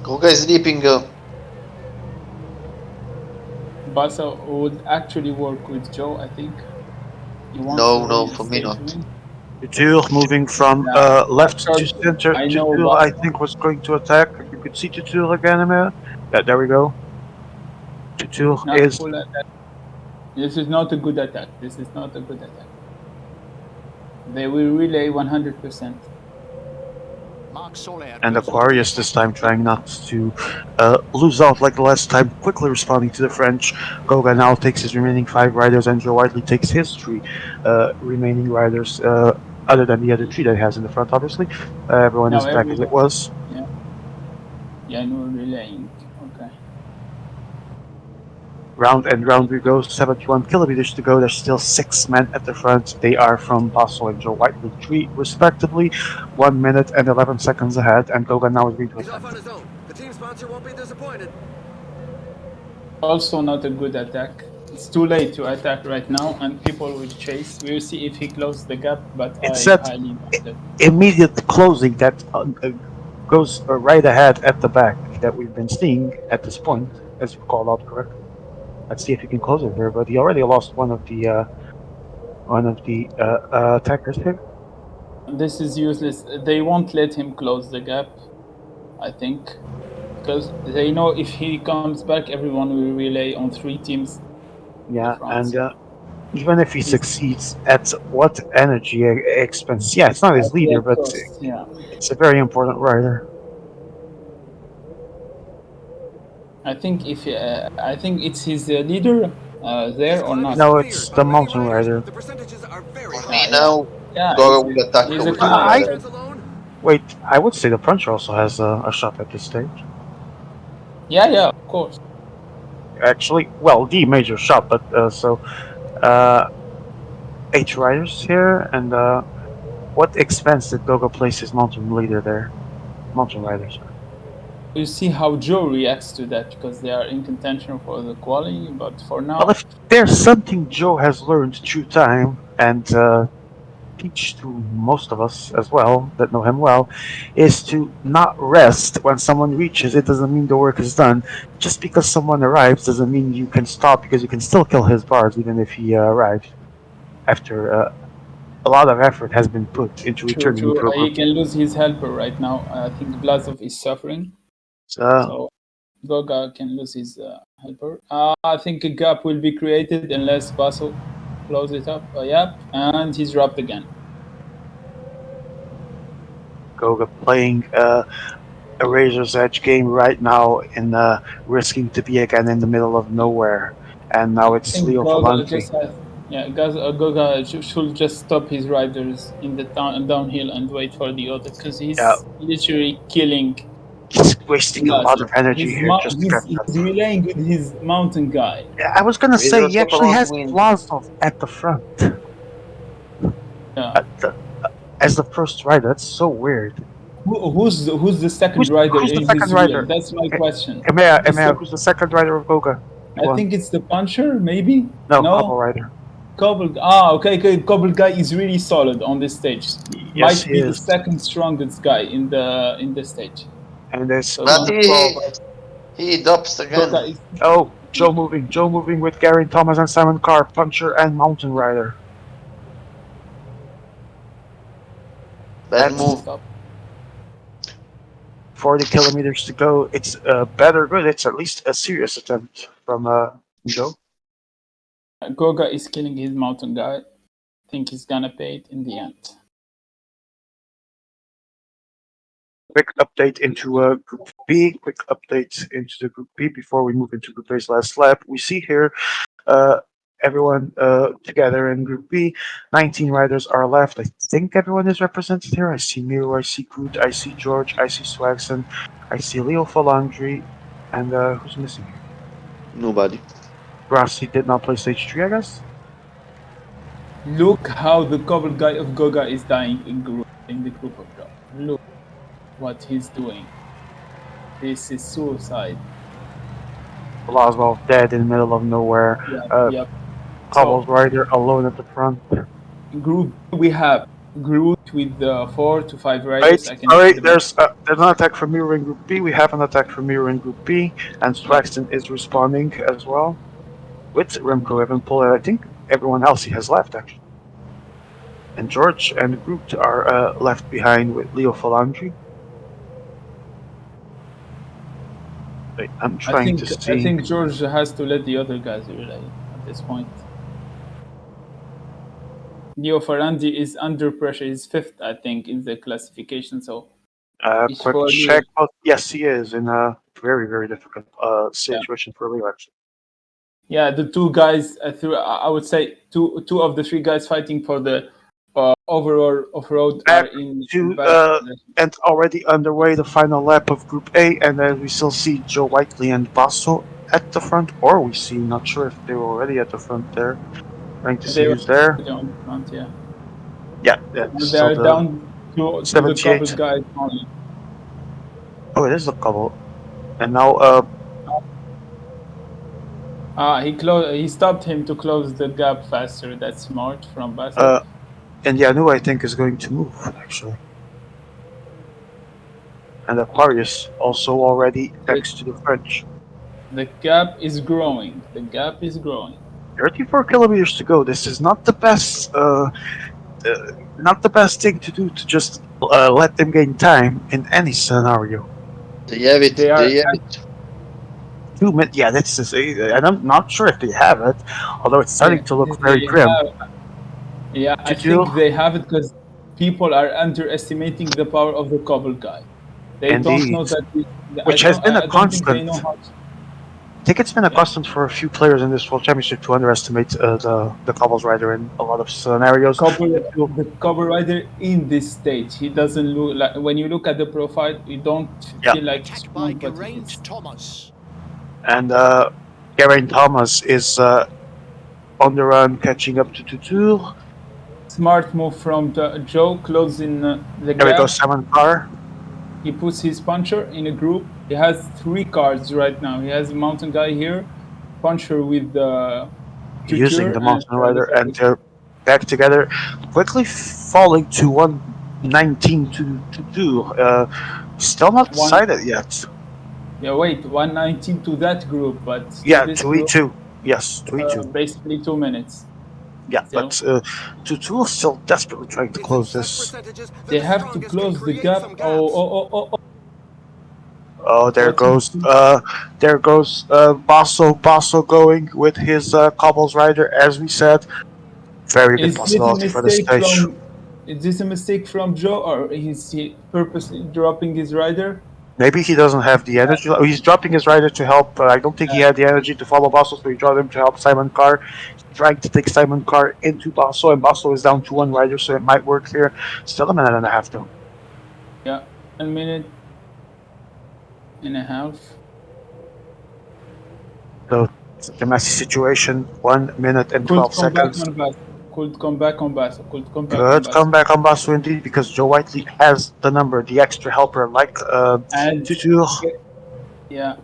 E: Koga is sleeping.
D: Basso would actually work with Joe, I think. He wants to
E: No, no, for me
D: stay
E: not.
D: to win.
A: Tutur moving from
D: Yeah,
A: left to
D: George,
A: center.
D: I know
A: Tutur, I
D: Basso.
A: think, was going to attack. You could see Tutur again in there. Yeah, there we go. Tutur
D: Not
A: is,
D: full attack. This is not a good attack. This is not a good attack. They will relay 100%.
A: and Aquarius this time trying not to lose out like the last time, quickly responding to the French. Goga now takes his remaining five riders, and Joe Whiteley takes his three remaining riders, other than the other three that he has in the front, obviously. Everyone
D: Now
A: is back
D: every
A: as it was.
D: yeah, yeah, no relaying. Okay.
A: Round and round we go, 71 kilometers to go. There's still six men at the front. They are from Basso and Joe Whiteley, three respectively. 1 minute and 11 seconds ahead, and Goga now is going to
B: He's
A: attack.
B: off on his own. The team sponsor won't be disappointed.
D: Also not a good attack. It's too late to attack right now, and people will chase. We'll see if he closes the gap, but
A: It's
D: I
A: that
D: highly doubt it.
A: immediate closing that goes right ahead at the back that we've been seeing at this point, as you called out correctly. Let's see if he can close it here, but he already lost one of the attackers here.
D: This is useless. They won't let him close the gap, I think, because they know if he comes back, everyone will relay on three teams in the
A: Yeah,
D: front.
A: and
D: So
A: Even if he
D: He's
A: succeeds, at what energy expense? Yeah, it's not his
D: at
A: leader,
D: what
A: but
D: cost? Yeah,
A: it's a very important rider.
D: I think it's his leader
B: This
D: there or
B: climb is
D: not.
A: No,
B: severed,
A: it's
B: but
A: the
B: lady
A: mountain
B: riders,
A: rider.
B: the percentages are very
E: For me
B: high.
D: Yeah,
E: now,
D: yeah.
E: Goga will attack
D: He's a
E: with
D: climb.
E: Moon
A: I
E: Rider.
B: Stands alone.
A: wait. I would say the puncher also has a shot at this stage.
D: Yeah, yeah, of course.
A: Actually, well, the major shot, but uh, 8 riders here, and what expense did Gogo place his mountain leader there? Mountain rider, sorry.
D: You see how Joe reacts to that because they are in contention for the quality. But for
A: Well,
D: now,
A: if there's something Joe has learned through time and teach to most of us as well that know him well, is to not rest when someone reaches. It doesn't mean the work is done. Just because someone arrives doesn't mean you can stop because you can still kill his bars even if he arrives after a lot of effort has been put into
D: true,
A: returning
D: true.
A: to a
D: He
A: group.
D: can lose his helper right now. I think Blazov is suffering,
A: So
D: so Goga can lose his helper. I think a gap will be created unless Basso close it up. Yep, and he's dropped again.
A: Goga playing a razor's edge game right now in risking to be again in the middle of nowhere. And now
D: I
A: it's
D: think
A: Leo
D: Goga
A: Falanchi.
D: just has. Yeah, Goga should just stop his riders in the downhill and wait for the other because
A: Yeah,
D: he's literally killing
A: he's wasting a lot of
D: Blazov.
A: energy here just to catch
D: He's
A: up.
D: relaying with his mountain guy.
A: Yeah, I was gonna say
E: Razors
A: he
E: of
A: actually
E: Around
A: has
E: Wind.
A: Vlasov at the front
D: Yeah.
A: at the, as the first rider. That's so weird.
D: Who's the second rider
A: Who's the
D: in
A: second
D: his rear?
A: rider?
D: That's my question. Is
A: Emea,
D: the
A: who's the second rider of Goga?
D: I
A: Go on.
D: think it's the puncher, maybe?
A: No,
D: No?
A: Cobble Rider.
D: Okay, okay. Cobble guy is really solid on this stage.
A: Yes,
D: Might
A: he
D: be the
A: is.
D: second strongest guy in the stage.
A: And there's
D: So
E: But
D: don't
A: number 12.
E: he drops
D: Goga
E: again.
D: is
A: Oh, Joe moving with Gary Thomas and Simon Carr, Puncher and Mountain Rider.
E: Bad
A: That's
E: move.
D: stop.
A: 40 kilometers to go. It's better good. It's at least a serious attempt from Joe.
D: Goga is killing his mountain guy. Think he's gonna pay it in the end.
A: Quick update into Group B. Quick update into the Group B before we move into Group A's last lap. We see here uh, everyone together in Group B. 19 riders are left. I think everyone is represented here. I see Miro, I see Groot, I see George, I see Swagson, I see Leo Falandri, and who's missing here?
E: Nobody.
A: Grassi did not play stage 3, I guess.
D: Look how the Cobble guy of Goga is dying in the group of Joe. Look what he's doing. This is suicide.
A: Laszlo dead in the middle of nowhere.
D: Yep,
A: Uh,
D: yep.
A: Cobbles
D: So
A: rider alone at the front.
D: Group B, we have Groot with 4 to 5 riders.
A: Wait,
D: I can see
A: sorry,
D: the map.
A: there's an attack from Miro in Group B. We have an attack from Miro in Group B, and
D: Yep.
A: Swaxton is responding as well. With Remco Evenpool, and I think everyone else he has left actually. And George and Groot are left behind with Leo Falandri. Wait, I'm trying to
D: I
A: see.
D: think George has to let the other guys relay at this point. Leo Ferrandi is under pressure. He's fifth, I think, in the classification. So he's
A: Quick
D: surely
A: check. Oh, yes, he is in a very, very difficult
D: yeah.
A: situation for Leo actually.
D: Yeah, the two guys, I would say two of the 3 guys fighting for the overall off-road are
A: Back
D: in
A: to
D: bad position.
A: and already underway the final lap of Group A, and then we still see Joe Whiteley and Basso at the front, or we see, not sure if they were already at the front there. Trying to see
D: They were
A: who's there.
D: already on the front, yeah.
A: Yeah, that's
D: They
A: still
D: are
A: the
D: down to the couple
A: 78.
D: guys only.
A: Oh, it is a couple. And now,
D: He stopped him to close the gap faster. That's smart from Basso.
A: uh, and Yanu, I think, is going to move, actually. And Aquarius also already
D: The,
A: next to the French.
D: the gap is growing. The gap is growing.
A: 34 kilometers to go. This is uh, not the best thing to do to just let them gain time in any scenario.
E: They have it.
D: They are
E: They have it.
A: 2 minutes. Yeah, this is. And I'm not sure if they have it, although it's
D: Yeah,
A: starting to look very
D: they
A: grim.
D: have. Yeah, I
A: 2-2,
D: think they have it because people are underestimating the power of the cobble guy. They don't
A: indeed,
D: know that.
A: which has been a
D: I don't think they
A: constant.
D: know how.
A: I think it's been a
D: Yeah,
A: constant for a few players in this World Championship to underestimate the Cobbles Rider in a lot of scenarios.
D: the cover rider in this stage, he doesn't look like. When you look at the profile, you don't
A: Yeah,
D: feel like he's
F: Attack by
D: strong, but he
F: Geraint
D: is.
F: Thomas.
A: and Geraint Thomas is on the run, catching up to 2-2.
D: Smart move from Joe, closing the
A: There we go,
D: gap.
A: Simon Carr
D: He puts his puncher in a group. He has 3 cards right now. He has a mountain guy here, puncher with the
A: using
D: tutor,
A: the
D: and
A: Mountain Rider,
D: the
A: and
D: couple.
A: they're back together, quickly falling to 119 to 2. Still not
D: One,
A: decided yet.
D: yeah, wait, 119 to that group, but to
A: Yeah,
D: this group,
A: 2-2. Yes, 2-2.
D: basically 2 minutes.
A: Yeah,
D: Still,
A: but 2-2 is still desperately trying to
B: It's in
A: close
B: such
A: this.
B: percentages that
D: they
B: the
D: have to
B: strongest can
D: close the
B: create
D: gap.
B: some
D: Oh,
B: gaps.
D: oh, oh, oh, oh.
A: Oh,
D: What is
A: there goes Basso going with his Cobbles Rider, as we said. Very good
D: is this a
A: possibility for this
D: mistake
A: stage.
D: from? Is this a mistake from Joe, or is he purposely dropping his rider?
A: Maybe he doesn't have the energy. He's dropping his rider to help. I don't think he had the energy to follow Basso, so he dropped him to help Simon Carr. He's trying to take Simon Carr into Basso, and Basso is down to one rider, so it might work here. Still a minute and a half, though.
D: Yeah, 1 minute and a half.
A: So it's a messy situation. 1 minute and
D: Could
A: 12
D: come back
A: seconds.
D: on Basso. Could come back on Basso. Could come back on
A: Good
D: Basso.
A: comeback on Basso indeed, because Joe Whiteley has the number, the extra helper, like
D: And
A: Tutu.
D: yeah,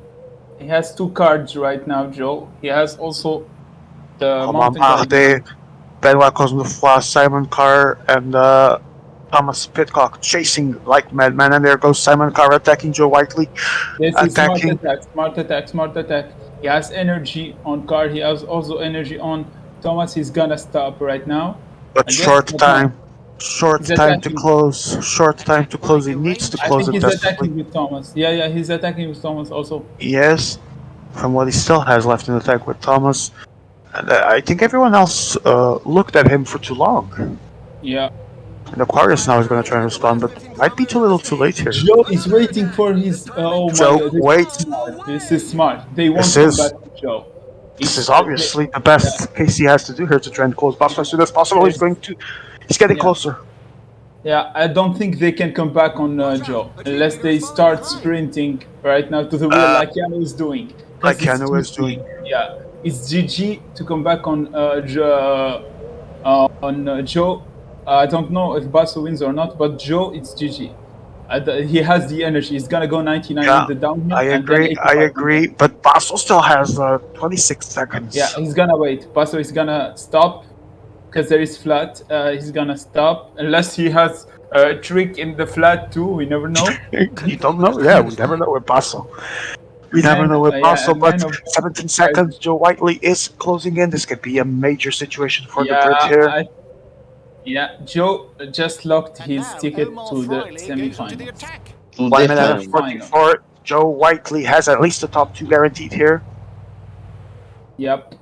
D: he has 2 cards right now, Joe. He has also the
A: Romain
D: mountain guy.
A: Bardet, Benoit Cosnefroy, Simon Carr, and Thomas Pitcock chasing like madmen. And there goes Simon Carr attacking Joe Whiteley,
D: This is smart
A: attacking,
D: attack, smart attack, smart attack. He has energy on card. He has also energy on Thomas. He's gonna stop right now.
A: but
D: I guess,
A: short
D: but no,
A: time. Short
D: he's
A: time to
D: attacking.
A: close. Short time to
F: Attack by
A: close. He needs
F: Geraint
A: to
D: I
A: close
D: think
A: it
D: he's
A: desperately.
D: attacking with Thomas. Yeah, yeah, he's attacking with Thomas also.
A: Yes, from what he still has left in the tank with Thomas. And I think everyone else looked at him for too long.
D: Yeah.
A: And Aquarius now is going to try and respond, but might be too little too late here.
D: Joe is waiting for his. Oh my
A: Joe,
D: god, this
A: wait.
D: is smart. This is smart. They
A: This
D: won't come back
A: is
D: to Joe.
A: this
D: It's
A: is obviously the best Casey has to do here to try and close Buster as soon as possible. He's
D: it's
A: going to. He's getting
D: yeah.
A: closer.
D: Yeah, I don't think they can come back on Joe unless they start sprinting right now to the wheel like Yano is doing.
A: Like
D: Because it's
A: Keanu is
D: GG.
A: doing.
D: Yeah, it's GG to come back on Joe. I don't know if Basso wins or not, but Joe, it's GG. He has the energy. He's gonna go 99 on
A: Yeah,
D: the downhill
A: I
D: and then
A: agree. I
D: 85 on the.
A: agree. But Basso still has 26
D: Yeah,
A: seconds.
D: he's gonna wait. Basso is gonna stop because there is flat. He's gonna stop unless he has a trick in the flat too. We never know.
A: You don't know? Yeah, we never know with Basso. We never know with
D: Yeah,
A: Basso,
D: a
A: but
D: man of
A: 17 seconds. Joe Whiteley is closing in. This could be a major situation for the
D: yeah,
A: Brit here.
D: yeah. Joe just locked
F: And
D: his
F: now
D: ticket
F: Omar
D: to the
F: Friley goes onto the
D: semifinals.
F: attack.
E: To
A: 1
E: the
A: minute and
E: final.
A: 44. Joe Whiteley has at least the top two guaranteed here.
D: Yep.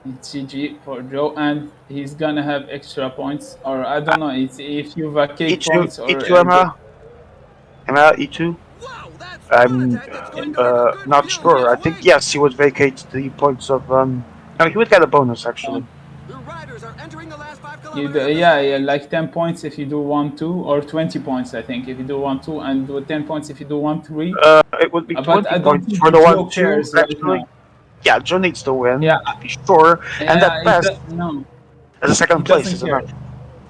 D: It's GG for Joe, and he's gonna have extra points, or I don't know. It's if you vacate points or
A: E2, Emma, E2.
B: Wow, that's
A: I'm
B: one attack that's going to have a good
A: not
B: few
A: sure. I
B: hits
A: think
B: away.
A: yes, he would vacate the points of. No, he would get a bonus actually.
B: The riders are entering the last 5
D: you
B: kilometers
D: do,
B: of the
D: yeah,
B: stage.
D: like 10 points if you do 1-2, or 20 points I think if you do 1-2, and do 10 points if you do 1-3.
A: It would be
D: But
A: 20
D: I don't
A: points
D: think
A: for the
D: Joe
A: 1-2
D: cares right
A: actually.
D: now.
A: Yeah, Joe needs to win
D: Yeah,
A: to be sure, and
D: yeah,
A: at best,
D: no,
A: as a
D: he
A: second place
D: doesn't
A: is
D: care.
A: enough.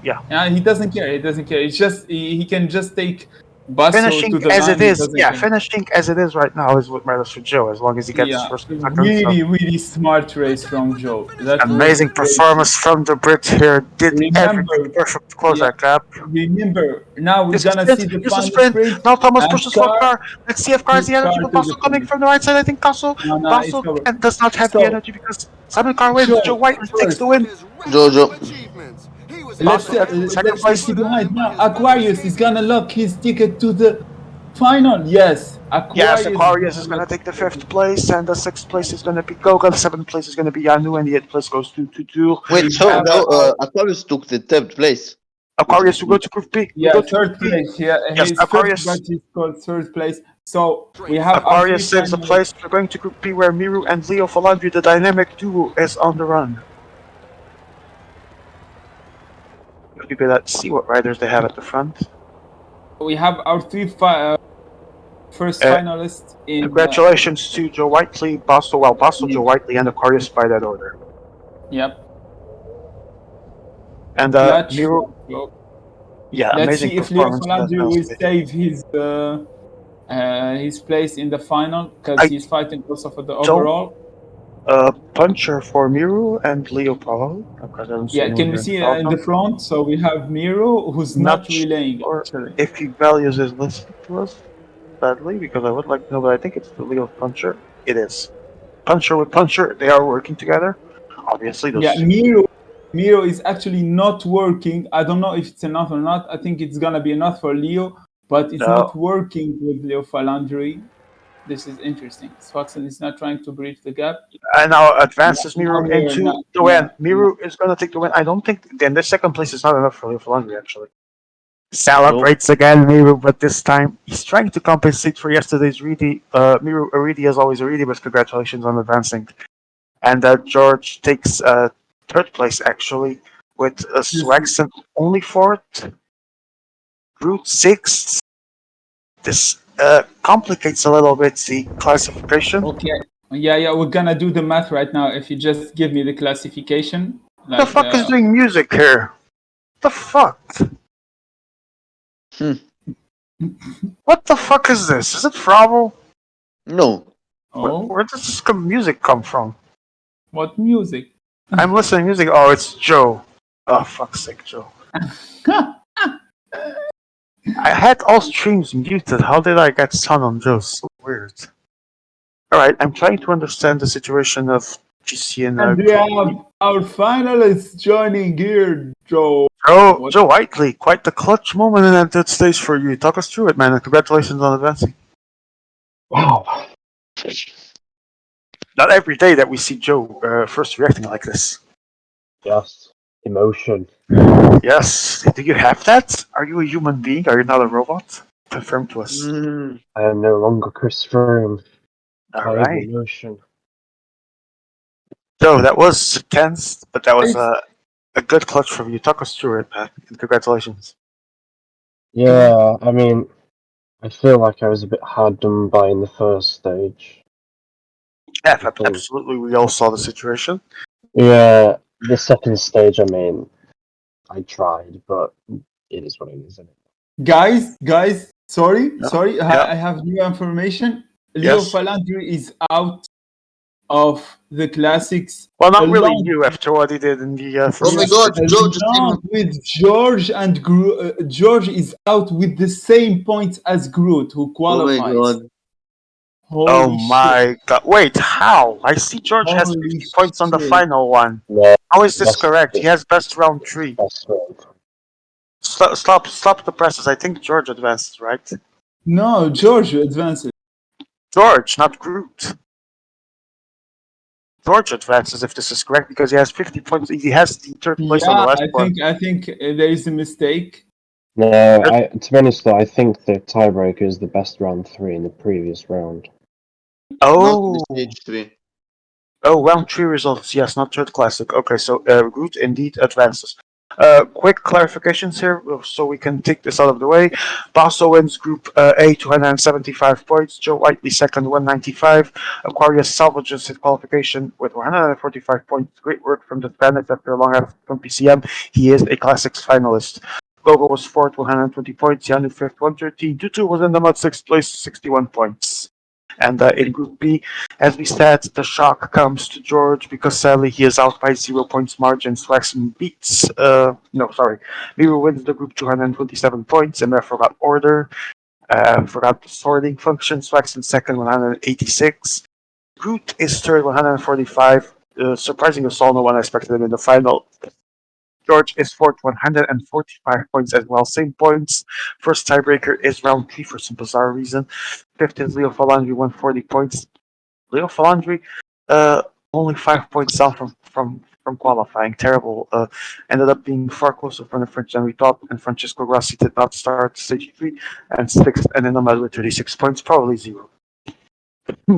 A: Yeah.
D: Yeah, he doesn't care. He doesn't care. It's just he can just take Basso
A: Finishing
D: to the
A: as
D: line.
A: it
D: He
A: is,
D: doesn't
A: yeah,
D: care.
A: finishing as it is right now is what matters for Joe, as long as he gets his
D: Yeah,
A: first and second. So.
D: really, really smart race from Joe. That was
A: Amazing
D: great.
A: performance from the Brit here. Did everything
D: Remember,
A: perfect to close
D: yeah,
A: that gap.
D: remember. Now we're
A: This is
D: gonna
A: sprint.
D: see the
A: This is
D: final
A: sprint.
D: sprint
A: Now Thomas
D: and
A: pushes for Car. Let's see if Car has the energy.
D: car
A: But
D: to the
A: Basso coming
D: finish.
A: from the right side. I think
D: No, it's
A: Basso
D: over.
A: does not have the
D: So
A: energy because Simon Car wins.
D: Joe,
A: Joe Whiteley takes
D: first,
A: the win.
E: Jojo.
B: He was
D: let's
A: Basso gets
B: able
A: second
B: to
D: let's
A: place.
D: see
B: put on
D: behind
B: him by
D: now.
B: his
D: Aquarius
B: rubber
D: is gonna lock his ticket to the Final, yes.
A: Yes,
D: Aquarius
A: Aquarius is going to take the fifth place, and the sixth place is going to be Goga, the seventh place is going to be Yanu, and the eighth place goes to Tutu.
E: Wait,
D: We
E: so
D: have
A: And
E: Aquarius took the third place.
A: Aquarius, we go to Group B. We
D: yeah,
A: go to
D: third
A: Group B.
D: place. Yeah,
A: Yes,
D: he's fifth, but
A: Aquarius.
D: he's called third place. So we
B: Straight.
D: have our three
A: Aquarius saves the
D: finalists.
A: place. We're going to Group B, where Miru and Leo Falandri, the dynamic duo, is on the run. If you could see what riders they have at the front.
D: We have our first
A: Uh,
D: finalists in.
A: Congratulations to Joe Whiteley, Basso,
D: Yeah,
A: Joe Whiteley, and Aquarius by that order.
D: yep.
A: And
D: Clutch.
A: Miru,
D: So
A: yeah,
D: let's
A: amazing
D: see if Leo
A: performance in that
D: Falandri will
A: penalty.
D: save his place in the final because
A: I
D: he's fighting also for the
A: don't
D: overall.
A: Puncher for Miru and Leo probably, because I don't see
D: Yeah,
A: anyone
D: can we
A: here in the
D: see in the
A: peloton.
D: front? So we have Miro, who's
A: Not
D: not relaying
A: sure
D: actually.
A: if he values his listening to us, sadly, because I would like to know, but I think it's the Leo Puncher. It is. Puncher with Puncher, they are working together. Obviously,
D: Yeah,
A: those.
D: Miro is actually not working. I don't know if it's enough or not. I think it's gonna be enough for Leo, but it's
A: Uh,
D: not working with Leo Falandri. This is interesting. Swaxon is not trying to bridge the gap.
A: and now advances
D: Now
A: Miru
D: we're
A: into
D: not.
A: the
D: Yeah,
A: win. Miru is going to take the win. I don't think. Then the second place is not enough for Leo Falandri, actually. Celebrates again, Miru, but this time he's trying to compensate for yesterday's Reedy. Miru, Aridi as always, Aridi, but congratulations on advancing. And George takes third place, actually, with
D: this is
A: Swaxon only fourth, Route 6th. This complicates a little bit the classification.
D: okay. Yeah. We're gonna do the math right now. If you just give me the classification,
A: The
D: like
A: fuck is doing music here? The fuck?
E: Hmm.
A: What the fuck is this? Is it Fravo?
E: No.
D: oh,
A: Where does this music come from?
D: what music?
A: I'm listening to music. Oh, it's Joe. Oh, fuck's sake, Joe. I had all streams muted. How did I get sun on Joe? So weird. Alright, I'm trying to understand the situation of GC and
D: And we have our finalists joining here, Joe. What?
A: Joe Whiteley. Quite the clutch moment in that stage for you. Talk us through it, man, and congratulations on advancing.
F: Wow.
A: Not every day that we see Joe first reacting like this.
F: Just emotion.
A: Yes. Do you have that? Are you a human being? Are you not a robot? Confirm to us.
E: Mm.
F: I am no longer Chris Froome. I have
A: Alright.
F: emotion.
A: Joe, that was tense, but that was
D: It's-
A: a good clutch from you. Talk us through it, man. And congratulations.
F: Yeah, I mean, I feel like I was a bit hard done by in the first stage.
A: Yeah,
F: I think,
A: absolutely. We all saw the situation.
F: yeah, the second stage, I mean, I tried, but it is what it is, isn't it?
D: guys, sorry.
A: Yeah.
D: I have new information. Leo
A: Yes.
D: Falandri is out of the classics
A: Well, not really
D: along
A: new after what he did in the
E: Oh
A: first
E: my
A: two
E: god,
A: stages.
E: Joe just came.
D: along with George and George is out with the same points as Groot, who
E: Oh my
D: qualifies.
E: god.
D: Holy
A: Oh
D: shit!
A: my god! Wait, how? I see George has
D: Holy
A: 50 points on the
D: shit.
A: final one.
F: Yeah,
A: How is this
F: that's
A: correct? He has best round 3.
F: best round.
A: Stop the presses. I think George advances, right?
D: No, George advances.
A: George, not Groot. George advances if this is correct because he has 50 points. He has the third place on the
D: Yeah,
A: last one.
D: I think there is a mistake.
F: No, to be honest though, I think the tiebreaker is the best round 3 in the previous round.
A: Oh,
E: Not the stage 3.
A: oh, round 3 results. Yes, not third classic. Okay, so Groot indeed advances. Quick clarifications here, so we can take this out of the way. Basso wins Group A, 275 points. Joe Whiteley second, 195. Aquarius salvages his qualification with 145 points. Great work from the Spanish after a long effort from PCM. He is a Classics finalist. Gogo was fourth, 120 points. Yanu fifth, 113. Tutu was in the mud, sixth place, 61 points. And in Group B, as we said, the shock comes to George because sadly he is out by 0 points margin. Swaxon beats, Miru wins the group 227 points, and I forgot order, forgot the sorting function. Swaxon second, 186. Groot is third, 145. Surprising us all, no one expected him in the final. George is fourth, 145 points as well. Same points. First tiebreaker is round three for some bizarre reason. Fifth is Leo Falandri, 140 points. Leo Falandri, only 5 points down from qualifying. Terrible. Ended up being far closer from the French than we thought. And Francesco Grassi did not start stage three and sixth, and then Ahmed with 36 points, probably zero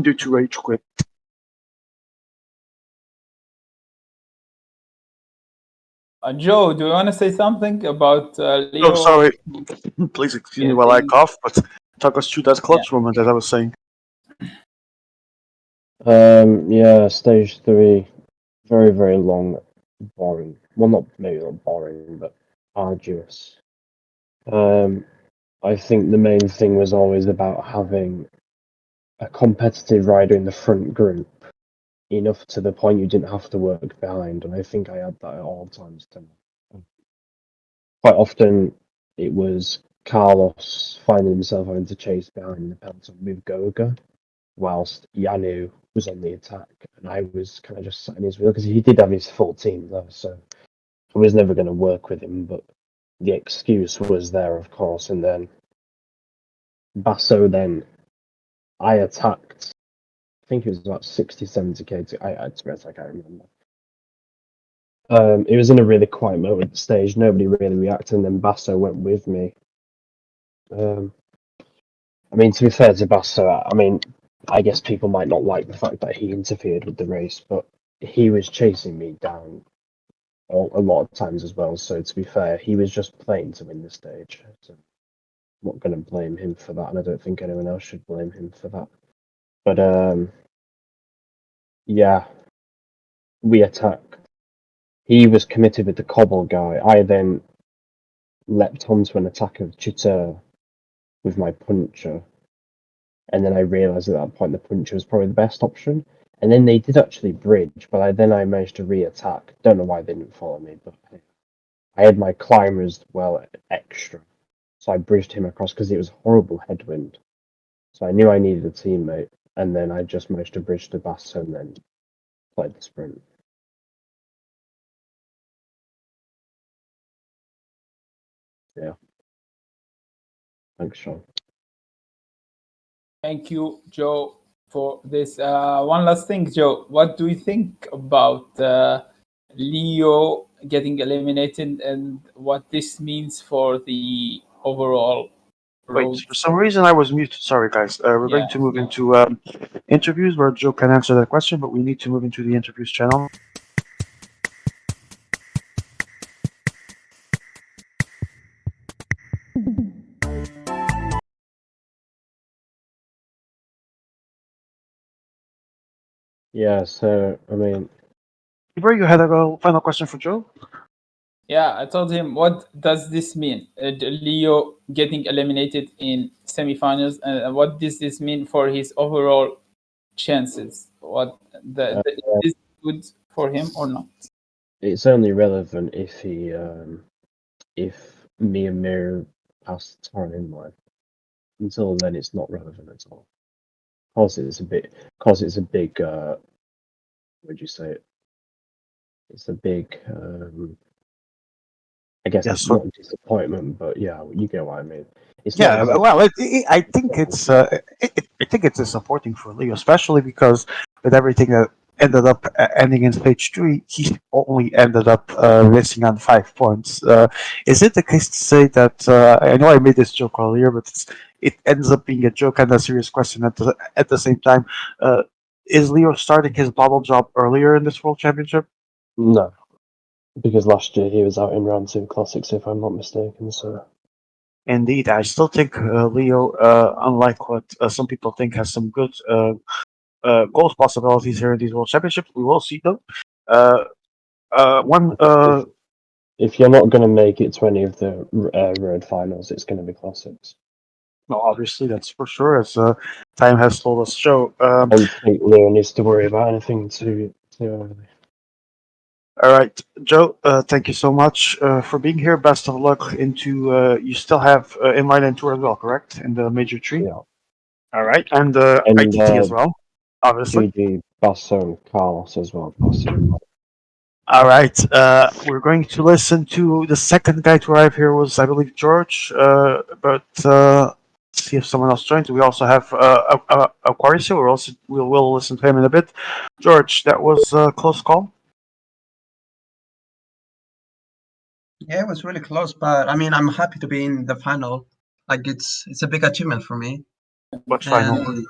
A: due to rage quit.
D: Joe, do you want to say something about
A: Oh,
D: Leo
A: sorry. Please excuse me while I
D: getting?
A: cough, but talk us through that
D: Yeah.
A: clutch moment, as I was saying.
F: Yeah, stage three, very, very long, boring. Well, not maybe not boring, but arduous. Um, I think the main thing was always about having a competitive rider in the front group, enough to the point you didn't have to work behind, and I think I had that at all times. Quite often, it was Carlos finding himself having to chase behind the peloton with Goga, whilst Yanu was on the attack, and I was kind of just sat in his wheel because he did have his full team there, so I was never going to work with him. But the excuse was there, of course, and then Basso. Then I attacked. I think it was about 60, 70k. To be honest, I can't remember. It was in a really quiet moment at the stage. Nobody really reacted, and then Basso went with me. I mean, to be fair to Basso, I mean, I guess people might not like the fact that he interfered with the race, but he was chasing me down a lot of times as well. So to be fair, he was just playing to win the stage. So I'm not going to blame him for that, and I don't think anyone else should blame him for that. But yeah, we attacked. He was committed with the cobble guy. I then leapt onto an attack of Chitter with my puncher, and then I realised at that point the puncher was probably the best option. And then they did actually bridge, but I managed to re-attack. Don't know why they didn't follow me, but I had my climber as well extra, so I bridged him across because it was horrible headwind. So I knew I needed a teammate, and then I just managed to bridge to Basso and then played the sprint. Yeah. Thanks, Sean.
D: Thank you, Joe, for this. One last thing, Joe. What do you think about Leo getting eliminated and what this means for the overall
A: Wait,
D: road?
A: for some reason I was muted. Sorry, guys. We're
D: Yeah.
A: going to move into interviews where Joe can answer that question, but we need to move into the interviews channel.
F: Yeah, so, I mean,
A: Ibra, you had a final question for Joe?
D: Yeah, I told him, what does this mean? Leo getting eliminated in semifinals, and what does this mean for his overall chances? What
F: uh,
D: is this good for him or not?
F: it's only relevant if me and Mir pass Torren in line. Until then, it's not relevant at all. Cause it's a big, would you say it? It's a big, I guess
A: Yes.
F: not disappointment, but yeah, you get what I mean. It's not
A: Yeah,
F: exactly.
A: well, I think it's disappointing for Leo, especially because with everything that ended up ending in stage three, he only ended up missing on 5 points. Is it the case to say that I know I made this joke earlier, but it ends up being a joke and a serious question at the same time? Uh, is Leo starting his bubble job earlier in this World Championship?
F: No, because last year he was out in round two classics, if I'm not mistaken. So
A: Indeed, I still think Leo, unlike what some people think, has some good goals possibilities here in these World Championships. We will see though. Uh, one.
F: I think if you're not going to make it to any of the road finals, it's going to be classics.
A: No, obviously that's for sure, as time has told us. So,
F: I don't think Leo needs to worry about anything too early.
A: all right, Joe. Thank you so much for being here. Best of luck into. You still have inline and tour as well, correct? In the major tree.
F: Yeah,
A: All right, and
F: and
A: ITT as well, obviously.
F: GG Basso and Carlos as well. Basso.
A: All right. We're going to listen to the second guy to arrive here was, I believe, George. But see if someone else joins. We also have Aquarius. We'll listen to him in a bit. George, that was a close call.
G: Yeah, it was really close, but I mean, I'm happy to be in the final. Like it's a big achievement for me.
A: What
G: And
A: final?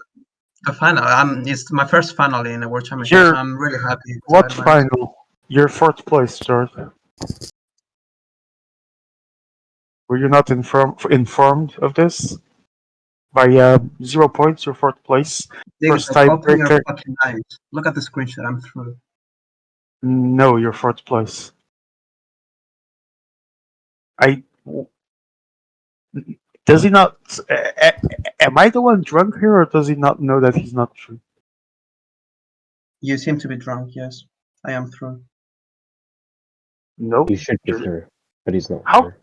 G: the final, it's my first final in a World Championship, so
A: Your
G: I'm really happy to
A: what
G: advance.
A: final? Your fourth place, George. Were you not informed of this? By 0 points, your fourth place.
G: David,
A: First
G: stop opening your
A: tiebreaker.
G: fucking eyes. Look at the screenshot. I'm through.
A: No, your fourth place. I Does he not? Am I the one drunk here, or does he not know that he's not true?
G: You seem to be drunk. Yes, I am through.
A: No,
F: He should be through, but he's not
A: how?
F: through.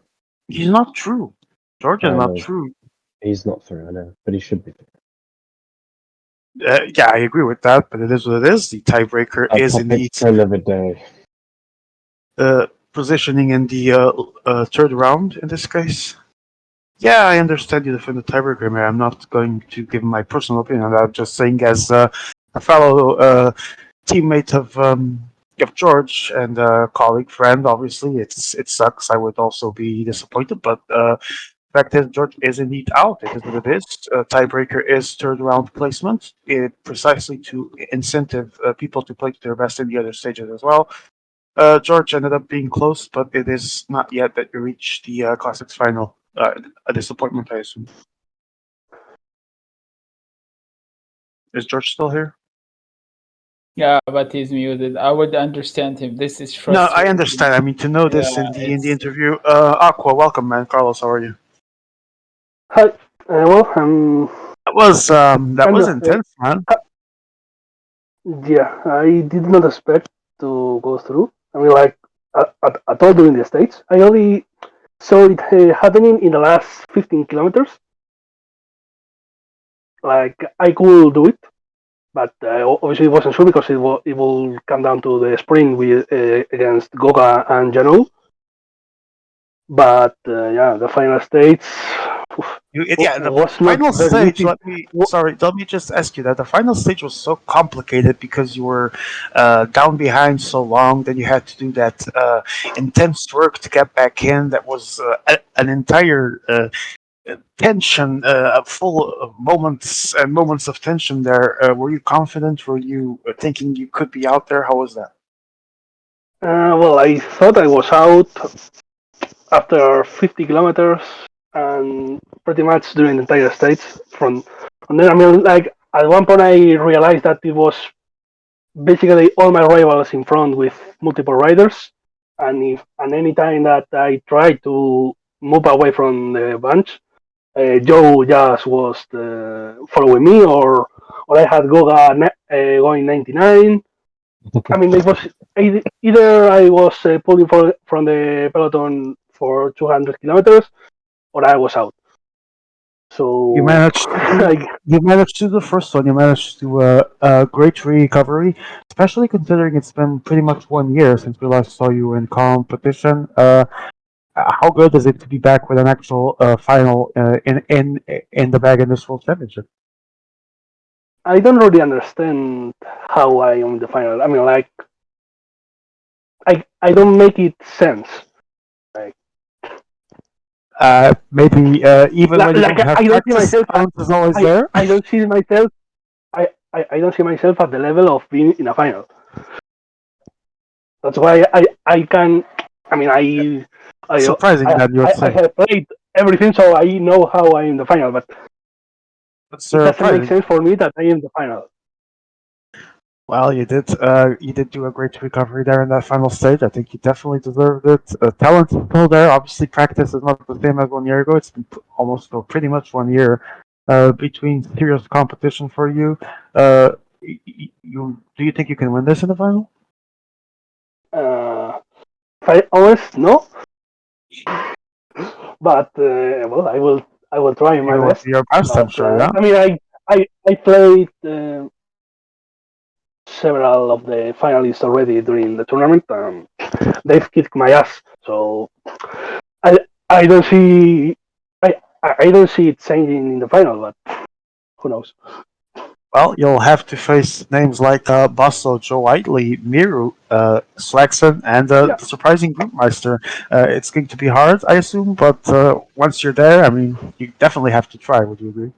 A: He's not true. George is
F: I
A: not
F: know
A: true.
F: he's not through. I know, but he should be through.
A: Yeah, I agree with that, but it is what it is. The tiebreaker
F: A
A: is
F: topic
A: indeed
F: for another day.
A: positioning in the third round in this case. Yeah, I understand you defend the tiebreaker, man. I'm not going to give my personal opinion. I'm just saying, as a fellow teammate of George and colleague, friend, obviously, it sucks. I would also be disappointed, but fact is, George is indeed out. It is what it is. Tiebreaker is third round placement, precisely to incentive people to play to their best in the other stages as well. George ended up being close, but it is not yet that you reach the Classics final. A disappointment, I assume. Is George still here?
D: Yeah, but he's muted. I would understand him. This is
A: No, I
D: frustrating.
A: understand. I mean, to know
D: Yeah,
A: this in the
D: it's
A: interview. Aqua, welcome, man. Carlos, how are you?
H: Hi. Well,
A: That
H: kind
A: was
H: of.
A: intense, man.
H: Yeah, I did not expect to go through. I mean, like at all during the States. I only saw it happening in the last 15 kilometers. Like I could do it, but obviously it wasn't sure because it will come down to the sprint with against Goga and Janu. But yeah, the final stage
A: Yeah, the
H: was not
A: final
H: very
A: stage.
H: easy.
A: Let me just ask you that the final stage was so complicated because you were down behind so long. Then you had to do that intense work to get back in. That was an entire tension, full of moments and moments of tension. There, were you confident? Were you thinking you could be out there? How was that?
H: Well, I thought I was out after 50 kilometers and pretty much during the entire States. And then, I mean, like at one point, I realized that it was basically all my rivals in front with multiple riders. And any time that I tried to move away from the bunch, Joe just was following me, or I had Goga going 99. I mean, it was either I was pulling from the peloton for 200 kilometers, or I was out.
A: You
H: So,
A: managed to do.
H: like,
A: You managed to do the first one. You managed to a great recovery, especially considering it's been pretty much 1 year since we last saw you in competition. How good is it to be back with an actual final in the bag in this World Championship?
H: I don't really understand how I am in the final. I mean, like, I don't make it sense. Like,
A: Maybe even when you
H: like
A: don't have
H: I don't see
A: practice,
H: myself.
A: talent is always
H: I,
A: there.
H: I don't see myself. I don't see myself at the level of being in a final. That's why I can. I mean, I
A: Surprising that you would
H: I
A: say.
H: have played everything, so I know how I am in the final. But
A: That's
H: it doesn't make
A: surprising.
H: sense for me that I am the final.
A: Well, you did do a great recovery there in that final stage. I think you definitely deserved it. Talent is still there. Obviously, practice is not the same as 1 year ago. It's been almost or pretty much 1 year between serious competition for you. Do you think you can win this in the final?
H: If I honest, no. But well, I will try
A: You
H: my
A: will
H: best.
A: do your best, I'm
H: But
A: sure. Yeah.
H: I mean, I played several of the finalists already during the tournament. They've kicked my ass, so I I don't see I don't see it changing in the final, but who knows?
A: Well, you'll have to face names like Basso, Joe Whiteley, Miru, Swaxon, and
H: Yeah,
A: the surprising Groupmeister. It's going to be hard, I assume, but once you're there, I mean, you definitely have to try. Would you agree?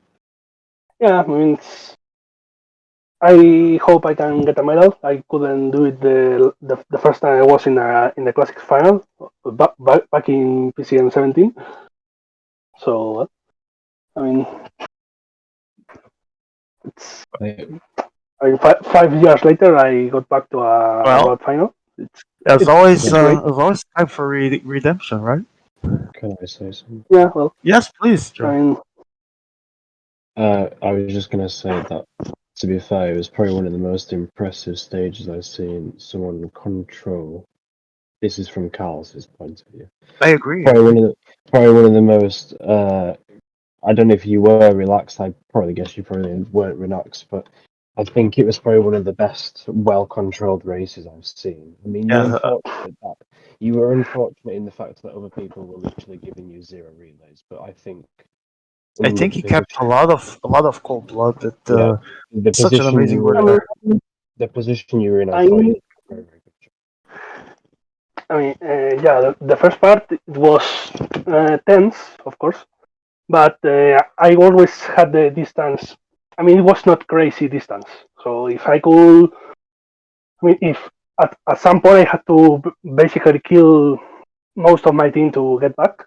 H: yeah. I mean, I hope I can get a medal. I couldn't do it the first time I was in the classics final back in PCM 17. So I mean, it's
F: I,
H: I mean, 5 years later, I got back to a
A: Well,
H: world final. It's
A: there's
H: it's great.
A: always time for redemption, right?
F: can I say something?
H: Yeah, well,
A: Yes, please,
H: I
A: Joe.
H: mean,
F: I was just gonna say that, to be fair, it was probably one of the most impressive stages I've seen someone control. This is from Carl's point of view.
A: I agree.
F: Probably one of the most. I don't know if you were relaxed. I probably guess you probably weren't relaxed, but I think it was probably one of the best, well-controlled races I've seen. I mean,
A: Yeah,
F: you were unfortunate in the fact that other people were literally giving you zero relays, but I think
A: I
F: in the
A: think he kept
F: position,
A: a lot of cold blood. That
F: yeah, the
A: such an
F: position
A: amazing
F: you were
A: work
H: I
F: in,
H: mean,
A: there.
F: the position you were in, I
H: I
F: thought you
H: mean,
F: did a very, very good job.
H: yeah, the first part it was tense, of course, but I always had the distance. I mean, it was not crazy distance. So if I could, I mean, if at some point I had to basically kill most of my team to get back,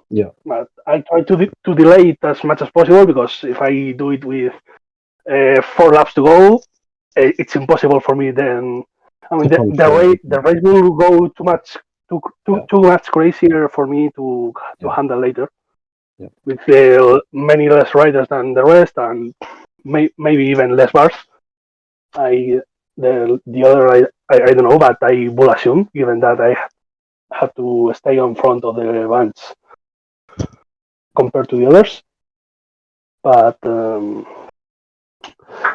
F: Yeah,
H: but I try to delay it as much as possible because if I do it with 4 laps to go, it's impossible for me then. I mean,
F: to control.
H: the race will go
F: Yeah,
H: too much crazier for me to
F: yeah,
H: handle later
F: yeah.
H: with many less riders than the rest and maybe even less bars. I the other I don't know, but I will assume given that I have to stay on front of the bunch compared to the others. But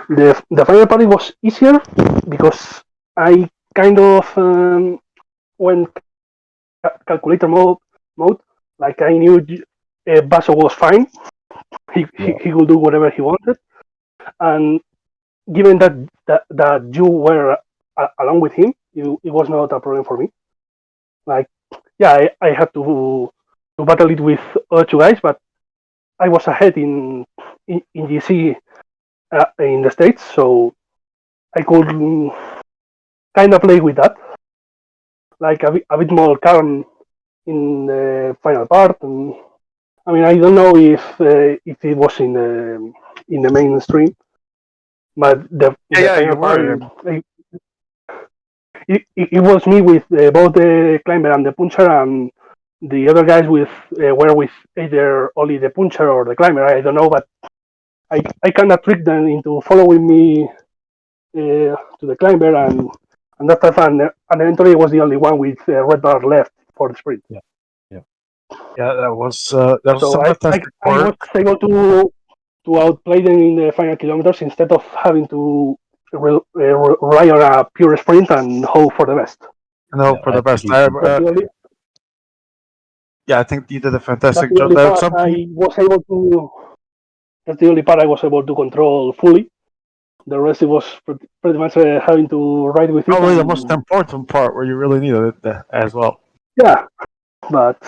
H: the final party was easier because I kind of went calculator mode. Like I knew Basso was fine.
F: Yeah,
H: He could do whatever he wanted, and given that you were along with him, it was not a problem for me. Like, yeah, I had to battle it with other two guys, but I was ahead in GC in the States, so I could kind of play with that, like a bit more calm in the final part. And I mean, I don't know if it was in the mainstream, but
A: Yeah,
H: the
A: yeah, you
H: final part
A: were.
H: it was me with both the climber and the puncher, and the other guys were with either only the puncher or the climber. I don't know, but I kind of tricked them into following me to the climber, and that time, and eventually was the only one with red bar left for the sprint.
F: yeah, yeah.
A: Yeah, that was
H: So
A: some fantastic
H: I was
A: work.
H: able to outplay them in the final kilometers instead of having to rely on a pure sprint and hope for the best.
A: And hope
F: Yeah,
A: for
F: I
A: the
F: think
A: best.
F: you did
H: That's the only
A: Yeah, I think you did a
H: that's
A: fantastic
H: the
A: job.
H: only
A: That
H: part
A: something.
H: I was able to. That's the only part I was able to control fully. The rest it was pretty much having to ride with it,
A: Probably the most
H: and
A: important part where you really needed it as well.
H: yeah. But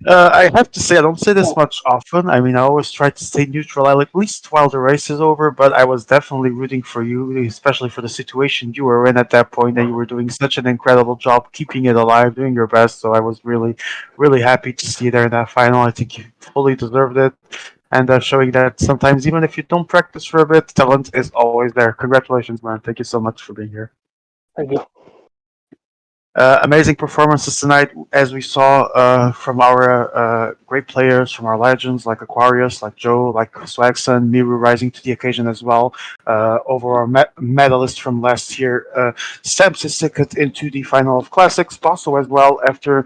A: I have to say, I don't say
H: yeah,
A: this much often. I mean, I always try to stay neutral, at least while the race is over, but I was definitely rooting for you, especially for the situation you were in at that point, and you were doing such an incredible job keeping it alive, doing your best. So I was really, really happy to see you there in that final. I think you fully deserved it, and showing that sometimes, even if you don't practice for a bit, talent is always there. Congratulations, man. Thank you so much for being here.
H: thank you.
A: Amazing performances tonight, as we saw from our great players, from our legends like Aquarius, like Joe, like Swagson, Miru rising to the occasion as well. Over our medalist from last year, stamps his ticket into the final of Classics. Basso as well, after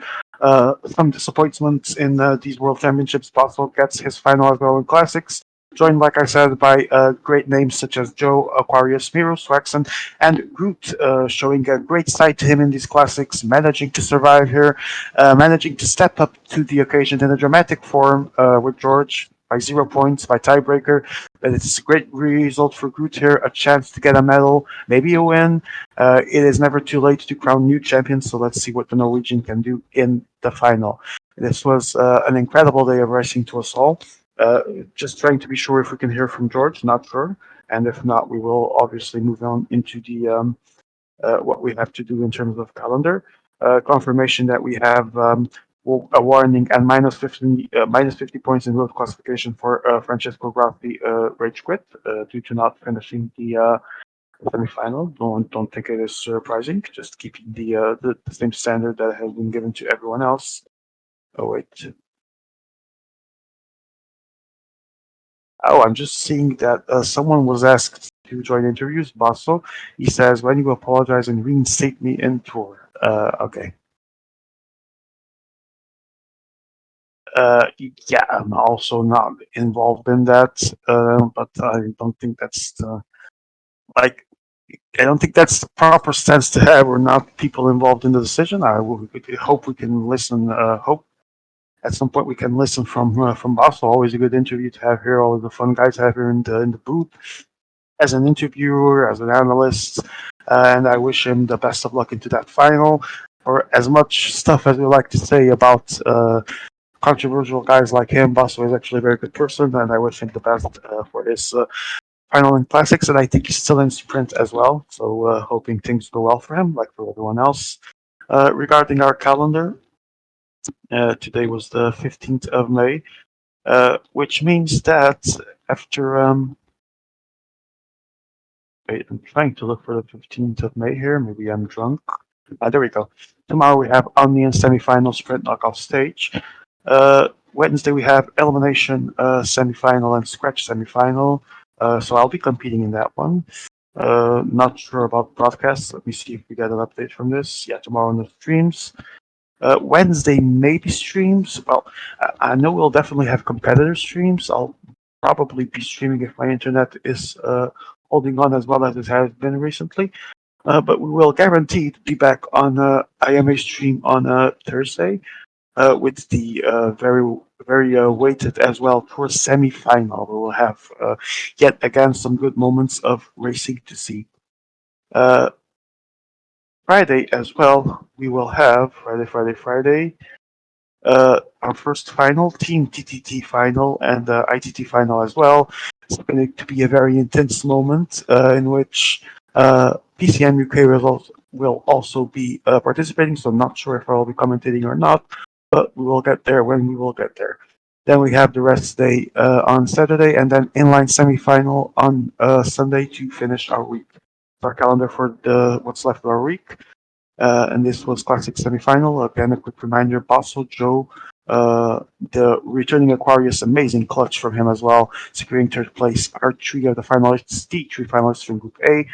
A: some disappointments in these World Championships, Basso gets his final as well in Classics. joined, like I said, by great names such as Joe, Aquarius, Miro, Swaxon, and Groot, showing a great side to him in these classics, managing to survive here, managing to step up to the occasion in a dramatic form with George by 0 points by tiebreaker. But it's a great result for Groot here, a chance to get a medal, maybe a win. It is never too late to crown new champions, so let's see what the Norwegian can do in the final. This was an incredible day of racing to us all. Uh, just trying to be sure if we can hear from George, not sure. And if not, we will obviously move on into the what we have to do in terms of calendar. Confirmation that we have a warning and minus 50 points in road classification for Francesco Graffi rage quit due to not finishing the semifinal. Don't think it is surprising. Just keeping the same standard that has been given to everyone else. Oh wait. Oh, I'm just seeing that someone was asked to join interviews. Basso, he says, when you apologize and reinstate me in tour. Okay. Yeah, I'm also not involved in that, but I don't think that's like I don't think that's the proper stance to have. We're not people involved in the decision. Hope we can listen. Hope at some point we can listen from Basso. Always a good interview to have here. Always a fun guy to have here in the booth as an interviewer, as an analyst, and I wish him the best of luck into that final. For as much stuff as we like to say about controversial guys like him, Basso is actually a very good person, and I wish him the best for his final in classics. And I think he's still in sprint as well, so hoping things go well for him, like for everyone else. Regarding our calendar, today was the 15th of May, which means that after wait, I'm trying to look for the 15th of May here. Maybe I'm drunk. There we go. Tomorrow we have Omni and semifinal sprint knockout stage. Wednesday we have elimination semifinal and scratch semifinal. So I'll be competing in that one. Not sure about broadcasts. Let me see if we get an update from this. Yeah, tomorrow on the streams. Wednesday maybe streams. Well, I know we'll definitely have competitor streams. I'll probably be streaming if my internet is holding on as well as it has been recently. But we will guaranteed be back on IMA stream on Thursday with the very weighted as well for semi-final. We will have yet again some good moments of racing to see. Uh, Friday as well, we will have Friday. Our first final, Team TTT final, and ITT final as well. It's going to be a very intense moment in which PCM UK will also be participating, so I'm not sure if I will be commentating or not, but we will get there when we will get there. Then we have the rest day on Saturday, and then inline semi-final on Sunday to finish our week. Our calendar for the what's left of our week. And this was Classic semifinal. Again, a quick reminder: Basso, Joe, the returning Aquarius, amazing clutch from him as well, securing third place. Our three of the finalists, the three finalists from Group A.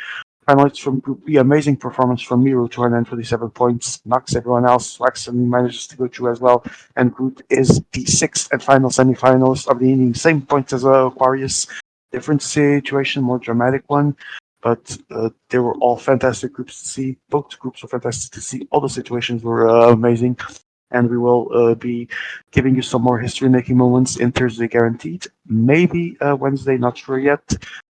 A: Finalists from Group B, amazing performance from Miro, 227 points, knocks everyone else. Waxon manages to go through as well. And Groot is the sixth and final semifinalist of the evening, same points as Aquarius. Different situation, more dramatic one. But they were all fantastic groups to see. Both groups were fantastic to see. All the situations were amazing. And we will be giving you some more history-making moments in Thursday guaranteed. Maybe Wednesday, not sure yet.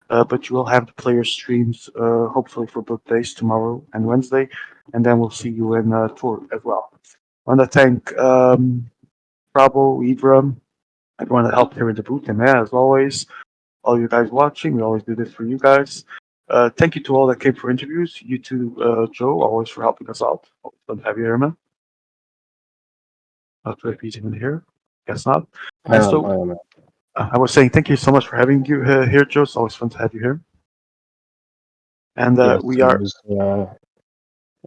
A: But you will have the player streams hopefully for both days, tomorrow and Wednesday. And then we'll see you in Tour as well. I want to thank Bravo, Ibram, everyone that helped here in the booth, and as always, all you guys watching. We always do this for you guys. Thank you to all that came for interviews. You too, Joe, always for helping us out. Always fun to have you here, man. Not sure if he's even here. Guess not.
F: I
A: And
F: am.
A: so
F: I am.
A: I was saying thank you so much for having you here, Joe. It's always fun to have you here. And
F: Yes,
A: we
F: it
A: are,
F: was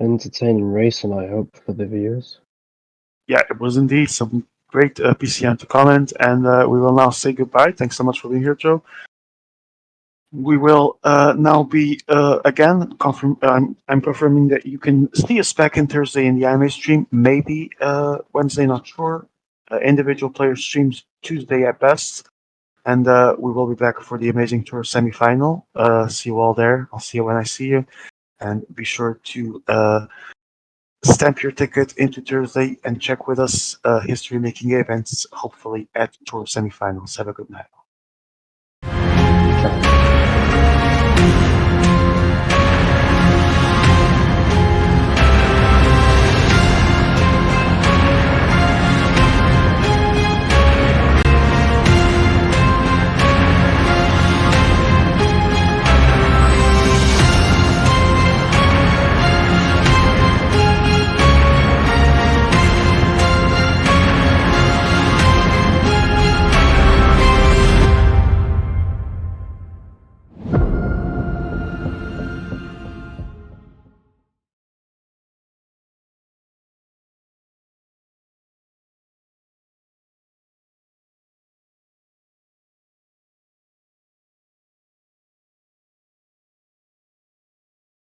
F: entertaining racing. I hope for the viewers.
A: yeah, it was indeed some great PCM to comment. And we will now say goodbye. Thanks so much for being here, Joe. We will now be again I'm confirming that you can see us back in Thursday in the anime stream, maybe Wednesday, not sure. Individual player streams Tuesday at best. And we will be back for the Amazing Tour semifinal. See you all there. I'll see you when I see you. And be sure to stamp your ticket into Thursday and check with us history making events, hopefully at Tour semifinals. Have a good night.